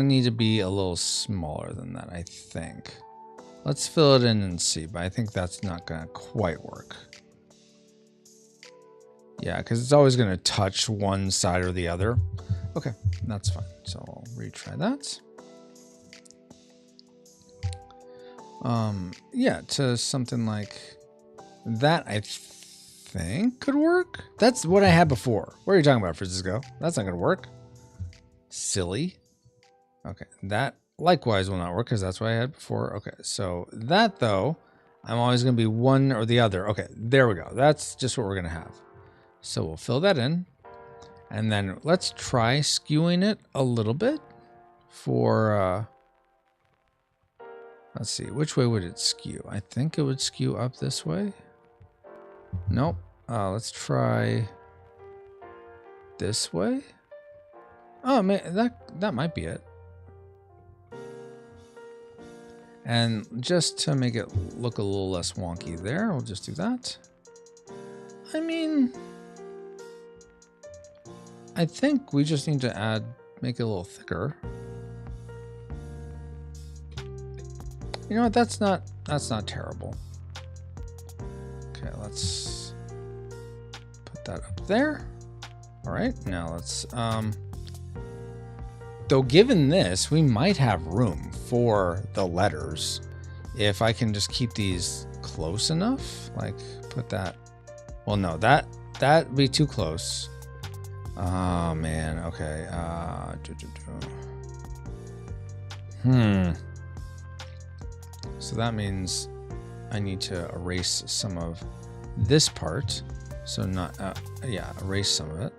[SPEAKER 1] need to be a little smaller than that, I think. Let's fill it in and see, but I think that's not gonna quite work. Yeah, because it's always gonna touch one side or the other. Okay, that's fine. So I'll retry that. Yeah, to something like that, I think could work. That's what I had before. What are you talking about, Francisco? That's not gonna work. Silly. Okay, that likewise will not work because that's what I had before. Okay, so that though, I'm always gonna be one or the other. Okay, there we go. That's just what we're gonna have. So we'll fill that in, and then let's try skewing it a little bit for. Let's see, which way would it skew? I think it would skew up this way. Nope. Let's try this way. Oh man, that might be it. And just to make it look a little less wonky there, we'll just do that. I mean, I think we just need to make it a little thicker. You know what? That's not terrible. Okay, let's put that up there. All right, now let's though given this, we might have room for the letters if I can just keep these close enough. Like put that. Well, no, that'd be too close. Oh man. Okay. So that means I need to erase some of this part. So not, yeah, erase some of it.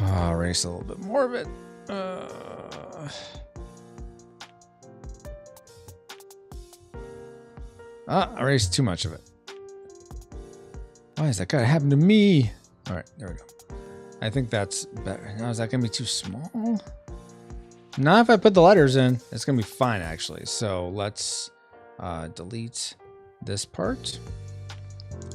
[SPEAKER 1] Erase a little bit more of it. Erase too much of it. Why is that gotta happen to me? All right, there we go. I think that's better. Now, is that gonna be too small? Not if I put the letters in. It's gonna be fine, actually. So let's delete this part.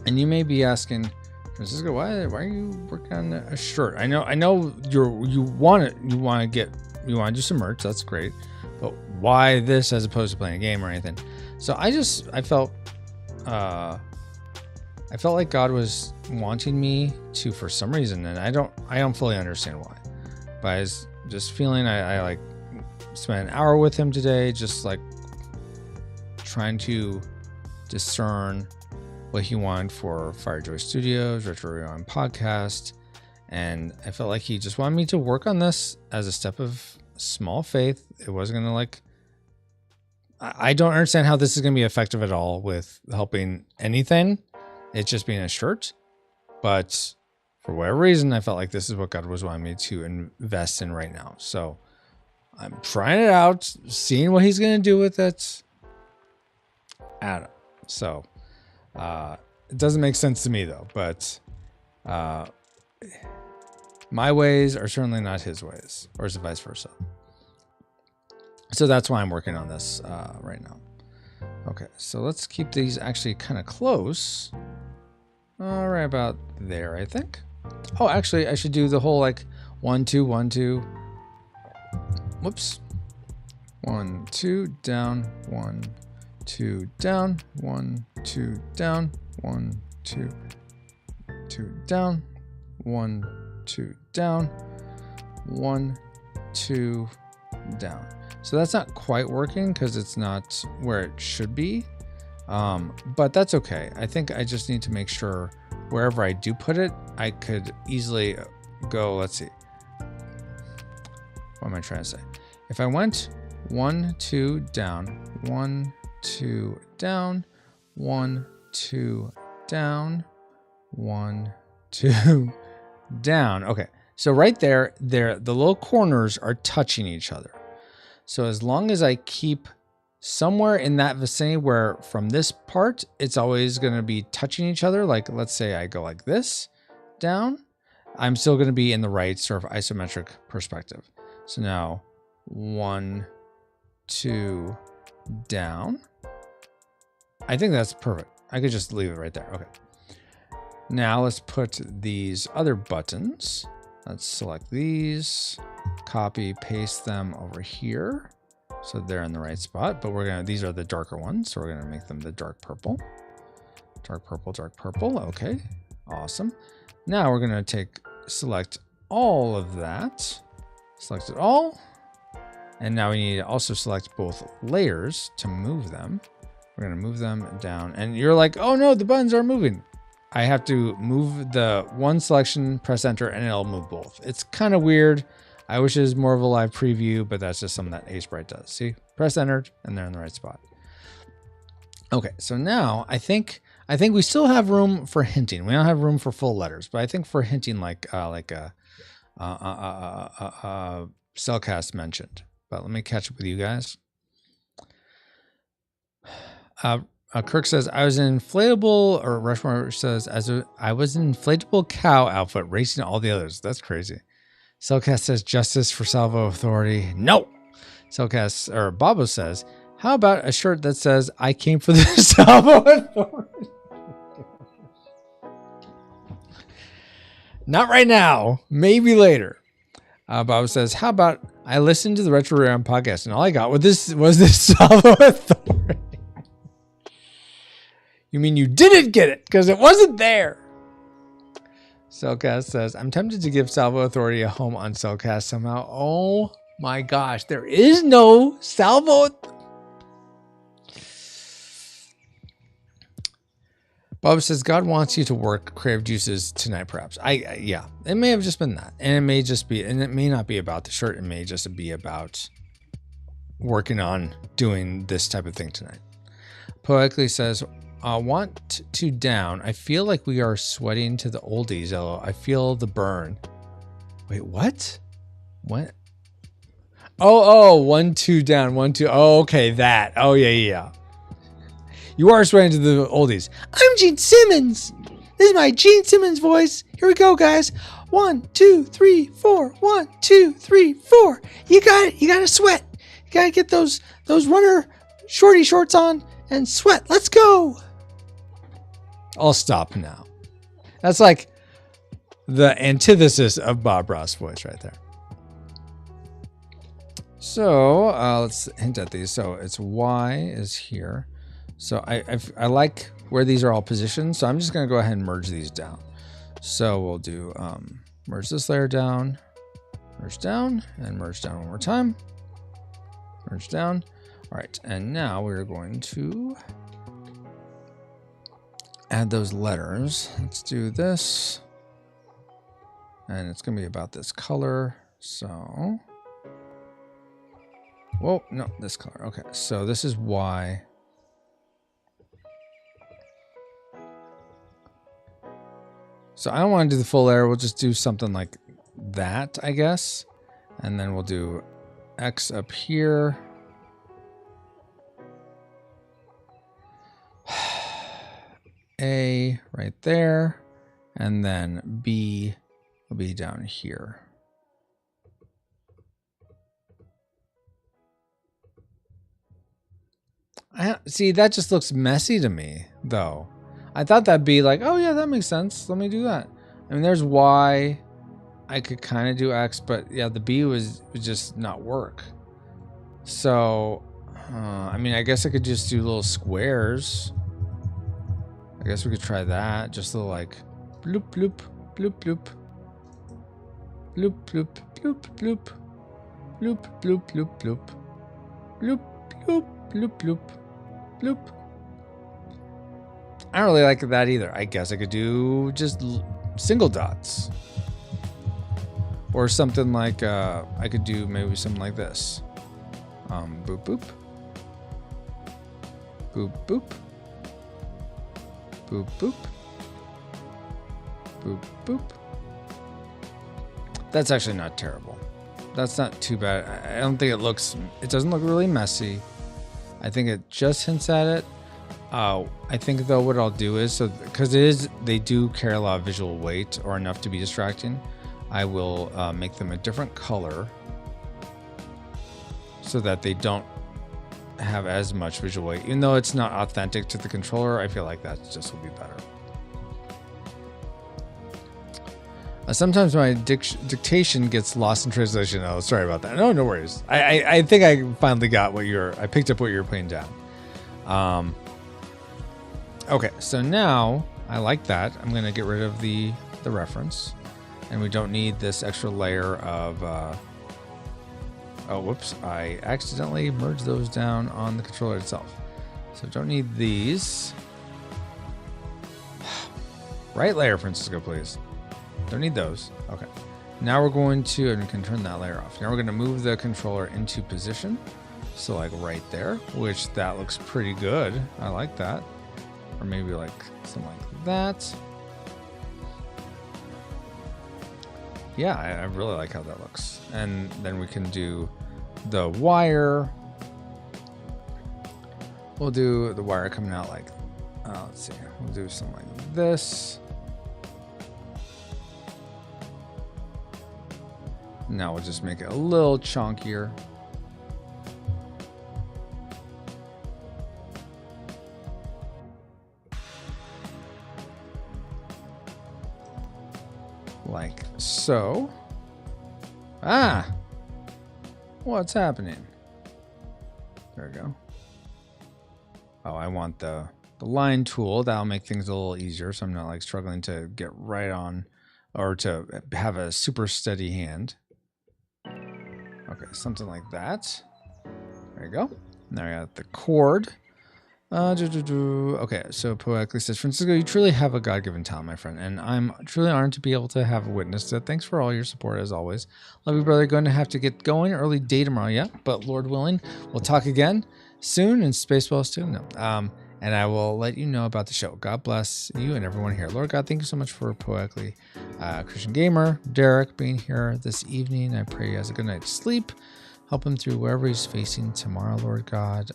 [SPEAKER 1] And you may be asking, Francisco, why are you working on a shirt? I know you want to do some merch. That's great, but why this as opposed to playing a game or anything? So I felt like God was wanting me to, for some reason, and I don't fully understand why. But I was just feeling I like spent an hour with him today, just like trying to discern what he wanted for Firejoy Studios, Retro Rewind Podcast, and I felt like he just wanted me to work on this as a step of small faith. It wasn't gonna like. I don't understand how this is gonna be effective at all with helping anything. It's just being a shirt, but for whatever reason, I felt like this is what God was wanting me to invest in right now. So I'm trying it out, seeing what he's going to do with it. I don't know. So it doesn't make sense to me though, but my ways are certainly not his ways, or vice versa. So that's why I'm working on this right now. Okay, so let's keep these actually kind of close. All right, about there, I think. Oh, actually, I should do the whole like 1, 2, 1, 2. Whoops. 1, 2, down, 1, 2, down, 1, 2, down, 1, 2, 2, down, 1, 2, down, 1, 2, down. So that's not quite working because it's not where it should be. But that's okay. I think I just need to make sure wherever I do put it, I could easily go, let's see. What am I trying to say? If I went 1, 2, down, 1, 2, down, 1, 2, down, 1, 2, down. Okay. So right there, the little corners are touching each other. So as long as I keep somewhere in that vicinity where from this part, it's always going to be touching each other. Like, let's say I go like this down, I'm still going to be in the right sort of isometric perspective. So now 1, 2, down. I think that's perfect. I could just leave it right there. Okay. Now let's put these other buttons. Let's select these, copy, paste them over here. So they're in the right spot, but these are the darker ones. So we're going to make them the dark purple. Dark purple, dark purple. Okay. Awesome. Now we're going to select all of that. Select it all. And now we need to also select both layers to move them. We're going to move them down. And you're like, oh no, the buttons are moving. I have to move the one selection, press enter, and it'll move both. It's kind of weird. I wish it was more of a live preview, but that's just something that Sprite does. See, press enter, and they're in the right spot. Okay, so now I think we still have room for hinting. We don't have room for full letters, but I think for hinting, like Cellcast mentioned. But let me catch up with you guys. Kirk says, I was an inflatable, or Rushmore says, I was an inflatable cow outfit racing all the others. That's crazy. Cellcast says, justice for Salvo Authority. No. Cellcast, or Bobo says, how about a shirt that says, I came for the Salvo Authority? Not right now. Maybe later. Bobo says, how about I listened to the Retro Rewind podcast and all I got was this Salvo Authority. You mean you didn't get it because it wasn't there? Cellcast says, I'm tempted to give Salvo Authority a home on Cellcast somehow. Oh my gosh, there is no Salvo. Bob says, God wants you to work creative juices tonight, perhaps. Yeah, it may have just been that. And it may not be about the shirt. It may just be about working on doing this type of thing tonight. Poetically says, want to down. I feel like we are sweating to the oldies. I feel the burn. Wait, what? What? Oh, 1, 2 down, 1, 2. Oh, okay, that. Oh, yeah. You are sweating to the oldies. I'm Gene Simmons. This is my Gene Simmons voice. Here we go, guys. 1, 2, 3, 4. 1, 2, 3, 4. You got it. You got to sweat. You got to get those runner shorty shorts on and sweat. Let's go. I'll stop now. That's like the antithesis of Bob Ross' voice right there. So let's hint at these. So it's Y is here. So I like where these are all positioned. So I'm just going to go ahead and merge these down. So we'll do merge this layer down, merge down, and merge down one more time. Merge down. All right. And now we're going to add those letters. Let's do this. And it's going to be about this color. So, whoa, no, this color. Okay. So this is Y. So I don't want to do the full layer. We'll just do something like that, I guess. And then we'll do X up here. A right there. And then B will be down here. See, that just looks messy to me, though. I thought that'd be like, oh yeah, that makes sense. Let me do that. I mean, there's Y. I could kind of do X, but yeah, the B would just not work. So, I mean, I guess I could just do little squares. I guess we could try that. Just little like, bloop, bloop, bloop, bloop. Bloop, bloop, bloop, bloop. Bloop, bloop, bloop, bloop. Bloop, bloop, bloop, bloop. Bloop. I don't really like that either. I guess I could do just single dots. Or something like, I could do maybe something like this. Boop, boop. Boop, boop. Boop, boop. Boop, boop. That's actually not terrible. That's not too bad. I don't think it doesn't look really messy. I think it just hints at it. I think though what I'll do is, because they do carry a lot of visual weight or enough to be distracting, I will make them a different color so that they don't have as much visual weight. Even though it's not authentic to the controller, I feel like that just will be better. Sometimes my dictation gets lost in translation. Oh, sorry about that. No worries. I think I finally got I picked up what you were putting down. Okay, so now I like that. I'm gonna get rid of the reference, and we don't need this extra layer of. Oh, whoops! I accidentally merged those down on the controller itself, so don't need these. Right layer, Francisco, please. Don't need those. Okay. Now we're going to, and we can turn that layer off. Now we're going to move the controller into position. So like right there, which that looks pretty good. I like that. Or maybe like something like that. Yeah, I really like how that looks. And then we can do the wire. We'll do the wire coming out like, let's see. We'll do something like this. Now we'll just make it a little chunkier. Like so. Ah! What's happening? There we go. Oh, I want the line tool. That'll make things a little easier so I'm not like struggling to get right on or to have a super steady hand. Okay, something like that. There you go. Now I got the chord. Okay, so poetically says, Francisco, you truly have a God-given talent, my friend, and I'm truly honored to be able to have witnessed it. Thanks for all your support, as always. Love you, brother. Going to have to get going. Early day tomorrow, yeah, but Lord willing, we'll talk again soon, and Spaceballs too. No. And I will let you know about the show. God bless you and everyone here. Lord God, thank you so much for Poetically Christian Gamer, Derek, being here this evening. I pray he has a good night's sleep. Help him through wherever he's facing tomorrow, Lord God.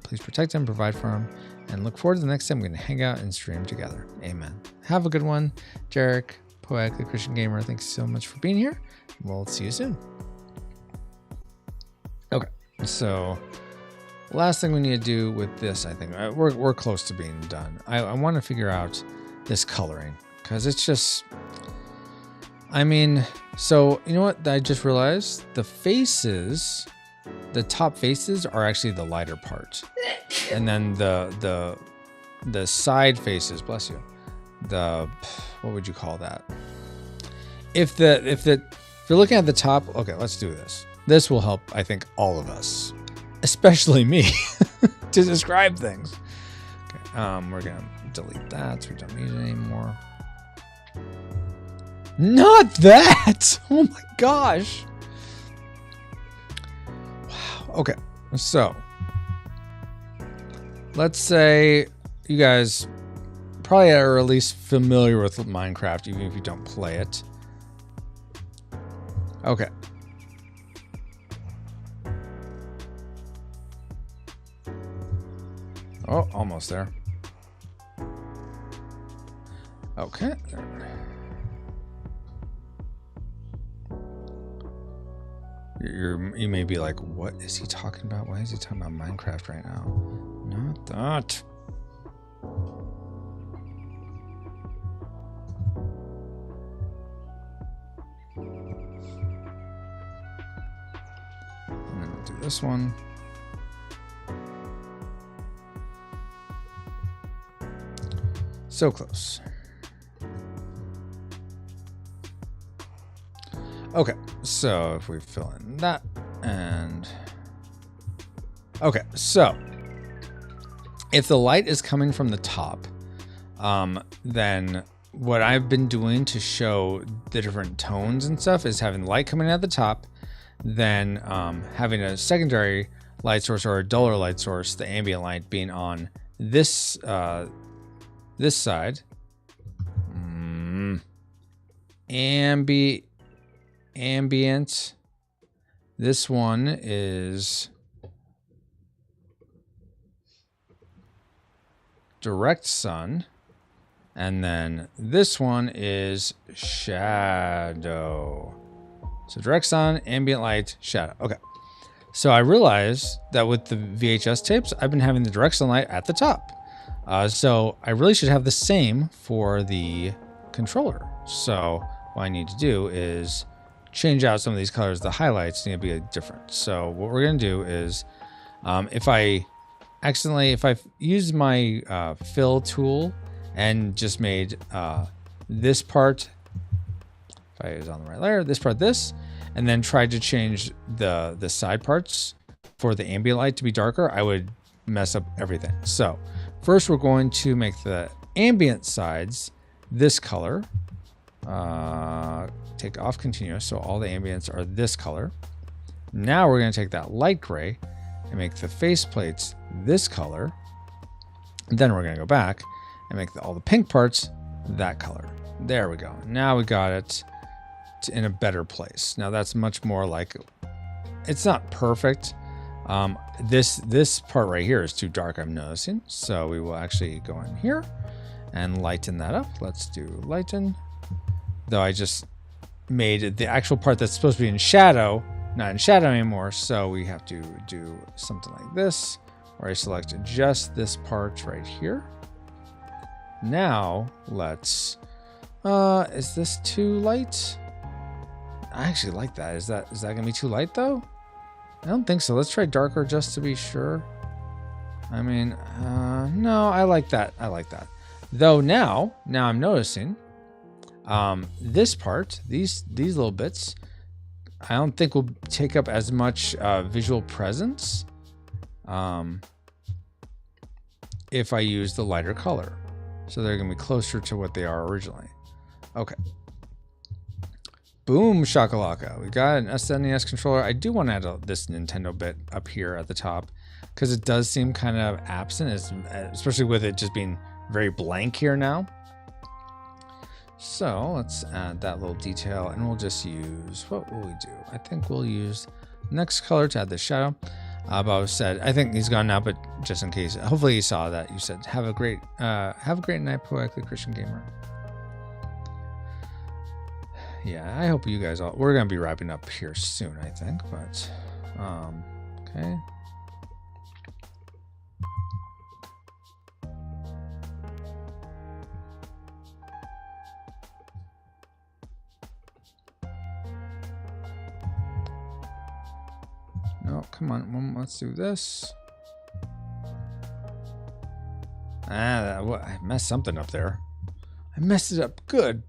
[SPEAKER 1] Please protect him, provide for him, and look forward to the next time we're going to hang out and stream together. Amen. Have a good one, Derek, Poetically Christian Gamer. Thanks so much for being here. We'll see you soon. Okay, so last thing we need to do with this, I think, we're close to being done. I want to figure out this coloring because it's just, I mean, so you know what I just realized? The faces, the top faces are actually the lighter part, and then the side faces, bless you, what would you call that? If you're looking at the top, okay, let's do this. This will help, I think, all of us, especially me, to describe things. Okay, we're gonna delete that so we don't need it anymore. Not that! Oh my gosh! Wow. Okay, so let's say you guys probably are at least familiar with Minecraft, even if you don't play it. Okay. Oh, almost there. Okay. You may be like, what is he talking about? Why is he talking about Minecraft right now? No, That. And then we'll do this one. So close. Okay, so if we fill in that and... Okay, so if the light is coming from the top, then what I've been doing to show the different tones and stuff is having the light coming out the top, then having a secondary light source or a duller light source, the ambient light being on this this side. Ambient. This one is direct sun. And then this one is shadow. So direct sun, ambient light, shadow. Okay. So I realized that with the VHS tapes, I've been having the direct sunlight at the top. So I really should have the same for the controller. So what I need to do is change out some of these colors. The highlights need to be different. So what we're going to do is if I use my fill tool and just made this part, if I was on the right layer, this part, this, and then tried to change the side parts for the ambient light to be darker, I would mess up everything. So first we're going to make the ambient sides this color. Take off continuous, so all the ambients are this color. Now we're going to take that light gray and make the face plates this color. Then we're going to go back and make all the pink parts that color. There we go. Now we got it in a better place. Now that's much more like, it's not perfect. This part right here is too dark, I'm noticing. So we will actually go in here and lighten that up. Let's do lighten. Though I just made the actual part that's supposed to be in shadow, not in shadow anymore. So we have to do something like this, where I select just this part right here. Now let's, is this too light? I actually like that. Is that gonna be too light though? I don't think so. Let's try darker just to be sure. I mean, no, I like that. I like that. Though now I'm noticing, this part, these little bits, I don't think will take up as much visual presence if I use the lighter color. So they're gonna be closer to what they are originally. Okay. Boom shakalaka. We got an SNES controller. I do want to add this Nintendo bit up here at the top because it does seem kind of absent, especially with it just being very blank here now. So let's add that little detail and we'll just use, what will we do? I think we'll use next color to add the shadow. Bob said, I think he's gone now, but just in case, hopefully you saw that. You said, have a great night, poetically Christian gamer. Yeah, I hope you guys all, we're going to be wrapping up here soon, I think, but, okay. No, come on, let's do this. I messed something up there. I messed it up good.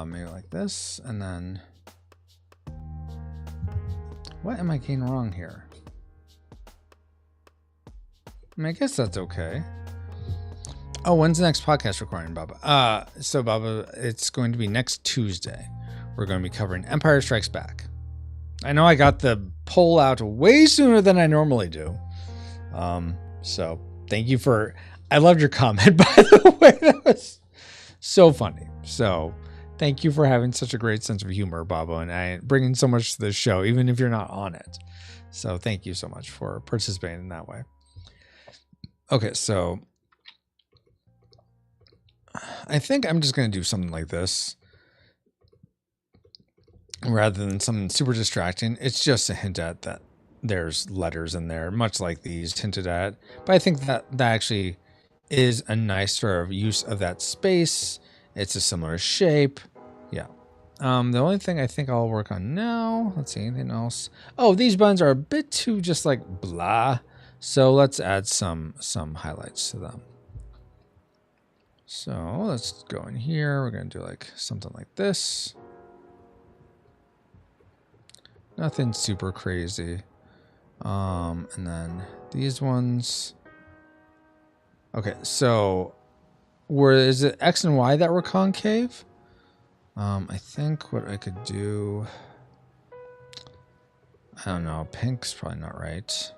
[SPEAKER 1] Maybe like this, and then what am I getting wrong here? I mean, I guess that's okay. Oh, when's the next podcast recording, Baba? So Baba, it's going to be next Tuesday. We're going to be covering Empire Strikes Back. I know I got the poll out way sooner than I normally do. So thank you for, I loved your comment, by the way. That was so funny. So thank you for having such a great sense of humor, Baba, and bringing so much to the show, even if you're not on it. So thank you so much for participating in that way. Okay, so I think I'm just going to do something like this rather than something super distracting. It's just a hint at that there's letters in there, much like these hinted at. But I think that actually is a nice sort of use of that space. It's a similar shape. Yeah. The only thing I think I'll work on now, let's see, anything else? Oh, these buttons are a bit too just like blah. So let's add some highlights to them. So let's go in here. We're going to do like something like this. Nothing super crazy. And then these ones. Okay, so is it X and Y that were concave? I think what I could do, I don't know, pink's probably not right.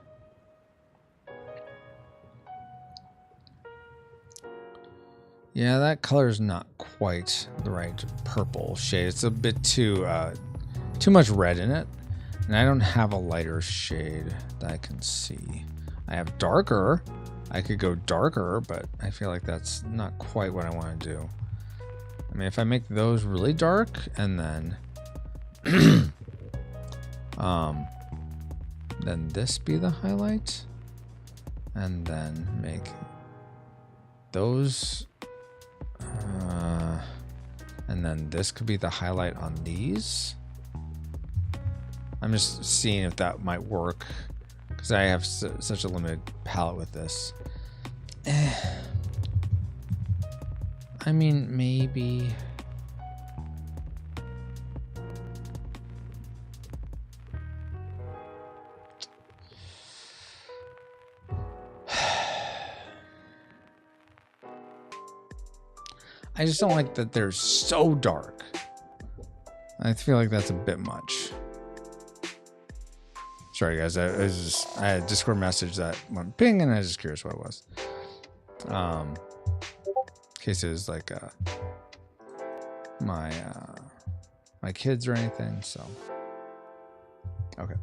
[SPEAKER 1] Yeah, that color is not quite the right purple shade. It's a bit too much red in it. And I don't have a lighter shade that I can see. I have darker. I could go darker, but I feel like that's not quite what I want to do. I mean, if I make those really dark and then then this be the highlight, and then make those and then this could be the highlight on these. I'm just seeing if that might work because I have such a limited palette with this. I mean, maybe. I just don't like that they're so dark. I feel like that's a bit much. Sorry guys, I had a Discord message that went ping and I was just curious what it was. In case it was like my kids or anything, so okay.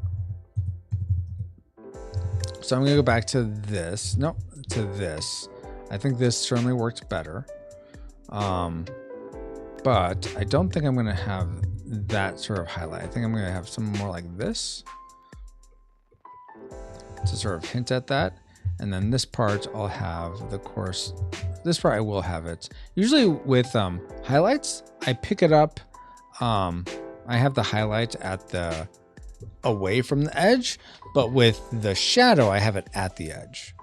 [SPEAKER 1] So I'm gonna go back to this. Nope, to this. I think this certainly worked better. But I don't think I'm gonna have that sort of highlight. I think I'm gonna have some more like this to sort of hint at that. And then this part I'll have the course. This part I will have it. Usually with highlights, I pick it up. I have the highlight at the away from the edge, but with the shadow, I have it at the edge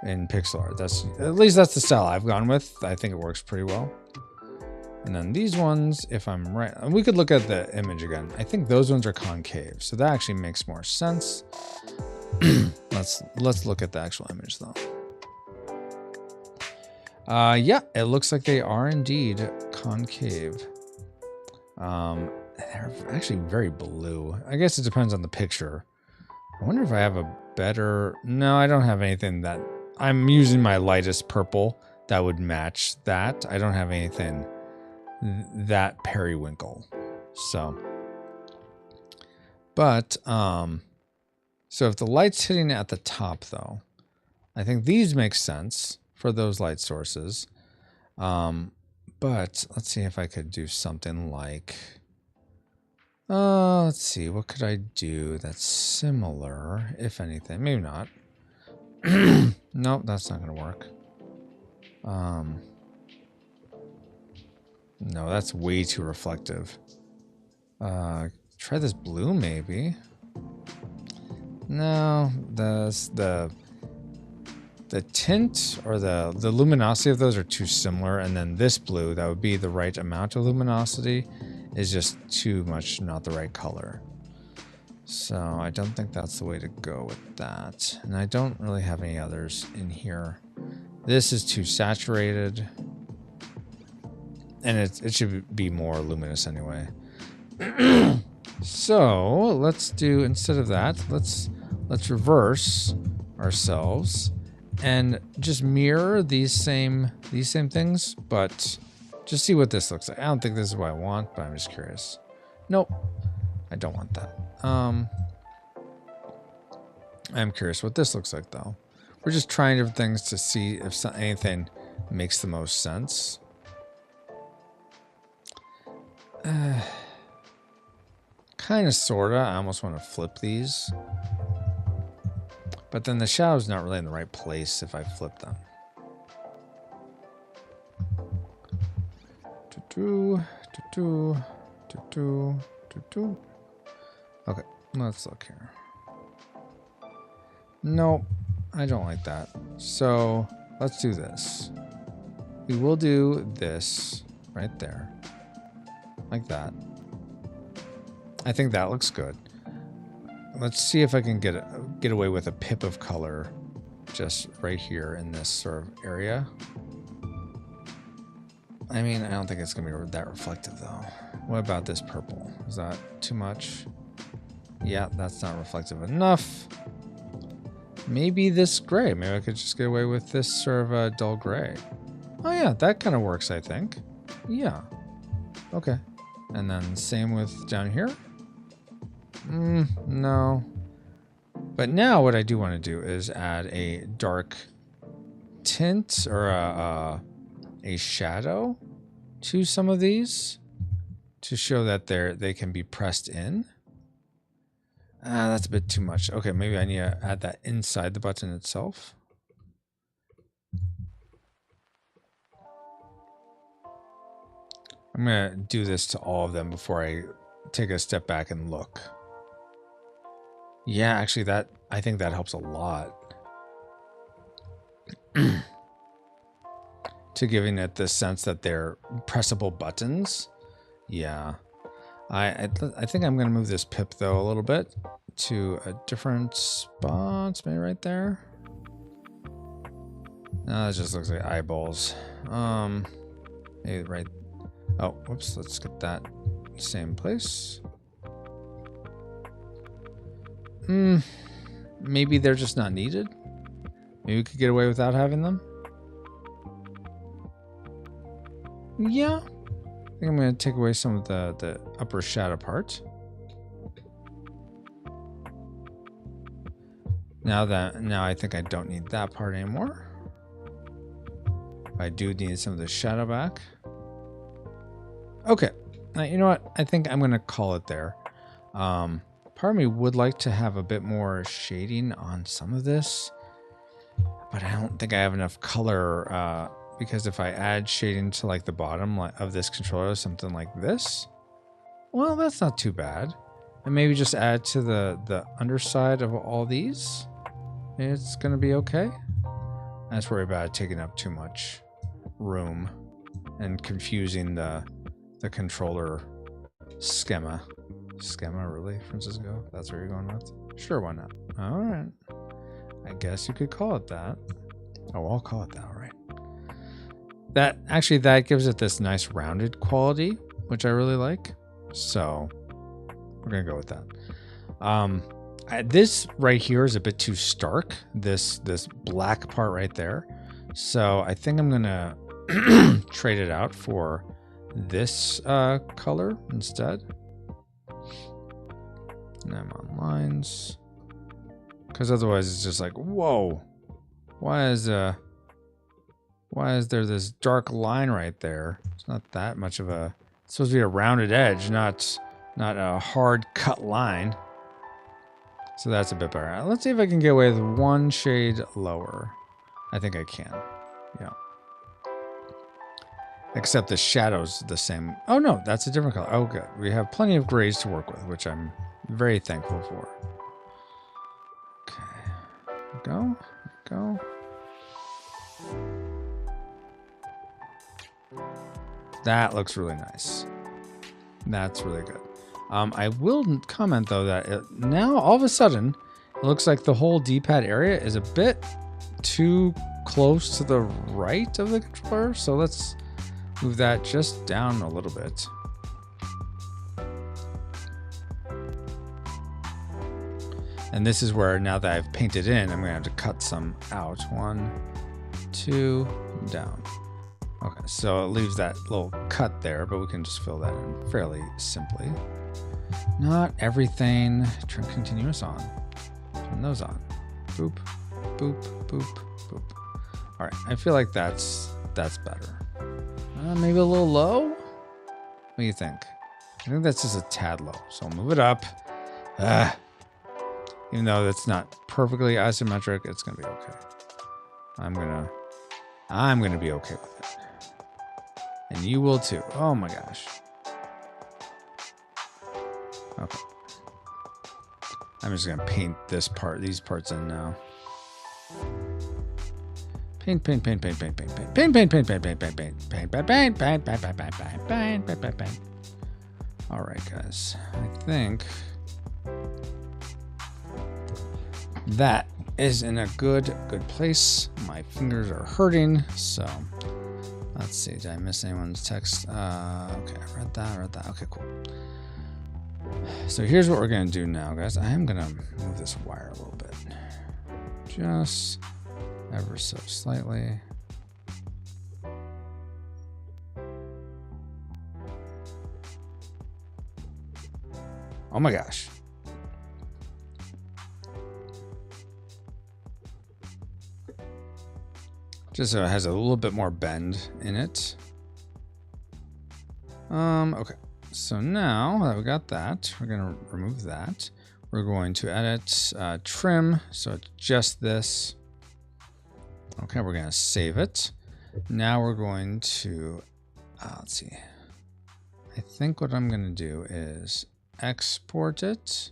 [SPEAKER 1] in pixel art. That's at least that's the style I've gone with. I think it works pretty well. And then these ones, if I'm right, and we could look at the image again. I think those ones are concave, so that actually makes more sense. Let's look at the actual image though. Yeah, it looks like they are indeed concave. They're actually very blue. I guess it depends on the picture. I wonder if I have a better. No, I don't have anything that. I'm using my lightest purple that would match that. I don't have anything that periwinkle. So, but so if the light's hitting at the top though, I think these make sense for those light sources. But let's see if I could do something like, let's see, what could I do that's similar, if anything? Maybe not. Nope, that's not gonna work. No, that's way too reflective. Try this blue maybe. No, the tint or the luminosity of those are too similar, and then this blue, that would be the right amount of luminosity, is just too much not the right color. So I don't think that's the way to go with that. And I don't really have any others in here. This is too saturated. And it should be more luminous anyway. So let's do, instead of that, let's reverse ourselves and just mirror these same things, but just see what this looks like. I don't think this is what I want, but I'm just curious. Nope, I don't want that. I'm curious what this looks like though. We're just trying different things to see if anything makes the most sense. Kind of, sorta. I almost want to flip these. But then the shadow's not really in the right place if I flip them. Okay, let's look here. Nope, I don't like that. So let's do this. We will do this right there, like that. I think that looks good. Let's see if I can get away with a pip of color just right here in this sort of area. I mean, I don't think it's gonna be that reflective though. What about this purple? Is that too much? Yeah, that's not reflective enough. Maybe this gray. Maybe I could just get away with this sort of a dull gray. Oh yeah, that kind of works, I think. Yeah. Okay. And then same with down here. No. But now what I do want to do is add a dark tint or a shadow to some of these to show that they can be pressed in. That's a bit too much. Okay, maybe I need to add that inside the button itself. I'm going to do this to all of them before I take a step back and look. Yeah, actually I think that helps a lot. To giving it the sense that they're pressable buttons. Yeah. I think I'm going to move this pip though a little bit to a different spot, maybe right there. No, it just looks like eyeballs. Maybe right. Oh, whoops. Let's get that same place. Maybe they're just not needed. Maybe we could get away without having them. Yeah. I think I'm going to take away some of the upper shadow part. Now I think I don't need that part anymore. I do need some of the shadow back. Okay. You know what? I think I'm going to call it there. Part of me would like to have a bit more shading on some of this, but I don't think I have enough color, because if I add shading to like the bottom of this controller, something like this, well, that's not too bad. And maybe just add to the underside of all these. It's going to be okay. I just worry about it taking up too much room and confusing the controller schema. Schema, really, Francisco? That's where you're going with? Sure, why not? All right. I guess you could call it that. Oh, I'll call it that, all right. That gives it this nice rounded quality, which I really like. So we're gonna go with that. This right here is a bit too stark. This black part right there. So I think I'm gonna trade it out for this color instead. And I'm on lines, because otherwise it's just like, whoa, why is there this dark line right there? It's not that much of a, it's supposed to be a rounded edge, not a hard cut line. So that's a bit better. Let's see if I can get away with one shade lower. I think I can. Yeah. Except the shadow's the same. Oh no, that's a different color. Oh good. We have plenty of grays to work with, which I'm very thankful for. Okay. Go. That looks really nice. That's really good. I will comment though that now all of a sudden it looks like the whole D-pad area is a bit too close to the right of the controller. So let's move that just down a little bit. And this is where, now that I've painted in, I'm going to have to cut some out. 1, 2, down. Okay, so it leaves that little cut there, but we can just fill that in fairly simply. Not everything. Turn continuous on. Turn those on. Boop, boop, boop, boop. All right, I feel like that's better. Maybe a little low? What do you think? I think that's just a tad low, so I'll move it up. Even though that's not perfectly isometric, it's gonna be okay. I'm gonna be okay with it. And you will too. Oh my gosh. Okay. I'm just gonna paint these parts in now. Paint. All right, guys. I think that is in a good place. My fingers are hurting, so let's see. Did I miss anyone's text? Okay, I read that. Okay, cool. So here's what we're gonna do now, guys. I am gonna move this wire a little bit, just ever so slightly. Oh my gosh. Just so it has a little bit more bend in it. Okay. So now that we got that, we're going to remove that. We're going to edit trim. So it's just this. Okay, we're going to save it. Now we're going to, let's see. I think what I'm going to do is export it.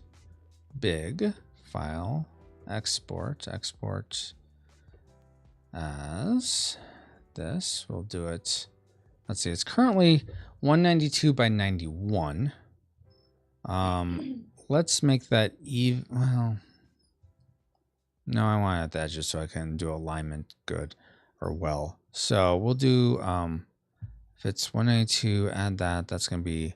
[SPEAKER 1] Big file, export as this. We'll do it. Let's see. It's currently 192 by 91. Let's make that even. Well, no, I want it at the edges so I can do alignment good or well. So we'll do. If it's 192, add that. That's going to be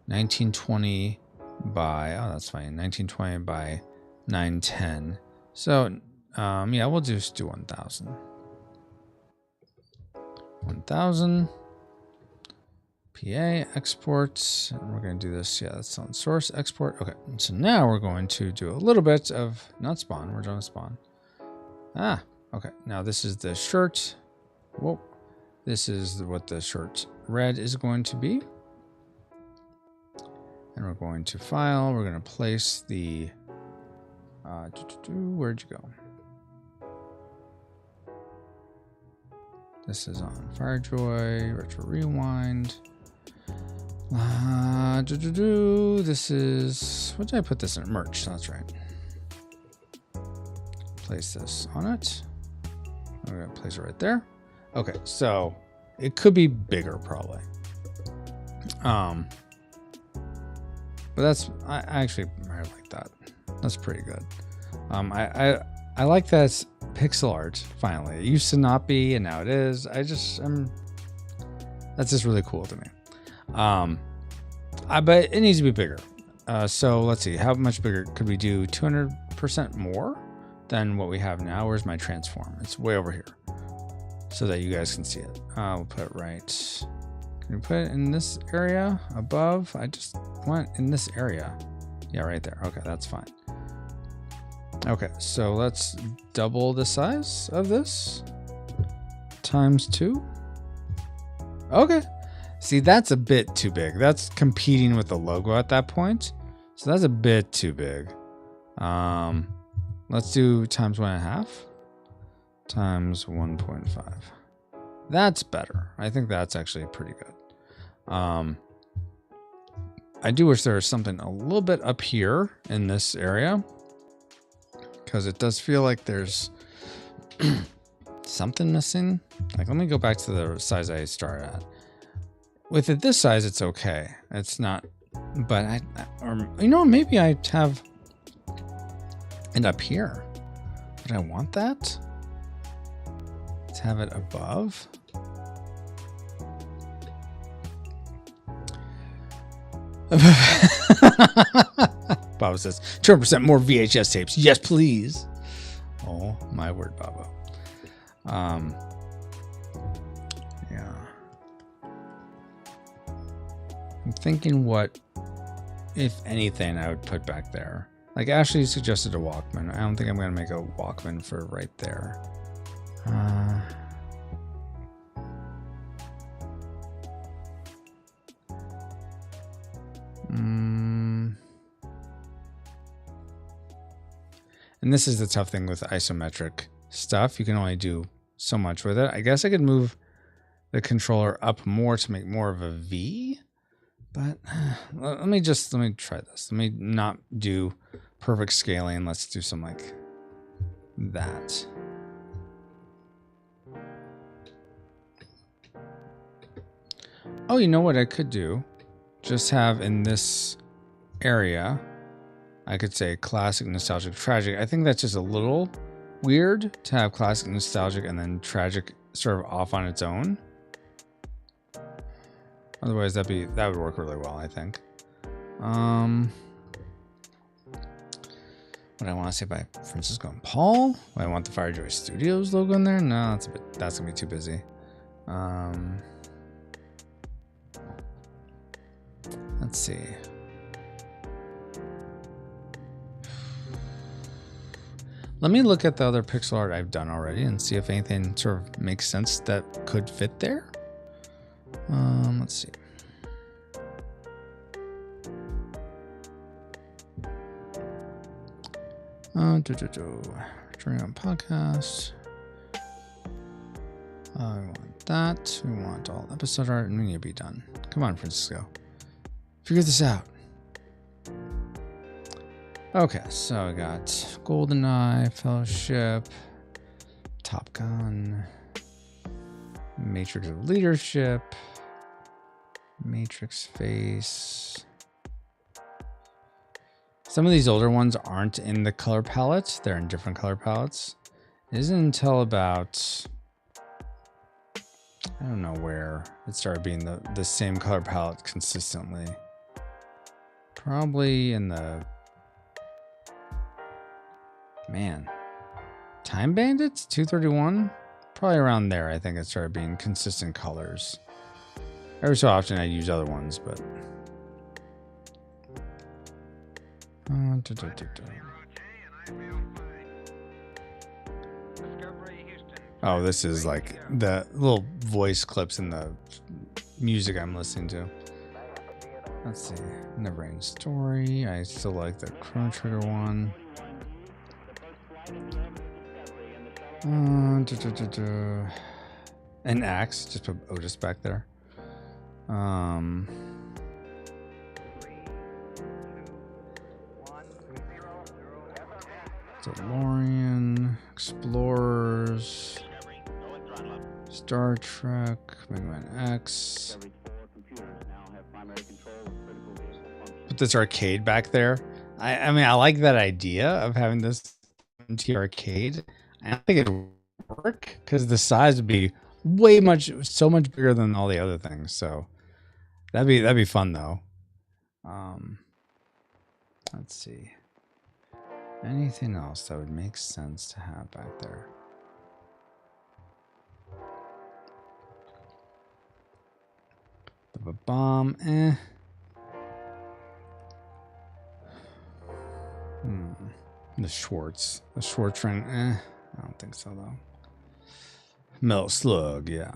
[SPEAKER 1] 1920 by. Oh, that's fine. 1920 by 910. So yeah, we'll just do 1000. 1000. PA export, and we're going to do this. Yeah, that's on source export. Okay, so now we're going to do a little bit of not spawn. We're doing spawn. Okay. Now this is the shirt. Whoa, this is what the shirt red is going to be, and we're going to file. We're going to place the. Where'd you go? This is on FireJoy, Retro Rewind. This is, what did I put this in? Merch, that's right. Place this on it. I'm gonna place it right there. Okay, so it could be bigger probably. But that's, I actually like that. That's pretty good. I like that it's pixel art finally. It used to not be, and now it is. That's just really cool to me. But it needs to be bigger. So let's see, how much bigger could we do? 200% more than what we have now. Where's my transform? It's way over here, so that you guys can see it. We'll put it right. Can we put it in this area above? I just want in this area. Yeah, right there. Okay, that's fine. Okay, so let's double the size of this times 2. Okay. See, that's a bit too big. That's competing with the logo at that point. So that's a bit too big. Let's do times 1.5 times 1.5. That's better. I think that's actually pretty good. I do wish there was something a little bit up here in this area, because it does feel like there's something missing. Like, let me go back to the size I started at. With it this size, it's okay. It's not, but maybe I have it up here. Would I want that? To have it above? Bob says 200% more VHS tapes. Yes, please. Oh my word, Bobo. Yeah. I'm thinking what, if anything, I would put back there. Like Ashley suggested a Walkman. I don't think I'm gonna make a Walkman for right there. And this is the tough thing with isometric stuff. You can only do so much with it. I guess I could move the controller up more to make more of a V. But let me try this. Let me not do perfect scaling. Let's do something like that. Oh, you know what I could do? Just have in this area, I could say classic, nostalgic, tragic. I think that's just a little weird to have classic, nostalgic, and then tragic sort of off on its own. Otherwise, that would work really well, I think. What I want to say by Francisco and Paul. I want the Firejoy Studios logo in there. No, that's gonna be too busy. Let's see. Let me look at the other pixel art I've done already and see if anything sort of makes sense that could fit there. Let's see. Turning on podcast. We want that. We want all episode art, and we need to be done. Come on, Francisco. Figure this out. Okay, so we got GoldenEye, Fellowship, Top Gun, Matrix of Leadership, Matrix Face. Some of these older ones aren't in the color palette. They're in different color palettes. It isn't until about, I don't know where it started being the same color palette consistently. Probably in the, man, Time Bandits 231? Probably around there. I think it started being consistent colors. Every so often I use other ones, but oh, this is like the little voice clips in the music I'm listening to. Let's see. Neverending Story. I still like the Chrono Trigger one. An axe. Just put Otis back there. DeLorean, Explorers, Star Trek, Mega Man X. Put this arcade back there. I mean, I like that idea of having this empty arcade. I don't think it would work because the size would be so much bigger than all the other things. So that'd be fun though. Let's see. Anything else that would make sense to have back there? The bomb, The Schwartz ring, I don't think so though. Metal Slug, yeah.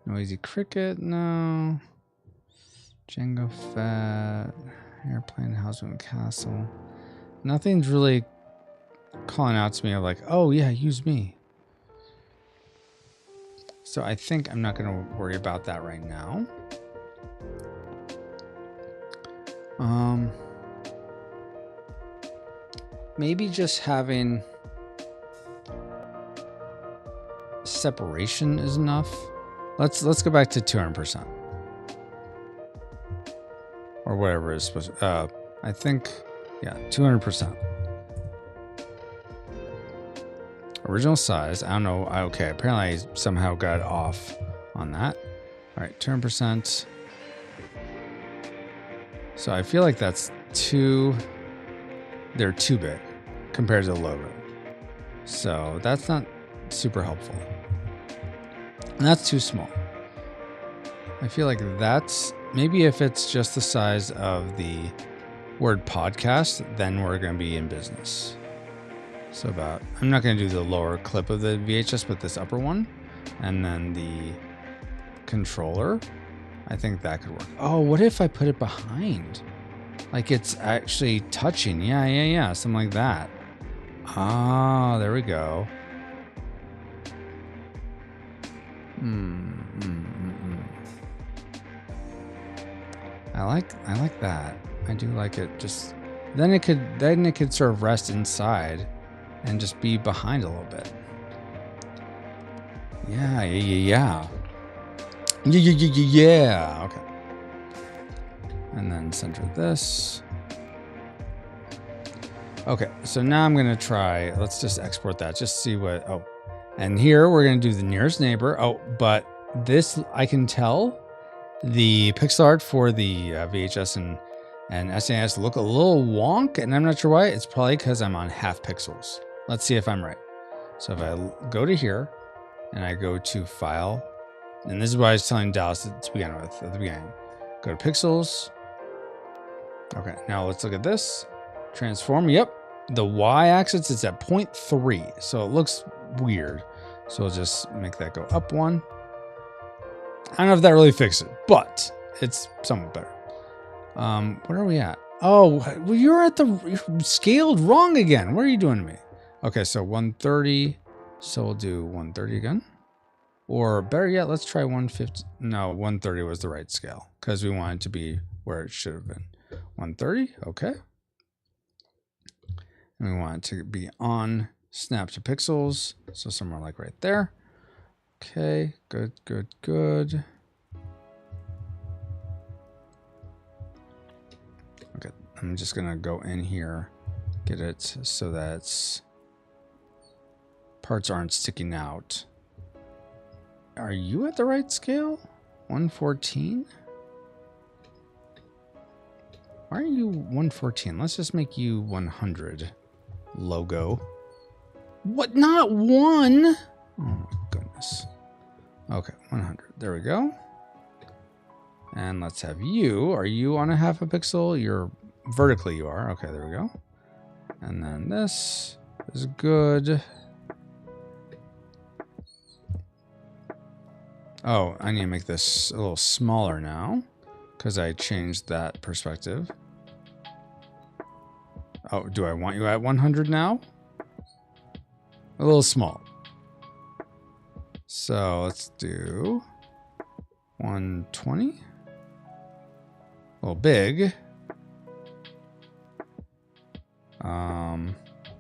[SPEAKER 1] Noisy Cricket, no. Django Fett, Airplane, Houseman Castle. Nothing's really calling out to me of like, oh yeah, use me. So I think I'm not going to worry about that right now. Maybe just having separation is enough. Let's go back to 200%. Or whatever is supposed to, I think, yeah, 200%. Original size, I don't know, okay, apparently I somehow got off on that. All right, 200%. So I feel like they're too big compared to the logo. So that's not super helpful. And that's too small. I feel like that's, maybe if it's just the size of the word podcast, then we're going to be in business. So I'm not going to do the lower clip of the VHS, but this upper one. And then the controller. I think that could work. Oh, what if I put it behind? Like it's actually touching. Yeah. Something like that. Ah, there we go. I like that. I do like it. Just then it could sort of rest inside and just be behind a little bit. Yeah. Okay. And then center this. Okay, so now I'm gonna try. Let's just export that. Just see what. Oh, and here we're gonna do the nearest neighbor. Oh, but this I can tell the pixel art for the VHS and SNES look a little wonk, and I'm not sure why. It's probably because I'm on half pixels. Let's see if I'm right. So if I go to here and I go to File, and this is what I was telling Dallas to begin with at the beginning. Go to Pixels. Okay, now let's look at this. Transform. Yep, the y-axis is at 0.3, so it looks weird. So we'll just make that go up one. I don't know if that really fixes it, but it's somewhat better. Where are we at? Oh, well, you're scaled wrong again. What are you doing to me? Okay, so 130. So we'll do 130 again. Or better yet, let's try 150. No, 130 was the right scale because we want it to be where it should have been. 130, okay. And we want it to be on snap to pixels. So somewhere like right there. Okay, good. Okay, I'm just gonna go in here, get it so that parts aren't sticking out. Are you at the right scale? 114? Why are you 114? Let's just make you 100. Logo. What? Not one? Oh my goodness. Okay, 100. There we go. And let's have you. Are you on a half a pixel? You're vertically, you are. Okay, there we go. And then this is good. Oh, I need to make this a little smaller now because I changed that perspective. Oh, do I want you at 100 now? A little small. So let's do 120. A little big.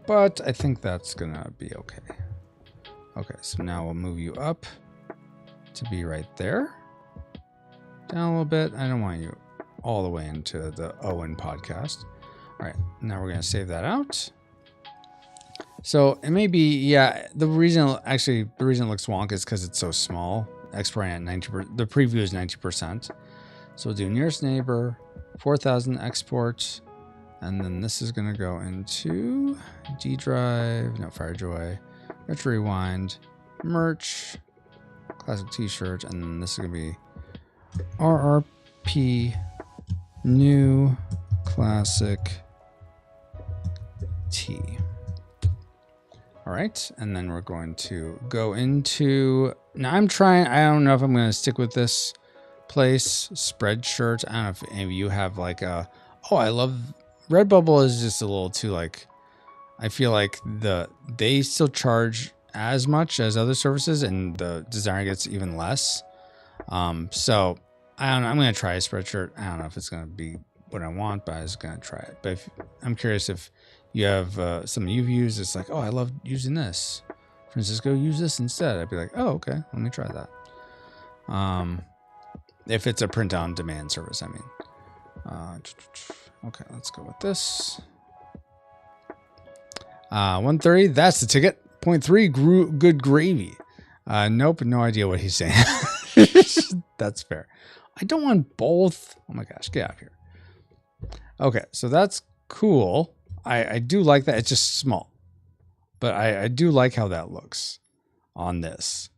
[SPEAKER 1] But I think that's gonna be okay. Okay, so now we'll move you up to be right there. Down a little bit. I don't want you all the way into the Owen podcast. All right, now we're gonna save that out. So it may be, yeah, the reason it looks wonk is because it's so small. Exporting at 90%, the preview is 90%. So we'll do nearest neighbor, 4000 export, and then this is gonna go into D drive, no, FireJoy, Retro Rewind, merch, classic t-shirt, and then this is gonna be RRP new classic T. All right, and then we're going to go into, now I don't know if I'm going to stick with this place, Spreadshirt. I don't know if any of you have like a, oh, I love, Redbubble is just a little too like, I feel like they still charge as much as other services and the designer gets even less. So I don't know, I'm going to try a Spreadshirt. I don't know if it's going to be what I want, but I was going to try it. But I'm curious if you have something you've used, it's like, oh, I love using this. Francisco, use this instead. I'd be like, oh, okay, let me try that. If it's a print on demand service, I mean. Okay, let's go with this. 130, that's the ticket. 0.3, good gravy. Nope, no idea what he's saying. That's fair. I don't want both. Oh my gosh, get out of here. Okay, so that's cool. I do like that. It's just small. But I do like how that looks on this.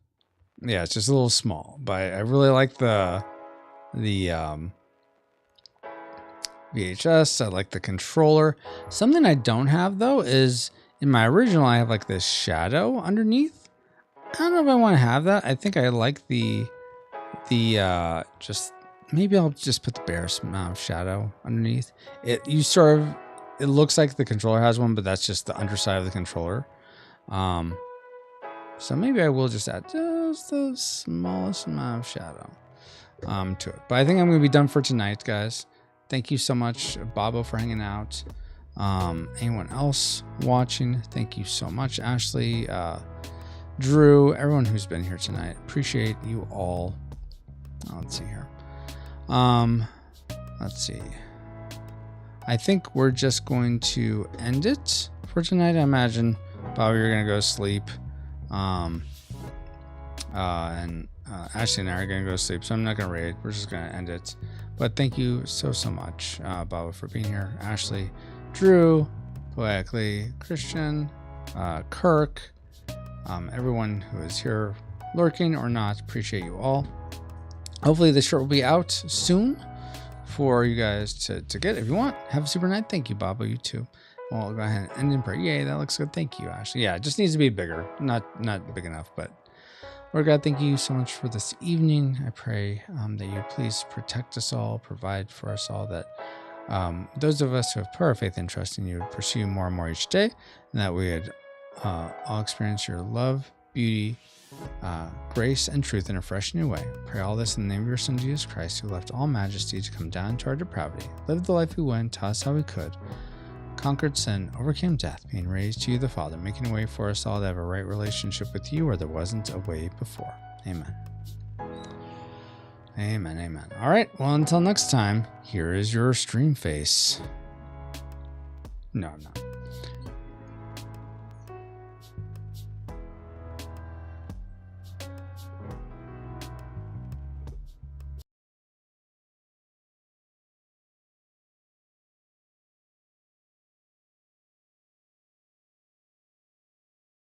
[SPEAKER 1] Yeah, it's just a little small. But I really like the VHS. I like the controller. Something I don't have, though, is in my original, I have like this shadow underneath. I don't know if I want to have that. I think I like the just maybe I'll just put the bear's mouth shadow underneath. It looks like the controller has one, but that's just the underside of the controller. So maybe I will just add just the smallest amount of shadow to it. But I think I'm going to be done for tonight, guys. Thank you so much, Bobo, for hanging out. Anyone else watching, thank you so much. Ashley, Drew, everyone who's been here tonight. Appreciate you all. Let's see here. Let's see. I think we're just going to end it for tonight. I imagine, Bobby, you're going to go to sleep. And Ashley and I are going to go to sleep, so I'm not going to raid. We're just going to end it. But thank you so much, Baba, for being here. Ashley, Drew, Poetically, Christian, Kirk, everyone who is here lurking or not, appreciate you all. Hopefully this shirt will be out soon for you guys to get. If you want, have a super night. Thank you, Baba. You too. Well, go ahead and end in prayer. Yay, that looks good. Thank you, Ashley. Yeah, it just needs to be bigger. Not big enough, but Lord God, thank you so much for this evening. I pray that you please protect us all, provide for us all, that those of us who have put our faith and trust in you would pursue more and more each day, and that we would all experience your love, beauty, grace, and truth in a fresh new way. Pray all this in the name of your Son, Jesus Christ, who left all majesty to come down to our depravity, lived the life we went, taught us how we could, conquered sin, overcame death, being raised to you the Father, making a way for us all to have a right relationship with you where there wasn't a way before. Amen. Amen, amen. All right, well, until next time, here is your stream face. No, I'm not.